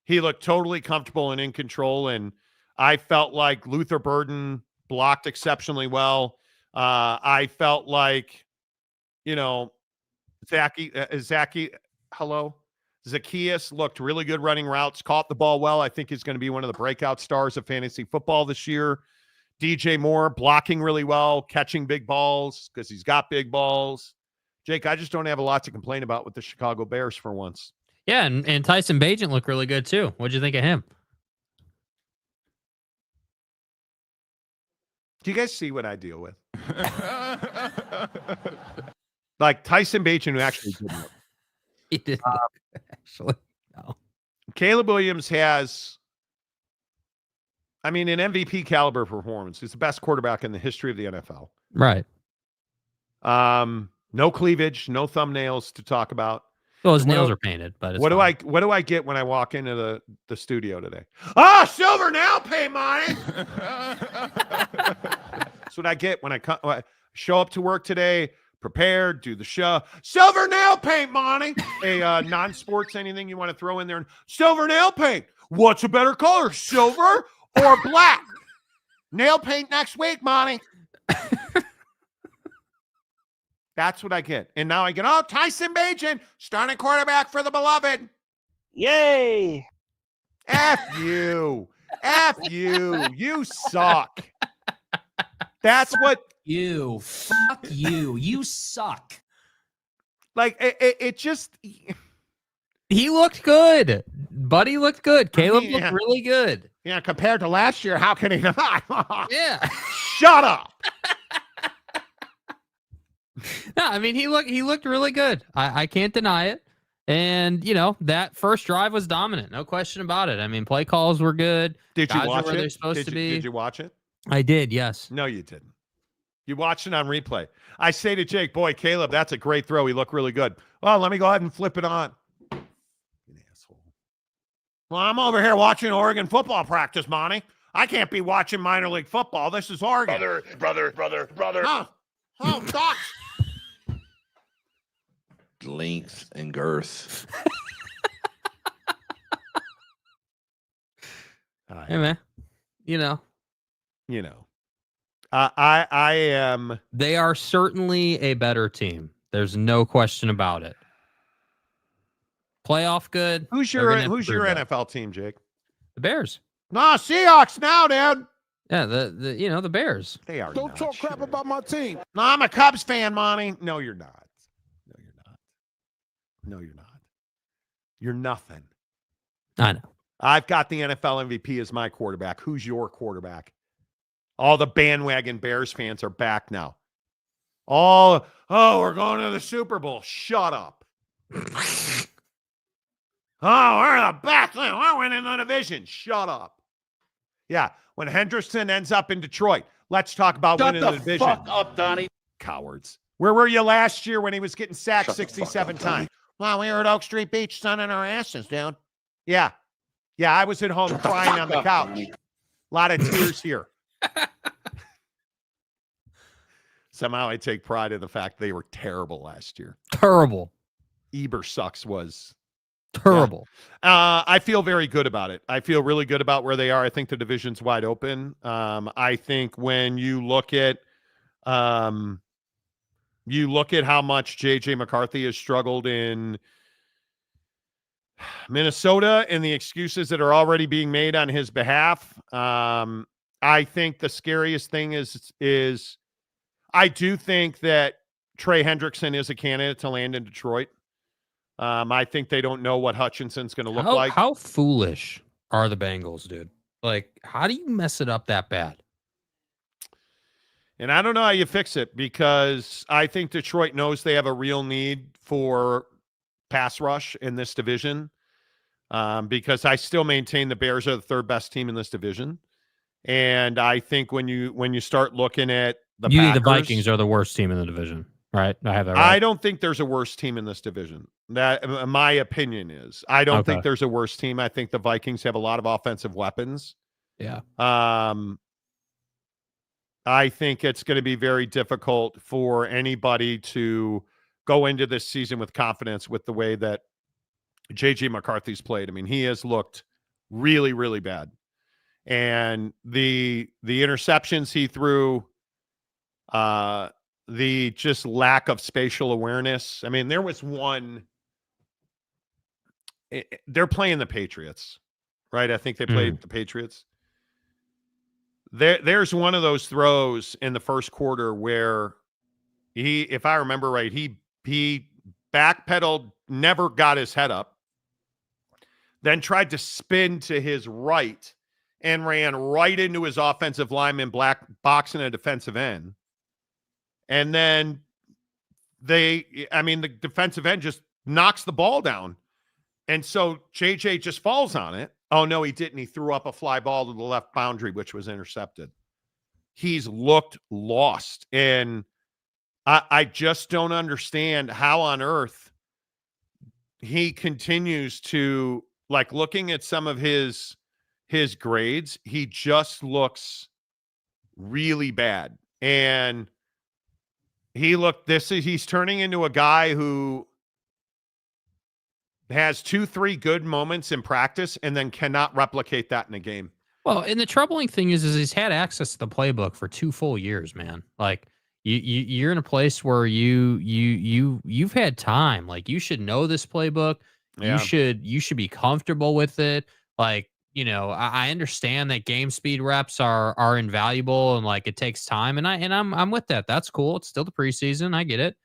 He looked totally comfortable and in control, and I felt like Luther Burden blocked exceptionally well. I felt like, Zacchaeus looked really good running routes, caught the ball well. I think he's going to be one of the breakout stars of fantasy football this year. DJ Moore blocking really well, catching big balls because he's got big balls. Jake, I just don't have a lot to complain about with the Chicago Bears for once. Yeah, and Tyson Bagent looked really good too. What'd you think of him? Do you guys see what I deal with? Like Tyson Bagent, who actually didn't look. He didn't look, actually. No. Caleb Williams has, an MVP caliber performance. He's the best quarterback in the history of the NFL. Right. No cleavage, no thumbnails to talk about. Well, his nails are painted, but what do I get when I walk into the studio today? Oh, silver nail paint, Monty. That's what I get when I show up to work today, prepared, do the show. Silver nail paint, Monty. A non-sports anything you want to throw in there? Silver nail paint. What's a better color, silver or black? Nail paint next week, Monty. That's what I get. And now I get, Tyson Bagent, starting quarterback for the beloved. Yay. F you. F you. You suck. That's what. You. Fuck you. You suck. Like, it just. He looked good. Buddy looked good. Caleb looked really good. Yeah, compared to last year, how can he not? Yeah. Shut up. No, he looked really good. I can't deny it. And, that first drive was dominant. No question about it. Play calls were good. Did you watch it? They're supposed to be. Did you watch it? I did, yes. No, you didn't. You watched it on replay. I say to Jake, boy, Caleb, that's a great throw. He looked really good. Well, let me go ahead and flip it on. An asshole. Well, I'm over here watching Oregon football practice, Monty. I can't be watching minor league football. This is Oregon. Brother. Oh, Doc. Length and girth. Hey, man. I am. They are certainly a better team. There's no question about it. Playoff good. Who's your NFL team, Jake? The Bears. No, Seahawks now, dude. Yeah, the Bears. They are. Don't talk crap about my team. No, I'm a Cubs fan, Monty. No, you're not. No, you're not. You're nothing. I know. I've got the NFL MVP as my quarterback. Who's your quarterback? All the bandwagon Bears fans are back now. We're going to the Super Bowl. Shut up. We're the best. We're winning the division. Shut up. Yeah, when Hendrickson ends up in Detroit, let's talk about winning the division. Shut the fuck up, Donnie. Cowards. Where were you last year when he was getting sacked 67 times? Well, we were at Oak Street Beach sunning our asses, dude. Yeah, I was at home crying on the couch. A lot of tears here. Somehow I take pride in the fact they were terrible last year. Terrible. Ebersucks was terrible. Yeah. I feel very good about it. I feel really good about where they are. I think the division's wide open. I think when you look at how much J.J. McCarthy has struggled in Minnesota and the excuses that are already being made on his behalf. I think the scariest thing is I do think that Trey Hendrickson is a candidate to land in Detroit. I think they don't know what Hutchinson's going to look like. How foolish are the Bengals, dude? Like, how do you mess it up that bad? And I don't know how you fix it, because I think Detroit knows they have a real need for pass rush in this division, because I still maintain the Bears are the third best team in this division. And I think when you start looking at the Packers, think the Vikings are the worst team in the division, right? I have that right. I don't think there's a worse team in this division. That my opinion is. I don't think there's a worse team. I think the Vikings have a lot of offensive weapons. Yeah. I think it's going to be very difficult for anybody to go into this season with confidence with the way that J.J. McCarthy's played. I mean, he has looked really, really bad. And the interceptions he threw, the just lack of spatial awareness. I mean, there was one. They're playing the Patriots, right? I think they played the Patriots. There's one of those throws in the first quarter where he, if I remember right, he backpedaled, never got his head up, then tried to spin to his right and ran right into his offensive lineman boxing a defensive end. And then the defensive end just knocks the ball down. And so JJ just falls on it. Oh, no, he didn't. He threw up a fly ball to the left boundary, which was intercepted. He's looked lost. And I just don't understand how on earth he continues to, like, looking at some of his grades, he just looks really bad. And he's turning into a guy who has 2-3 good moments in practice and then cannot replicate that in a game. Well, and the troubling thing is he's had access to the playbook for 2 full years, man. Like you're in a place where you've had time. Like, you should know this playbook. Yeah. You should be comfortable with it. Like, I understand that game speed reps are invaluable and, like, it takes time, and I'm with that. That's cool. It's still the preseason. I get it.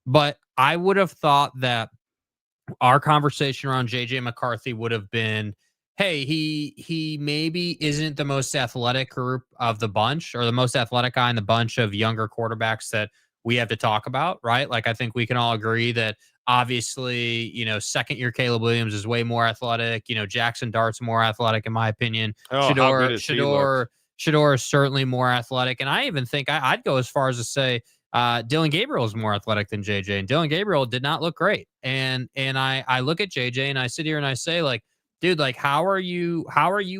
But I would have thought that our conversation around JJ McCarthy would have been, hey, he maybe isn't the most athletic group of the bunch, or the most athletic guy in the bunch of younger quarterbacks that we have to talk about, right? Like, I think we can all agree that obviously, second year Caleb Williams is way more athletic. Jackson Dart's more athletic, in my opinion. Shador is certainly more athletic. And I even think I'd go as far as to say Dylan Gabriel is more athletic than JJ, and Dylan Gabriel did not look great. And I look at JJ and I sit here and I say, like, dude, like, how are you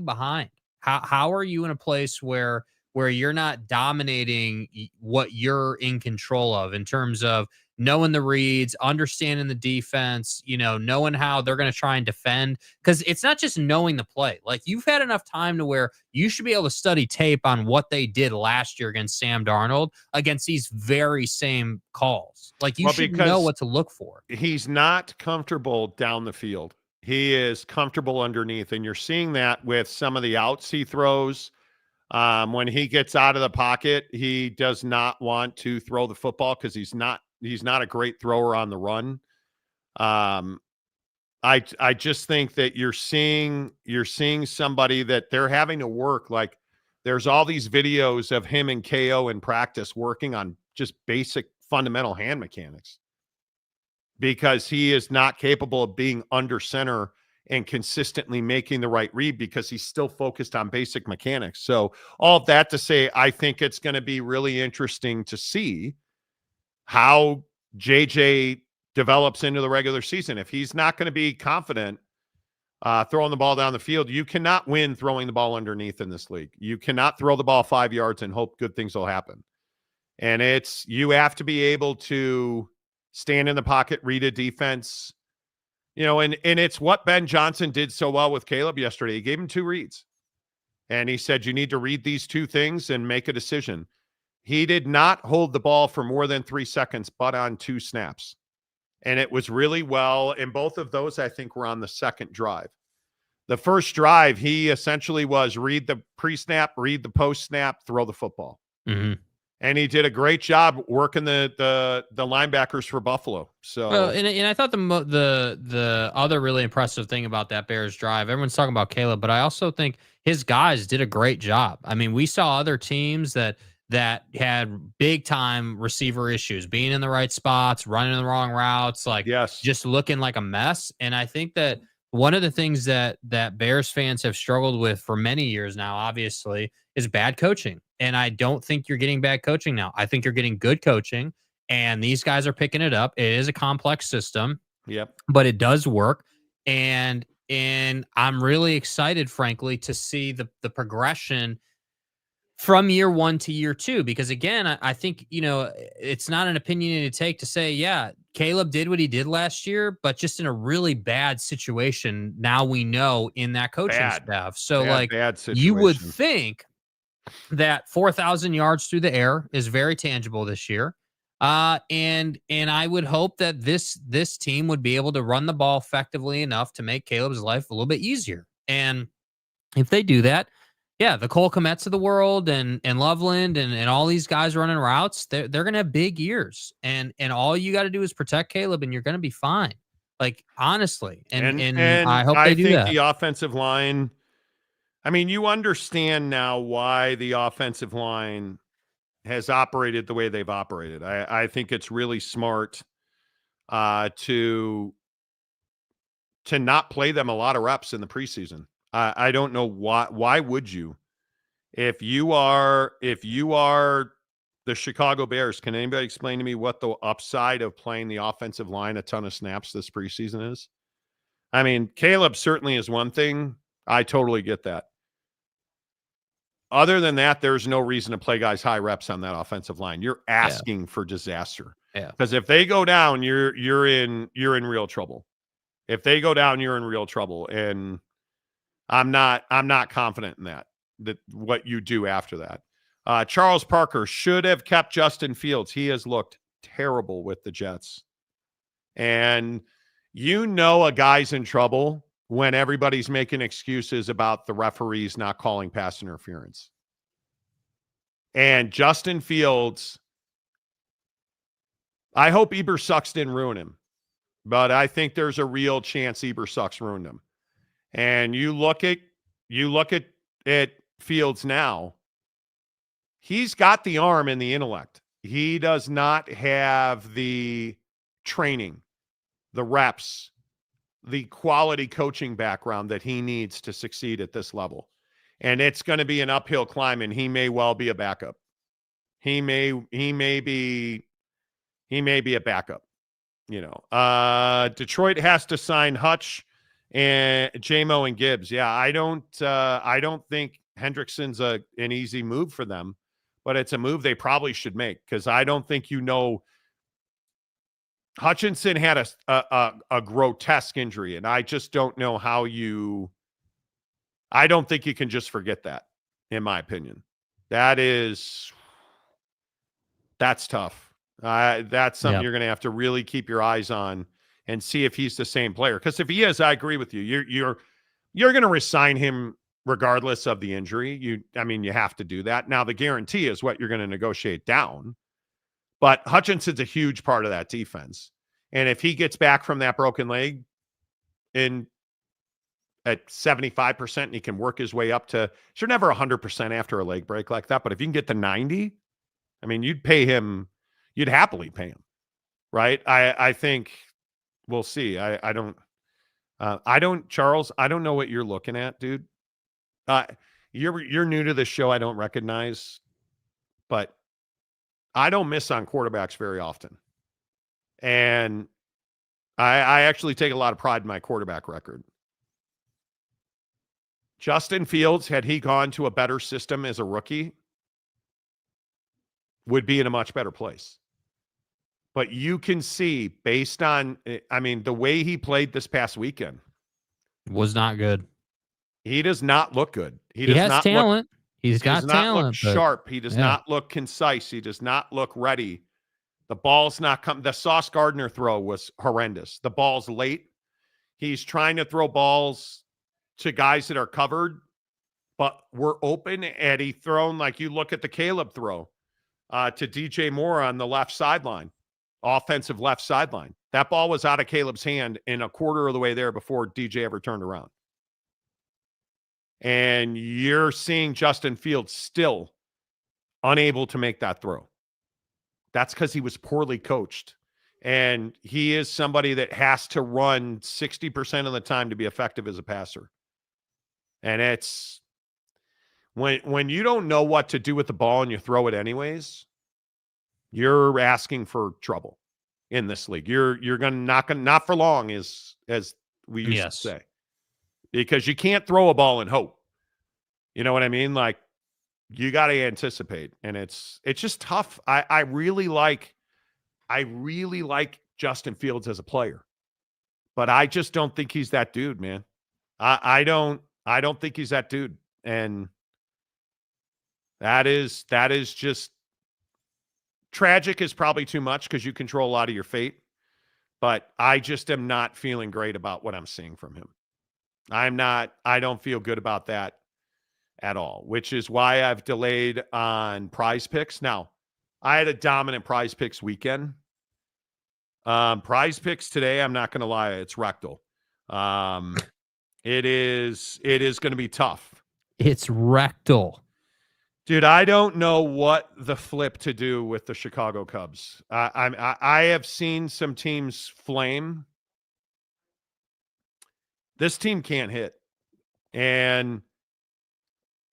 behind? How are you in a place where you're not dominating what you're in control of in terms of knowing the reads, understanding the defense, knowing how they're going to try and defend? Because it's not just knowing the play. Like, you've had enough time to where you should be able to study tape on what they did last year against Sam Darnold against these very same calls. Like, you should know what to look for. He's not comfortable down the field. He is comfortable underneath, and you're seeing that with some of the outs he throws. When he gets out of the pocket, he does not want to throw the football because he's not a great thrower on the run. I just think that you're seeing somebody that they're having to work. Like, there's all these videos of him and KO in practice working on just basic fundamental hand mechanics because he is not capable of being under center and consistently making the right read because he's still focused on basic mechanics. So all of that to say, I think it's going to be really interesting to see how JJ develops into the regular season. If he's not going to be confident throwing the ball down the field, you cannot win throwing the ball underneath in this league. You cannot throw the ball 5 yards and hope good things will happen. And you have to be able to stand in the pocket, read a defense, and it's what Ben Johnson did so well with Caleb yesterday. He gave him 2 reads. And he said, you need to read these 2 things and make a decision. He did not hold the ball for more than 3 seconds, but on 2 snaps. And it was really well. And both of those, I think, were on the second drive. The first drive, he essentially was read the pre-snap, read the post-snap, throw the football. Mm-hmm. And he did a great job working the linebackers for Buffalo. So, well, and I thought the other really impressive thing about that Bears drive, everyone's talking about Caleb, but I also think his guys did a great job. I mean, we saw other teams that had big time receiver issues, being in the right spots, running the wrong routes, like just looking like a mess. And I think that one of the things that Bears fans have struggled with for many years now, obviously, is bad coaching. And I don't think you're getting bad coaching now. I think you're getting good coaching, and these guys are picking it up. It is a complex system, but it does work. And I'm really excited, frankly, to see the progression from year 1 to year 2, because again, I think, it's not an opinionated take to say, yeah, Caleb did what he did last year, but just in a really bad situation. Now we know in that coaching staff. So you would think that 4,000 yards through the air is very tangible this year. And I would hope that this team would be able to run the ball effectively enough to make Caleb's life a little bit easier. And if they do that, yeah, the Cole Kmets of the world and Loveland and all these guys running routes, they're going to have big years. And all you got to do is protect Caleb and you're going to be fine. Like, honestly. And I hope they do that. The offensive line, I mean, you understand now why the offensive line has operated the way they've operated. I think it's really smart to not play them a lot of reps in the preseason. I don't know why. Why would you? If you are the Chicago Bears, can anybody explain to me what the upside of playing the offensive line a ton of snaps this preseason is? I mean, Caleb certainly is one thing. I totally get that. Other than that, there's no reason to play guys high reps on that offensive line. You're asking for disaster. Yeah. Because if they go down, you're in real trouble. If they go down, you're in real trouble. And I'm not confident in that what you do after that. Charles Parker should have kept Justin Fields. He has looked terrible with the Jets. And a guy's in trouble when everybody's making excuses about the referees not calling pass interference. And Justin Fields, I hope Ebersucks didn't ruin him, but I think there's a real chance Ebersucks ruined him. And you look at Fields now, he's got the arm and the intellect. He does not have the training, the reps, the quality coaching background that he needs to succeed at this level. And it's going to be an uphill climb, and he may well be a backup. He may be a backup. Detroit has to sign Hutch And JMO and Gibbs. Yeah, I don't think Hendrickson's an easy move for them, but it's a move they probably should make because I don't think Hutchinson had a grotesque injury, and I just don't know how I don't think you can just forget that, in my opinion. That's tough. That's something you're going to have to really keep your eyes on and see if he's the same player. Because if he is, I agree with you. You're going to resign him regardless of the injury. You have to do that. Now, the guarantee is what you're going to negotiate down. But Hutchinson's a huge part of that defense. And if he gets back from that broken leg at 75% and he can work his way up to, you're never 100% after a leg break like that. But if you can get to 90, you'd pay him, you'd happily pay him. Right? I think we'll see. Charles, I don't know what you're looking at, dude. You're new to this show. I don't recognize, but I don't miss on quarterbacks very often. And I actually take a lot of pride in my quarterback record. Justin Fields, had he gone to a better system as a rookie, would be in a much better place. But you can see based on, the way he played this past weekend was not good. He does not look good. He has talent. He's got talent. Look sharp. He does not look concise. He does not look ready. The ball's not coming. The Sauce Gardner throw was horrendous. The ball's late. He's trying to throw balls to guys that are covered, but we're open. And he thrown, like you look at the Caleb throw to DJ Moore on the left sideline, offensive left sideline. That ball was out of Caleb's hand in a quarter of the way there before DJ ever turned around. And you're seeing Justin Fields still unable to make that throw. That's because he was poorly coached. And he is somebody that has to run 60% of the time to be effective as a passer. And it's when you don't know what to do with the ball and you throw it anyways, you're asking for trouble in this league. You're going to not for long, as we used to say. Because you can't throw a ball and hope. You know what I mean? Like, you got to anticipate. And it's just tough. I really like Justin Fields as a player. But I just don't think he's that dude, man. I don't think he's that dude. And that is just tragic is probably too much because you control a lot of your fate. But I just am not feeling great about what I'm seeing from him. I don't feel good about that at all, which is why I've delayed on Prize Picks. Now, I had a dominant Prize Picks weekend. Prize Picks today, I'm not going to lie, it's rectal. It is going to be tough. It's rectal. Dude, I don't know what the flip to do with the Chicago Cubs. I have seen some teams flame. This team can't hit. And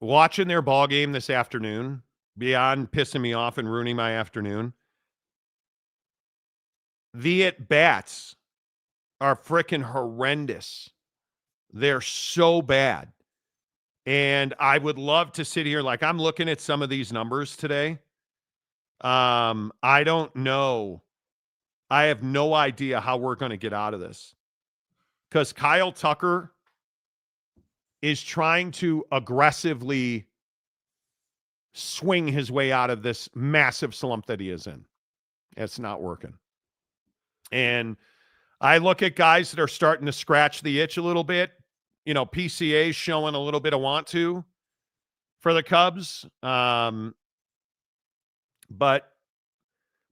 watching their ball game this afternoon, beyond pissing me off and ruining my afternoon, the at-bats are freaking horrendous. They're so bad. And I would love to sit here, like I'm looking at some of these numbers today. I don't know. I have no idea how we're going to get out of this. Because Kyle Tucker is trying to aggressively swing his way out of this massive slump that he is in. It's not working. And I look at guys that are starting to scratch the itch a little bit. You know, PCA showing a little bit of want to for the Cubs. But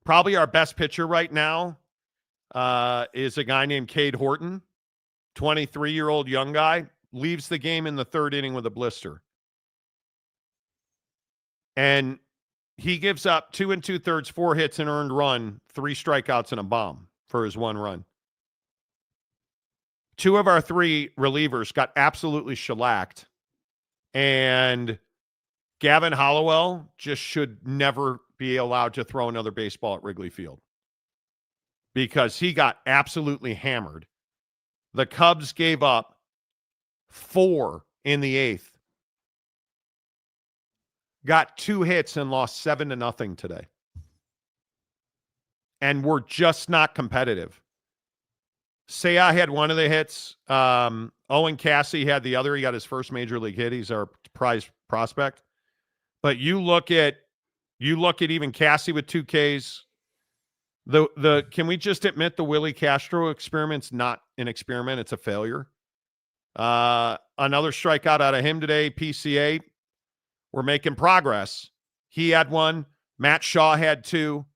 probably our best pitcher right now is a guy named Cade Horton, 23-year-old young guy, leaves the game in the third inning with a blister. And he gives up 2 2/3, 4 hits, an earned run, 3 strikeouts, and a bomb for his 1 run. 2 of our 3 relievers got absolutely shellacked. And Gavin Hollowell just should never be allowed to throw another baseball at Wrigley Field because he got absolutely hammered. The Cubs gave up 4 in the 8th. Got 2 hits and lost 7-0 today. And we're just not competitive. Seiya had one of the hits. Owen Cassie had the other. He got his first major league hit. He's our prize prospect. But you look at even Cassie with 2 Ks. Can we just admit the Willie Castro experiment's not an experiment? It's a failure. Another strikeout out of him today, PCA. We're making progress. He had 1. Matt Shaw had 2.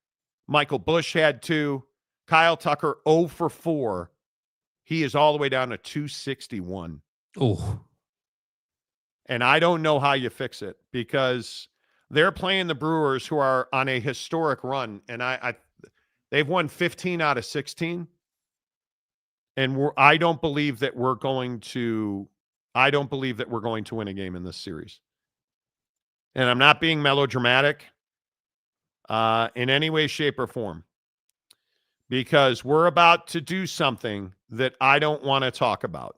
Michael Bush had 2. Kyle Tucker 0 for 4. He is all the way down to 261. Oh. And I don't know how you fix it because they're playing the Brewers, who are on a historic run, and they've won 15 out of 16. And I don't believe that we're going to win a game in this series. And I'm not being melodramatic in any way, shape, or form, because we're about to do something that I don't want to talk about,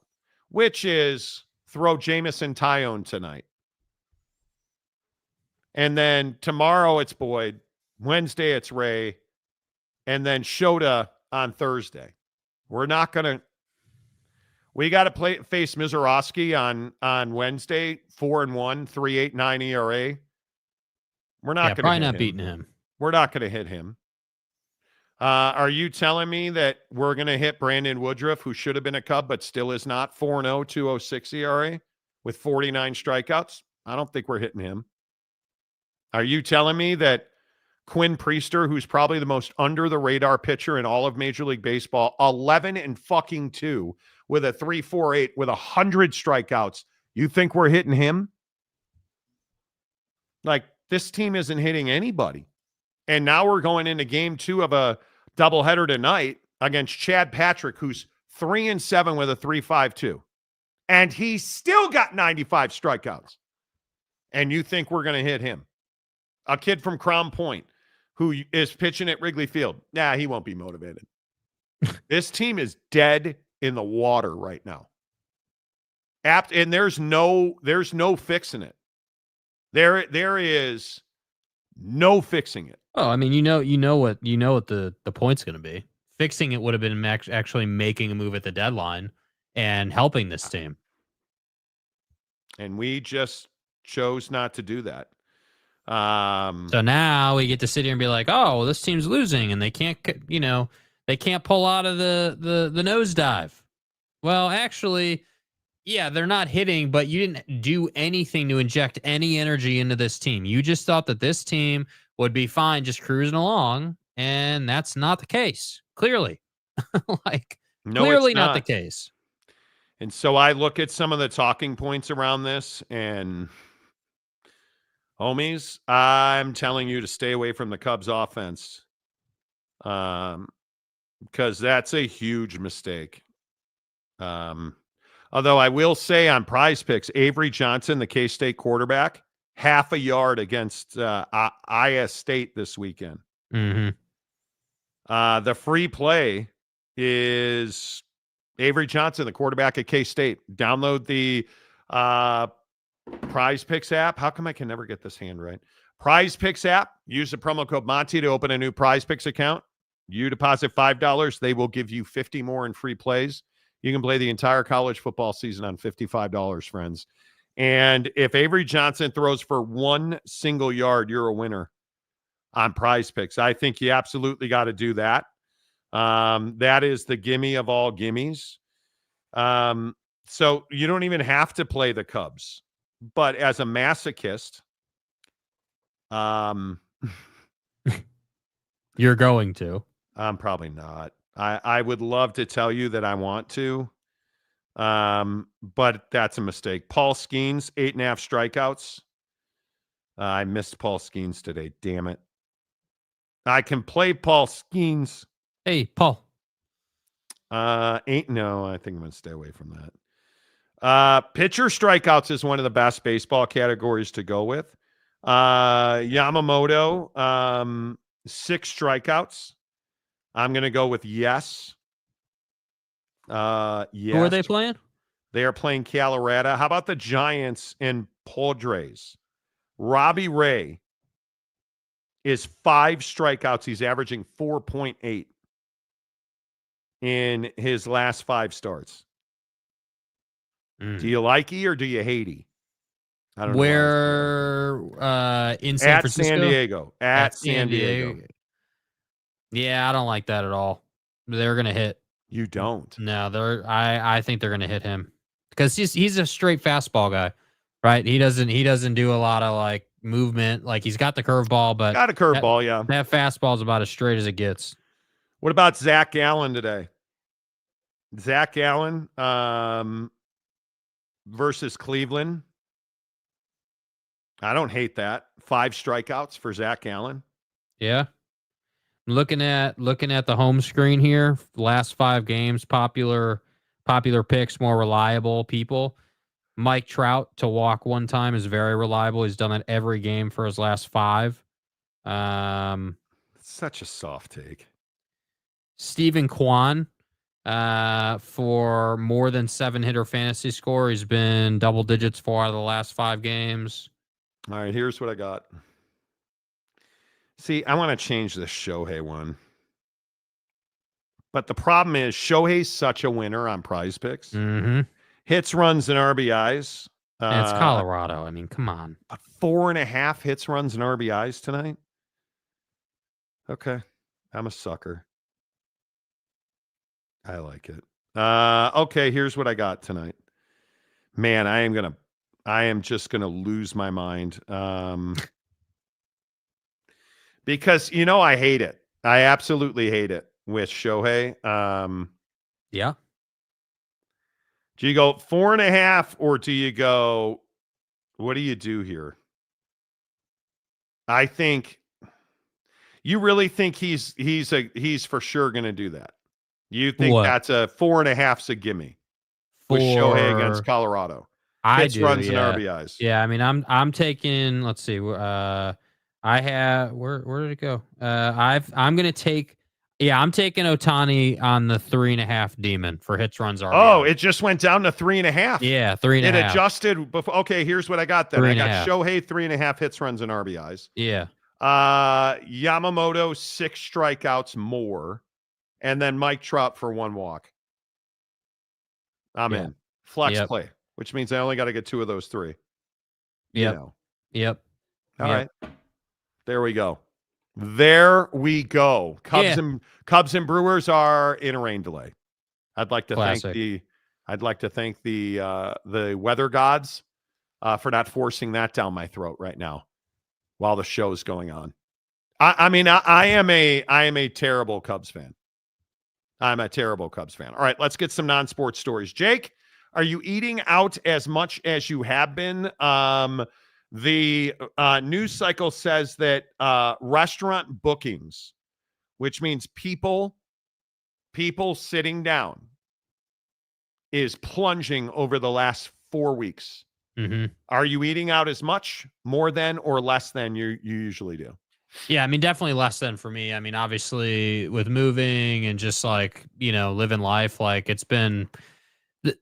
which is throw Jamison Tyone tonight. And then tomorrow it's Boyd. Wednesday it's Ray. And then Shota on Thursday. We got to face Mizorowski on Wednesday, 4-1, 3.89 ERA. We're not going to beating him. We're not going to hit him. Are you telling me that we're going to hit Brandon Woodruff, who should have been a Cub but still is not, 4-0, 2.06 ERA with 49 strikeouts? I don't think we're hitting him. Are you telling me that Quinn Priester, who's probably the most under-the-radar pitcher in all of Major League Baseball, 11-2 with a 3.48 with 100 strikeouts, you think we're hitting him? Like, this team isn't hitting anybody. And now we're going into game 2 of a doubleheader tonight against Chad Patrick, who's 3-7 with a 3.52. And he still got 95 strikeouts. And you think we're going to hit him? A kid from Crown Point who is pitching at Wrigley Field. Nah, he won't be motivated. This team is dead in the water right now. And there's no fixing it. There is no fixing it. Oh, I mean, you know what the point's going to be. Fixing it would have been actually making a move at the deadline and helping this team. And we just chose not to do that. So now we get to sit here and be like, oh, well, this team's losing and they can't pull out of the nosedive. Well, actually, yeah, they're not hitting, but you didn't do anything to inject any energy into this team. You just thought that this team would be fine just cruising along, and that's not the case. Clearly. Clearly not the case. And so I look at some of the talking points around this, and homies, I'm telling you to stay away from the Cubs offense, because that's a huge mistake. Although I will say on Prize Picks, Avery Johnson, the K-State quarterback, half a yard against IA State this weekend. Mm-hmm. The free play is Avery Johnson, the quarterback at K-State. Download the Prize Picks app. How come I can never get this hand right? Prize Picks app. Use the promo code Monty to open a new Prize Picks account. You deposit $5. They will give you 50 more in free plays. You can play the entire college football season on $55, friends. And if Avery Johnson throws for 1 single yard, you're a winner on Prize Picks. I think you absolutely got to do that. That is the gimme of all gimmies. So you don't even have to play the Cubs. But as a masochist, you're going to. I'm probably not. I would love to tell you that I want to, but that's a mistake. Paul Skeens, 8.5 strikeouts. I missed Paul Skeens today. Damn it. I can play Paul Skeens. Hey, Paul. No, I think I'm going to stay away from that. Pitcher strikeouts is one of the best baseball categories to go with. Yamamoto, 6 strikeouts. I'm going to go with yes. Yes. Who are they playing? They are playing Colorado. How about the Giants and Padres? Robbie Ray is 5 strikeouts. He's averaging 4.8 in his last 5 starts. Do you like he or do you hate he? I don't know. Where in San Francisco? San Diego. At San Diego. Yeah, I don't like that at all. They're gonna hit. You don't? No, I think they're gonna hit him because he's a straight fastball guy, right? He doesn't do a lot of like movement. Like he's got the curveball, but got a curveball. Yeah, that fastball is about as straight as it gets. What about Zach Gallen today? Zach Gallen versus Cleveland. I don't hate that. 5 strikeouts for Zach Gallen. Yeah. Looking at the home screen here, last 5 games, popular picks, more reliable people. Mike Trout to walk 1 time is very reliable. He's done that every game for his last 5. Such a soft take. Steven Kwan for more than 7-hitter fantasy score. He's been double digits 4 out of the last 5 games. All right, here's what I got. See, I want to change this Shohei one. But the problem is Shohei's such a winner on Prize Picks. Mm-hmm. Hits, runs, and RBIs. And it's Colorado. I mean, come on. But 4.5 hits, runs, and RBIs tonight? Okay. I'm a sucker. I like it. Okay, here's what I got tonight. Man, I am just gonna lose my mind. Because I hate it. I absolutely hate it with Shohei. Yeah. Do you go 4.5 or do you go? What do you do here? I think you really think he's for sure going to do that. You think that's a 4.5's a gimme with Shohei against Colorado? Hits, runs, and RBIs. Yeah, I mean, I'm taking. Let's see. I have where did it go? I'm gonna take. Yeah, I'm taking Ohtani on the 3.5 demon for hits, runs, RBIs. Oh, it just went down to 3.5. Yeah, 3.5. It adjusted before. Okay, here's what I got then. I got Shohei 3.5 hits, runs, and RBIs. Yeah. Yamamoto 6 strikeouts more, and then Mike Trout for 1 walk. I'm in flex play, which means I only got to get 2 of those 3. Yep. Yep. All right. There we go. There we go. Cubs and Brewers are in a rain delay. I'd like to thank the weather gods for not forcing that down my throat right now while the show is going on. I am a terrible Cubs fan. I'm a terrible Cubs fan. All right, let's get some non-sports stories. Jake, are you eating out as much as you have been? The news cycle says that restaurant bookings, which means people sitting down, is plunging over the last 4 weeks. Mm-hmm. Are you eating out as much, more than, or less than you usually do? Yeah, I mean, definitely less than for me. I mean, obviously with moving and just like, living life, like it's been,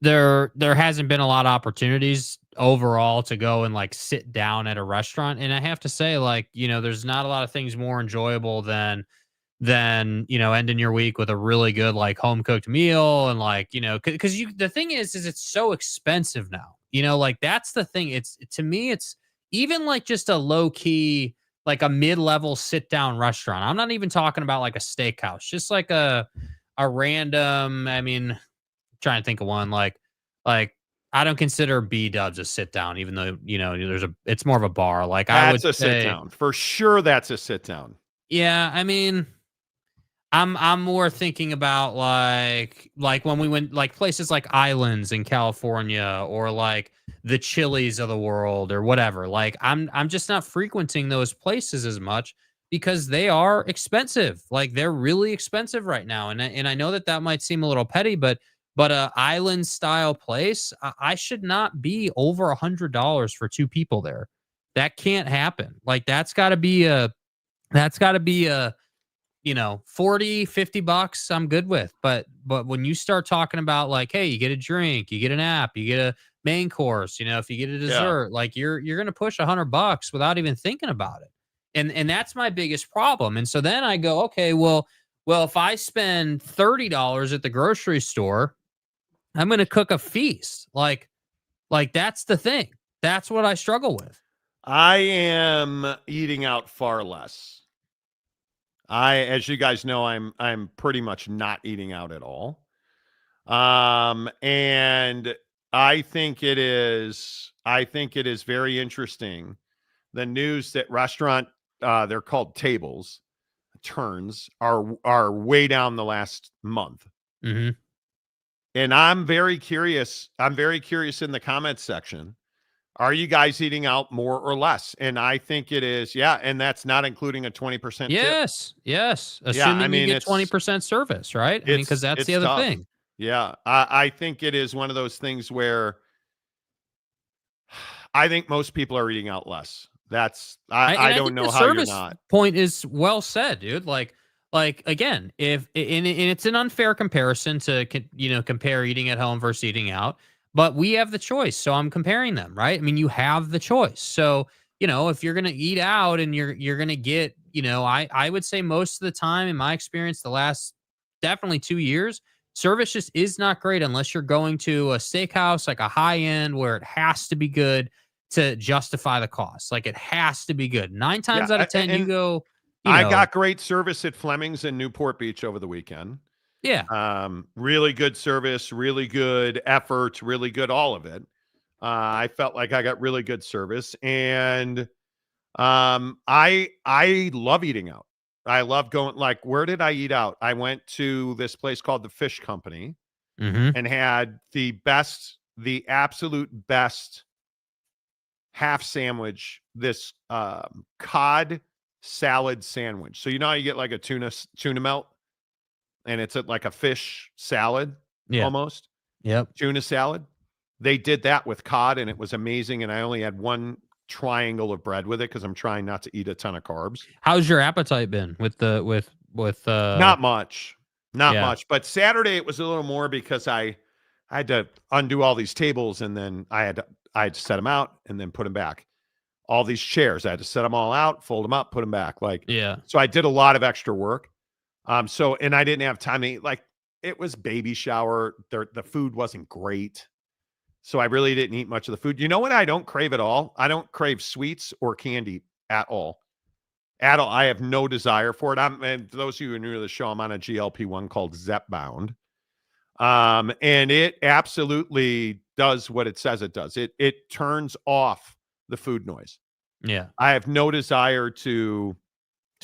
there hasn't been a lot of opportunities overall to go and like sit down at a restaurant. And I have to say, like, there's not a lot of things more enjoyable than ending your week with a really good, like, home cooked meal. And like, cause the thing is it's so expensive now, like that's the thing. To me, it's even like just a low key, like a mid-level sit down restaurant. I'm not even talking about like a steakhouse, just like a random, I mean, trying to think of one like I don't consider B-dubs a sit down, even though it's more of a bar. Like that's a sit down for sure. That's a sit down. Yeah, I mean, I'm more thinking about like when we went like places like Islands in California or like the Chili's of the world or whatever. Like I'm just not frequenting those places as much because they are expensive. Like they're really expensive right now, and I know that might seem a little petty, but a island style place, I should not be over $100 for 2 people there. That can't happen. Like that's got to be a $40-$50 I'm good with. But when you start talking about like, hey, you get a drink, you get an app, you get a main course, if you get a dessert, like you're going to push $100 without even thinking about it. And that's my biggest problem. And so then I go, okay, well, if I spend $30 at the grocery store, I'm going to cook a feast. Like that's the thing. That's what I struggle with. I am eating out far less. As you guys know, I'm pretty much not eating out at all. And I think it is very interesting. The news that restaurant, they're called tables, turns are way down the last month. Mm-hmm. And I'm very curious. I'm very curious in the comments section. Are you guys eating out more or less? And I think it is, yeah. And that's not including a 20% Yes, tip. yes. Assuming you get 20% service, right? Because that's the other tough. thing. Yeah, I think it is one of those things where I think most people are eating out less. I don't know how you're not. Point is well said, dude. Like again, if and it's an unfair comparison to compare eating at home versus eating out, but we have the choice. So I'm comparing them, right? I mean, you have the choice. So if you're gonna eat out and you're gonna get, I would say most of the time, in my experience, the last definitely 2 years, service just is not great unless you're going to a steakhouse, like a high end where it has to be good to justify the cost. Like it has to be good. 9 times out of 10, you go. I got great service at Fleming's in Newport Beach over the weekend. Yeah. Really good service, really good effort, really good all of it. I felt like I got really good service, and I love eating out. I love going, like, where did I eat out? I went to this place called the Fish Company and had the absolute best half sandwich, this cod salad sandwich. So how you get like a tuna melt, and it's like a fish salad almost. Yep. Tuna salad. They did that with cod, and it was amazing. And I only had one triangle of bread with it because I'm trying not to eat a ton of carbs. How's your appetite been with not much, but Saturday it was a little more because I had to undo all these tables, and then I had to set them out and then put them back. All these chairs, I had to set them all out, fold them up, put them back. So I did a lot of extra work. And I didn't have time to eat. Like, it was baby shower. The food wasn't great. So I really didn't eat much of the food. You know what I don't crave at all? I don't crave sweets or candy at all. I have no desire for it. And for those of you who are new to the show, I'm on a GLP-1 called Zepbound. And it absolutely does what it says it does. It turns off the food noise. Yeah. I have no desire to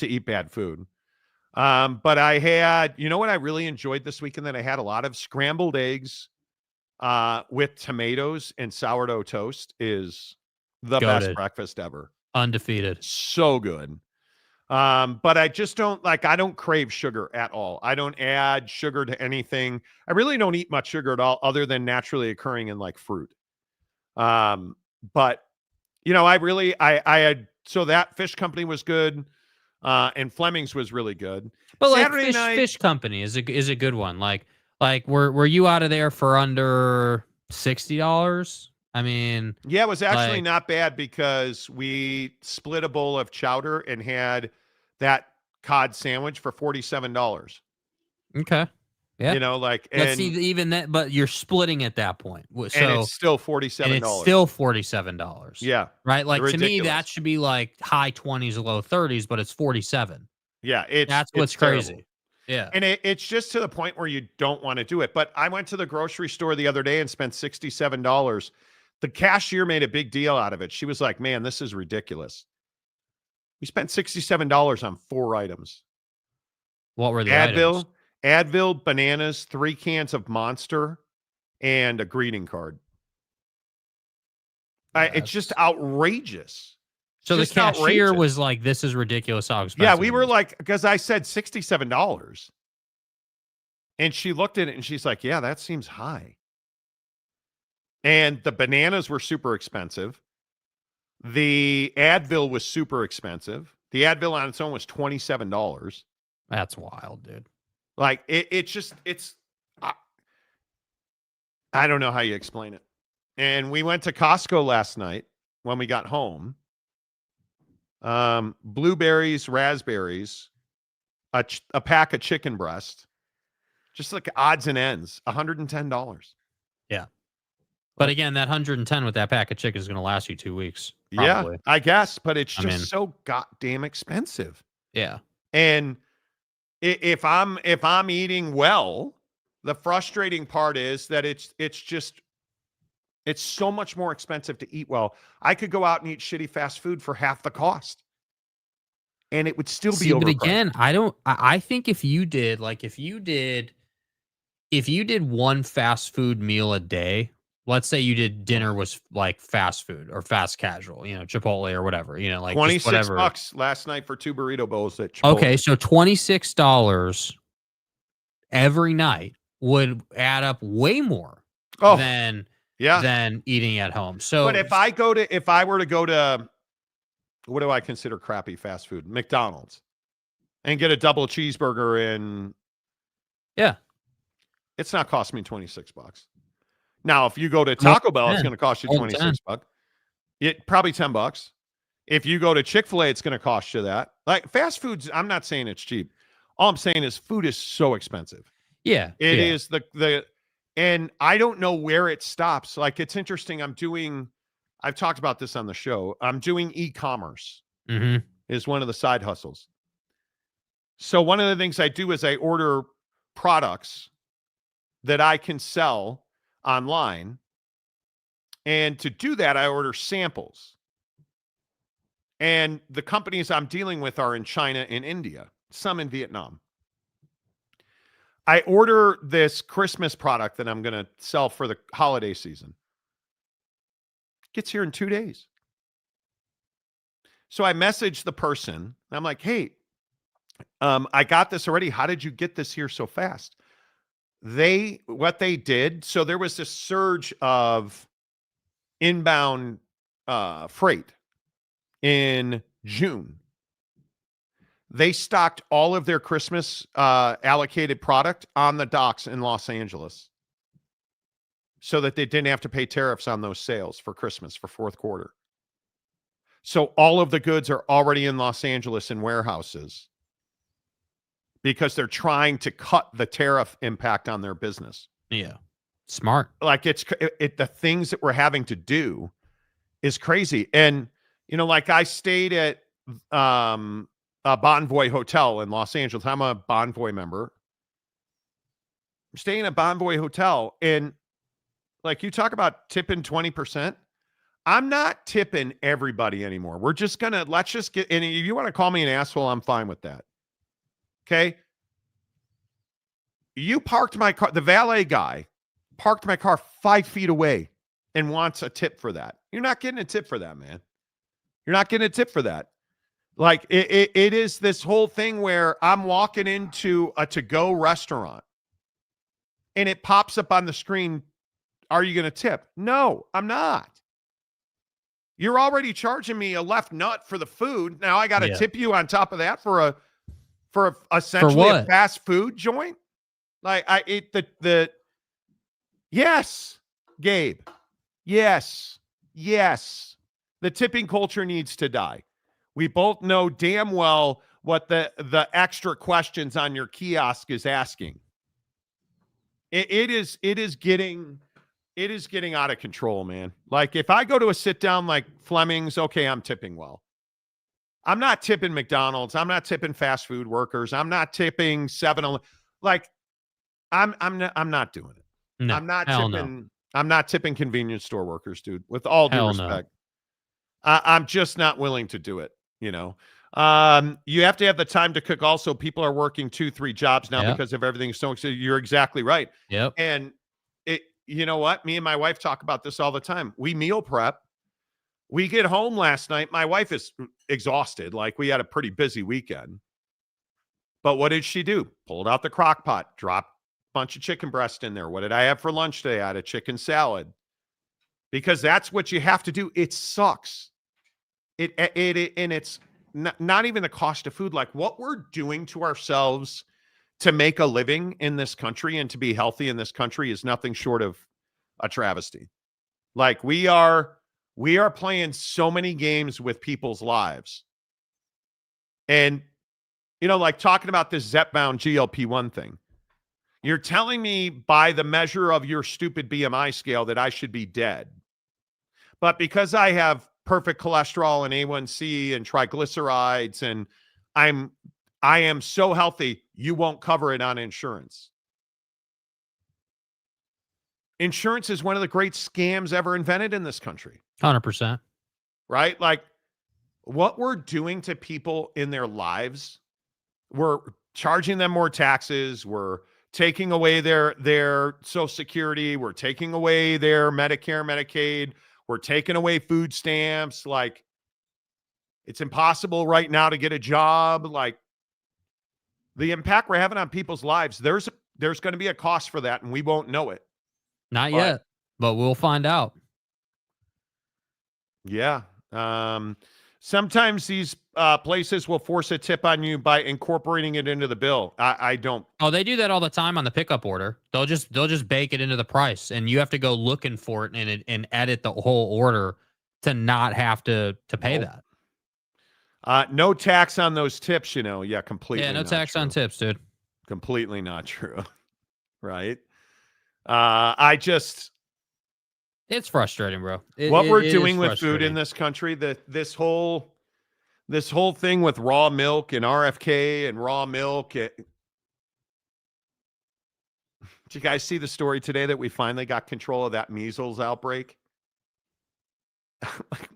eat bad food. But I had, what I really enjoyed this weekend that I had a lot of scrambled eggs with tomatoes and sourdough toast is the best breakfast ever. Undefeated. So good. But I just don't I don't crave sugar at all. I don't add sugar to anything. I really don't eat much sugar at all other than naturally occurring in like fruit. But I had, so that Fish Company was good. And Fleming's was really good. But Saturday night, Fish Company is a good one. Like were you out of there for under $60? I mean, yeah, it was actually not bad because we split a bowl of chowder and had that cod sandwich for $47. Okay. Yeah. And see, even that, but you're splitting at that point. So and it's still $47. And it's still $47. Yeah. Right. Like Ridiculous. To me, that should be like high 20s, low 30s, but it's 47. Yeah. That's what's crazy. Yeah. And it's just to the point where you don't want to do it. But I went to the grocery store the other day and spent $67. The cashier made a big deal out of it. She was like, man, this is ridiculous. We spent $67 on 4 items. What were the items? Advil, bananas, 3 cans of Monster, and a greeting card. It's just outrageous. So the cashier was like, this is ridiculous how expensive. Yeah, we were like, because I said $67. And she looked at it and she's like, yeah, that seems high. And the bananas were super expensive. The Advil was super expensive. The Advil on its own was $27. That's wild, dude. Like it's I don't know how you explain it. And we went to Costco last night when we got home. Blueberries, raspberries, a pack of chicken breast, just like odds and ends, $110. Yeah. But again, that 110 with that pack of chicken is going to last you 2 weeks. Probably. Yeah, I guess, but it's just so goddamn expensive. Yeah. And if I'm eating well, the frustrating part is that it's so much more expensive to eat well. I could go out and eat shitty fast food for half the cost, and it would still be overpriced. But again, I think if you did one fast food meal a day, let's say you did dinner was like fast food or fast casual, Chipotle or whatever, like $26 last night for 2 burrito bowls at Chipotle. Okay, so $26 every night would add up way more than eating at home. So, but if I were to go to, what do I consider crappy fast food? McDonald's, and get a double cheeseburger and it's not costing me $26. Now, if you go to Taco Bell, it's going to cost you $26. Probably $10. If you go to Chick-fil-A, it's going to cost you that. Like fast foods, I'm not saying it's cheap. All I'm saying is food is so expensive. Yeah. It is and I don't know where it stops. Like, it's interesting. I've talked about this on the show. I'm doing e-commerce is one of the side hustles. So one of the things I do is I order products that I can sell online. And to do that, I order samples. And the companies I'm dealing with are in China and India, some in Vietnam. I order this Christmas product that I'm going to sell for the holiday season. Gets here in 2 days. So I message the person. And I'm like, hey, I got this already. How did you get this here so fast? What they did, so there was this surge of inbound freight in June. They stocked all of their Christmas allocated product on the docks in Los Angeles so that they didn't have to pay tariffs on those sales for Christmas for fourth quarter. So all of the goods are already in Los Angeles in warehouses because they're trying to cut the tariff impact on their business. Yeah. Smart. Like the things that we're having to do is crazy. And, like I stayed at a Bonvoy Hotel in Los Angeles. I'm a Bonvoy member. I'm staying at Bonvoy Hotel, and like you talk about tipping 20%. I'm not tipping everybody anymore. We're just let's just get, and if you want to call me an asshole, I'm fine with that. Okay. You parked my car. The valet guy parked my car 5 feet away and wants a tip for that. You're not getting a tip for that, man. You're not getting a tip for that. Like it is this whole thing where I'm walking into a to-go restaurant and it pops up on the screen. Are you going to tip? No, I'm not. You're already charging me a left nut for the food. Now I got to tip you on top of that for essentially a fast food joint. Like yes, Gabe. Yes. The tipping culture needs to die. We both know damn well what the extra questions on your kiosk is asking. It is getting out of control, man. Like if I go to a sit down like Fleming's, okay, I'm tipping well. I'm not tipping McDonald's. I'm not tipping fast food workers. I'm not tipping 7-Eleven. Like I'm not doing it. No, I'm not tipping. No. I'm not tipping convenience store workers, dude. With all due respect, I'm just not willing to do it. You have to have the time to cook. Also, people are working 2-3 jobs now because of everything. So you're exactly right. Yep. And you know what? Me and my wife talk about this all the time. We meal prep. We get home last night. My wife is exhausted. Like we had a pretty busy weekend. But what did she do? Pulled out the crock pot, dropped a bunch of chicken breast in there. What did I have for lunch today? I had a chicken salad. Because that's what you have to do. It sucks. And it's not even the cost of food, like what we're doing to ourselves to make a living in this country and to be healthy in this country is nothing short of a travesty. Like we are playing so many games with people's lives. And, like talking about this Zepbound GLP-1 thing, you're telling me by the measure of your stupid BMI scale that I should be dead. But because I have perfect cholesterol and A1C and triglycerides and I am so healthy, you won't cover it on insurance. Insurance is one of the great scams ever invented in this country. 100%. Right? Like what we're doing to people in their lives, we're charging them more taxes, we're taking away their Social Security, we're taking away their Medicare, Medicaid, we're taking away food stamps. Like it's impossible right now to get a job. Like the impact we're having on people's lives, there's going to be a cost for that, and we won't know it. Not yet, but we'll find out. Yeah. Sometimes these places will force a tip on you by incorporating it into the bill. I don't. Oh, they do that all the time on the pickup order. They'll just bake it into the price, and you have to go looking for it and edit the whole order to not have to pay that. No tax on those tips, Yeah, completely. Yeah, no tax on tips, dude. Completely not true. Right? It's frustrating, bro. What we're doing with food in this country, this whole thing with raw milk and RFK and raw milk. Did you guys see the story today that we finally got control of that measles outbreak?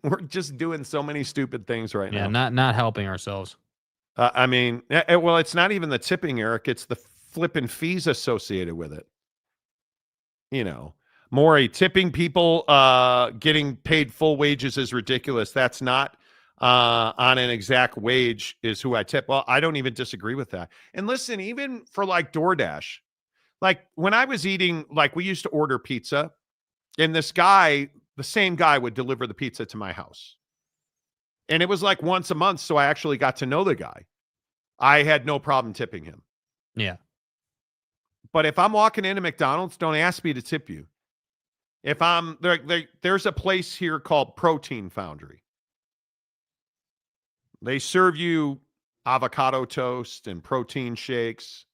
We're just doing so many stupid things right now. Yeah, not helping ourselves. Well, it's not even the tipping, Eric. It's the flipping fees associated with it. Maury, tipping people getting paid full wages is ridiculous. That's not on an exact wage is who I tip. Well, I don't even disagree with that. And listen, even for like DoorDash, like when I was eating, like we used to order pizza, and this guy, the same guy would deliver the pizza to my house. And it was like once a month, so I actually got to know the guy. I had no problem tipping him. Yeah. But if I'm walking into McDonald's, don't ask me to tip you. If I'm there's a place here called Protein Foundry. They serve you avocado toast and protein shakes.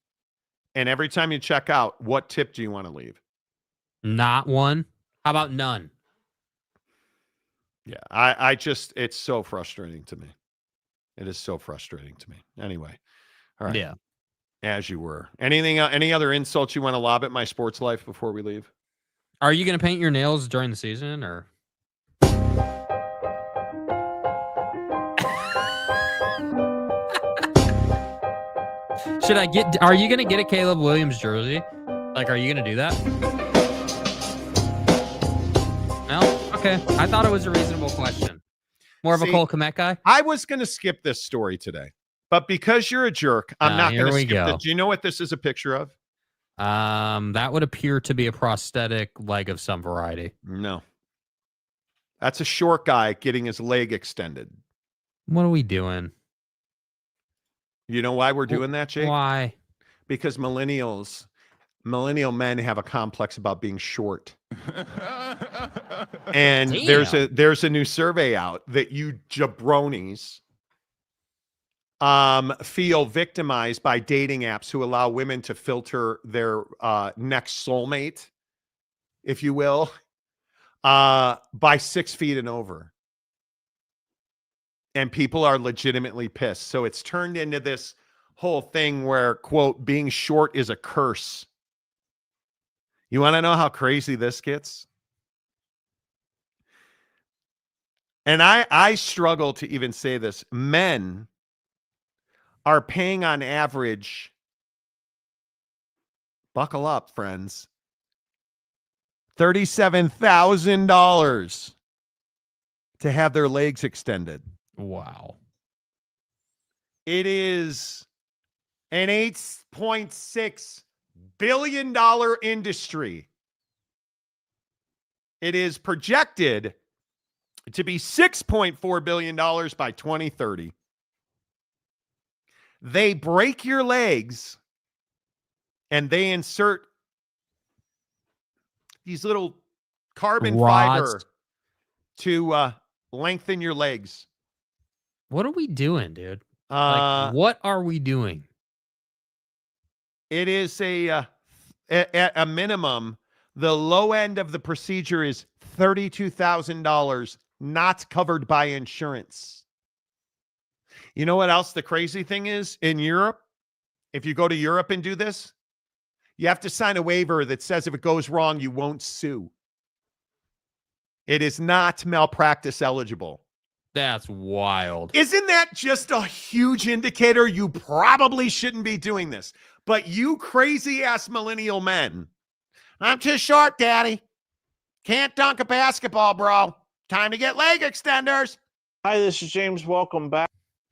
And every time you check out, what tip do you want to leave? Not one. How about none? Yeah, it's so frustrating to me. It is so frustrating to me. Anyway. All right. Yeah. As you were. Any other insults you want to lob at my sports life before we leave? Are you going to paint your nails during the season, or? Are you going to get a Caleb Williams jersey? Like, are you going to do that? No? Okay. I thought it was a reasonable question. More of a Cole Kmet guy? I was going to skip this story today, but because you're a jerk, I'm not going to skip this. Do you know what this is a picture of? That would appear to be a prosthetic leg of some variety. No. That's a short guy getting his leg extended. What are we doing? You know why we're doing that, Jake? Why? Because millennial men have a complex about being short. And there's a new survey out that you jabronis feel victimized by dating apps who allow women to filter their next soulmate, if you will, by 6 feet and over. And people are legitimately pissed. So it's turned into this whole thing where, quote, being short is a curse. You want to know how crazy this gets? And I struggle to even say this. Men are paying on average, buckle up, friends, $37,000 to have their legs extended. Wow. It is an $8.6 billion industry. It is projected to be $6.4 billion by 2030. They break your legs and they insert these little carbon fiber to lengthen your legs. What are we doing, dude? What are we doing? It is at a minimum, the low end of the procedure is $32,000, not covered by insurance. You know what else the crazy thing is? In Europe, if you go to Europe and do this, you have to sign a waiver that says if it goes wrong, you won't sue. It is not malpractice eligible. That's wild. Isn't that just a huge indicator you probably shouldn't be doing this? But you crazy-ass millennial men, I'm too short, Daddy. Can't dunk a basketball, bro. Time to get leg extenders. Hi, this is James. Welcome back.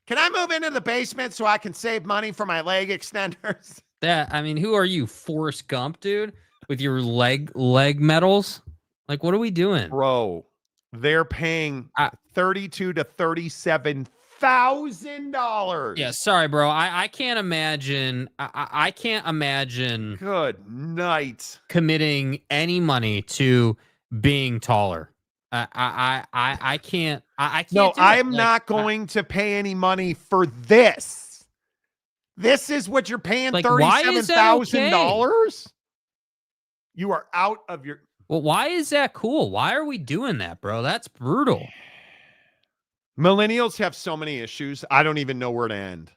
Can I move into the basement so I can save money for my leg extenders? Who are you, Forrest Gump, dude? With your leg medals? Like, what are we doing? Bro, they're paying $32,000 to $37,000. Yeah, sorry, bro. I can't imagine. I can't imagine. Good night. Committing any money to being taller. I can't. I can't. No, I'm not going to pay any money for this. This is what you're paying, $37,000. You are out of your. Well, why is that cool? Why are we doing that, bro? That's brutal. Millennials have so many issues. I don't even know where to end.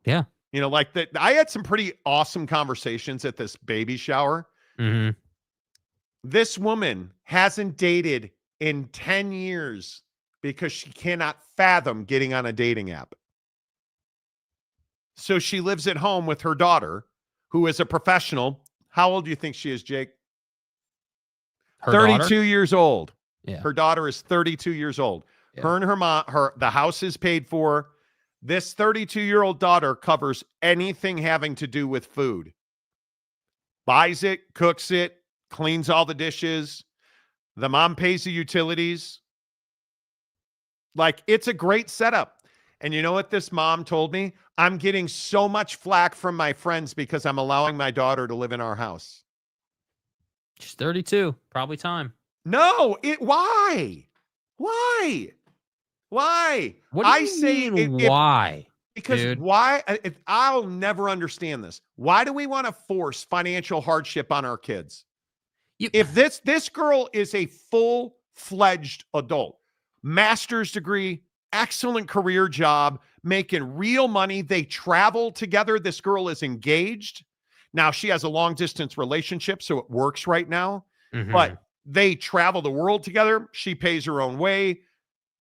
Yeah. You know, like that. I had some pretty awesome conversations at this baby shower. Mm-hmm. This woman hasn't dated in 10 years because she cannot fathom getting on a dating app. So she lives at home with her daughter, who is a professional. How old do you think she is, Jake? Her 32 daughter? years old. Yeah. Her daughter is 32 years old. Yeah. Her and her mom, the house is paid for. This 32-year-old daughter covers anything having to do with food. Buys it, cooks it, cleans all the dishes. The mom pays the utilities. Like, it's a great setup. And you know what this mom told me? I'm getting so much flack from my friends because I'm allowing my daughter to live in our house. She's 32. Probably time. No, why? Why? What do you mean, why? Because dude? Why? I'll never understand this. Why do we want to force financial hardship on our kids? If this girl is a full-fledged adult, master's degree, excellent career job, making real money, they travel together. This girl is engaged. Now she has a long-distance relationship, so it works right now. Mm-hmm. But they travel the world together. She pays her own way.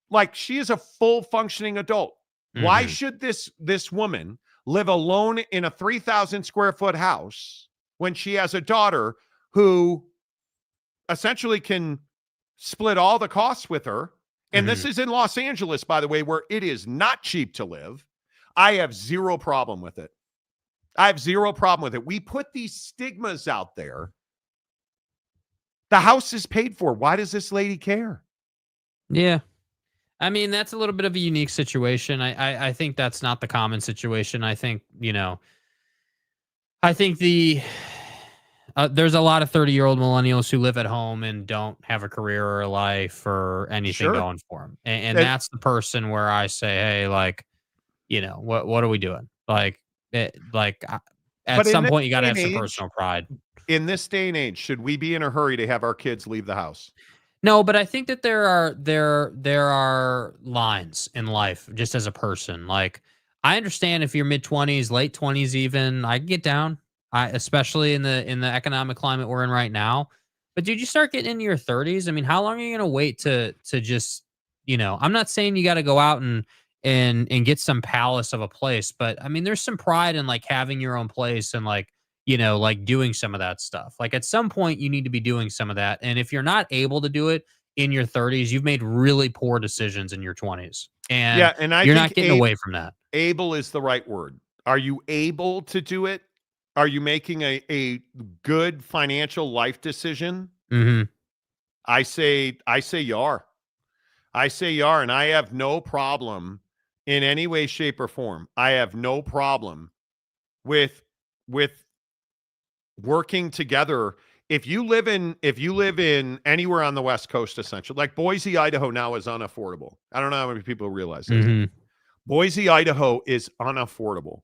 Like, she is a full functioning adult. Mm-hmm. Why should this woman live alone in a 3,000 square foot house when she has a daughter who essentially can split all the costs with her? And this is in Los Angeles, by the way, where it is not cheap to live. I have zero problem with it. We put these stigmas out there. The house is paid for. Why does this lady care? Yeah. I mean, that's a little bit of a unique situation. I think that's not the common situation. I think, there's a lot of 30-year-old millennials who live at home and don't have a career or a life or anything going for them. And that's the person where I say, hey, like, what are we doing? At some point, you got to have some personal pride. In this day and age, should we be in a hurry to have our kids leave the house? No, but I think that there are lines in life just as a person. Like, I understand if you're mid-20s, late 20s even, I can get down. Especially in the economic climate we're in right now. But dude, you start getting into your 30s. I mean, how long are you going to wait to just, I'm not saying you got to go out and get some palace of a place, but I mean, there's some pride in like having your own place and like doing some of that stuff. Like, at some point you need to be doing some of that. And if you're not able to do it in your 30s, you've made really poor decisions in your 20s. And you're not getting away from that. Able is the right word. Are you able to do it? Are you making a good financial life decision? Mm-hmm. I say you are. And I have no problem in any way, shape, or form. I have no problem with working together. If you live in anywhere on the West Coast, essentially, like Boise, Idaho now is unaffordable. I don't know how many people realize this. Mm-hmm. Boise, Idaho is unaffordable.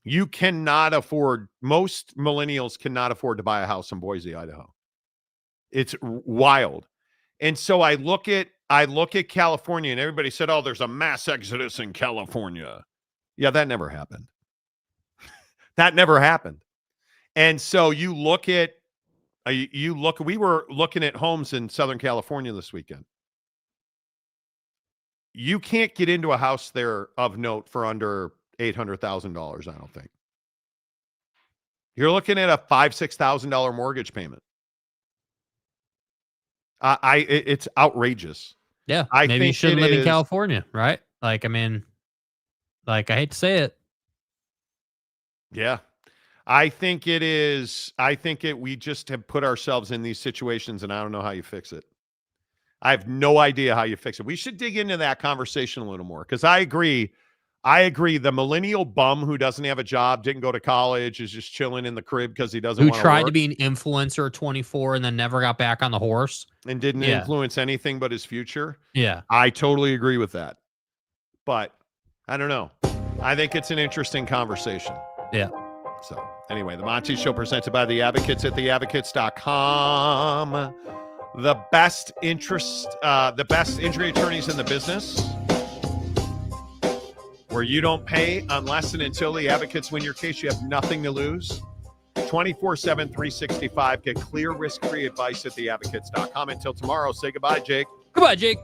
You cannot afford, most millennials cannot afford to buy a house in Boise, Idaho. It's wild. And so I look at California, and everybody said, oh, there's a mass exodus in California. Yeah, that never happened. That never happened. And so we were looking at homes in Southern California this weekend. You can't get into a house there of note for under $800,000, I don't think. You're looking at a $5,000-$6,000 mortgage payment. It's outrageous. Yeah, I maybe think you shouldn't live in is. California, right? Like, I mean, like, I hate to say it. Yeah. I think it is. We just have put ourselves in these situations, and I don't know how you fix it. I have no idea how you fix it. We should dig into that conversation a little more, because I agree. The millennial bum who doesn't have a job, didn't go to college, is just chilling in the crib because he doesn't want to tried work, to be an influencer at 24 and then never got back on the horse and didn't influence anything but his future. Yeah. I totally agree with that. But I don't know. I think it's an interesting conversation. Yeah. So anyway, the Monty Show presented by the Advocates at theadvocates.com. The best injury attorneys in the business, where you don't pay unless and until the Advocates win your case. You have nothing to lose. 24/7, 365. Get clear, risk-free advice at theadvocates.com. Until tomorrow, say goodbye, Jake. Goodbye, Jake.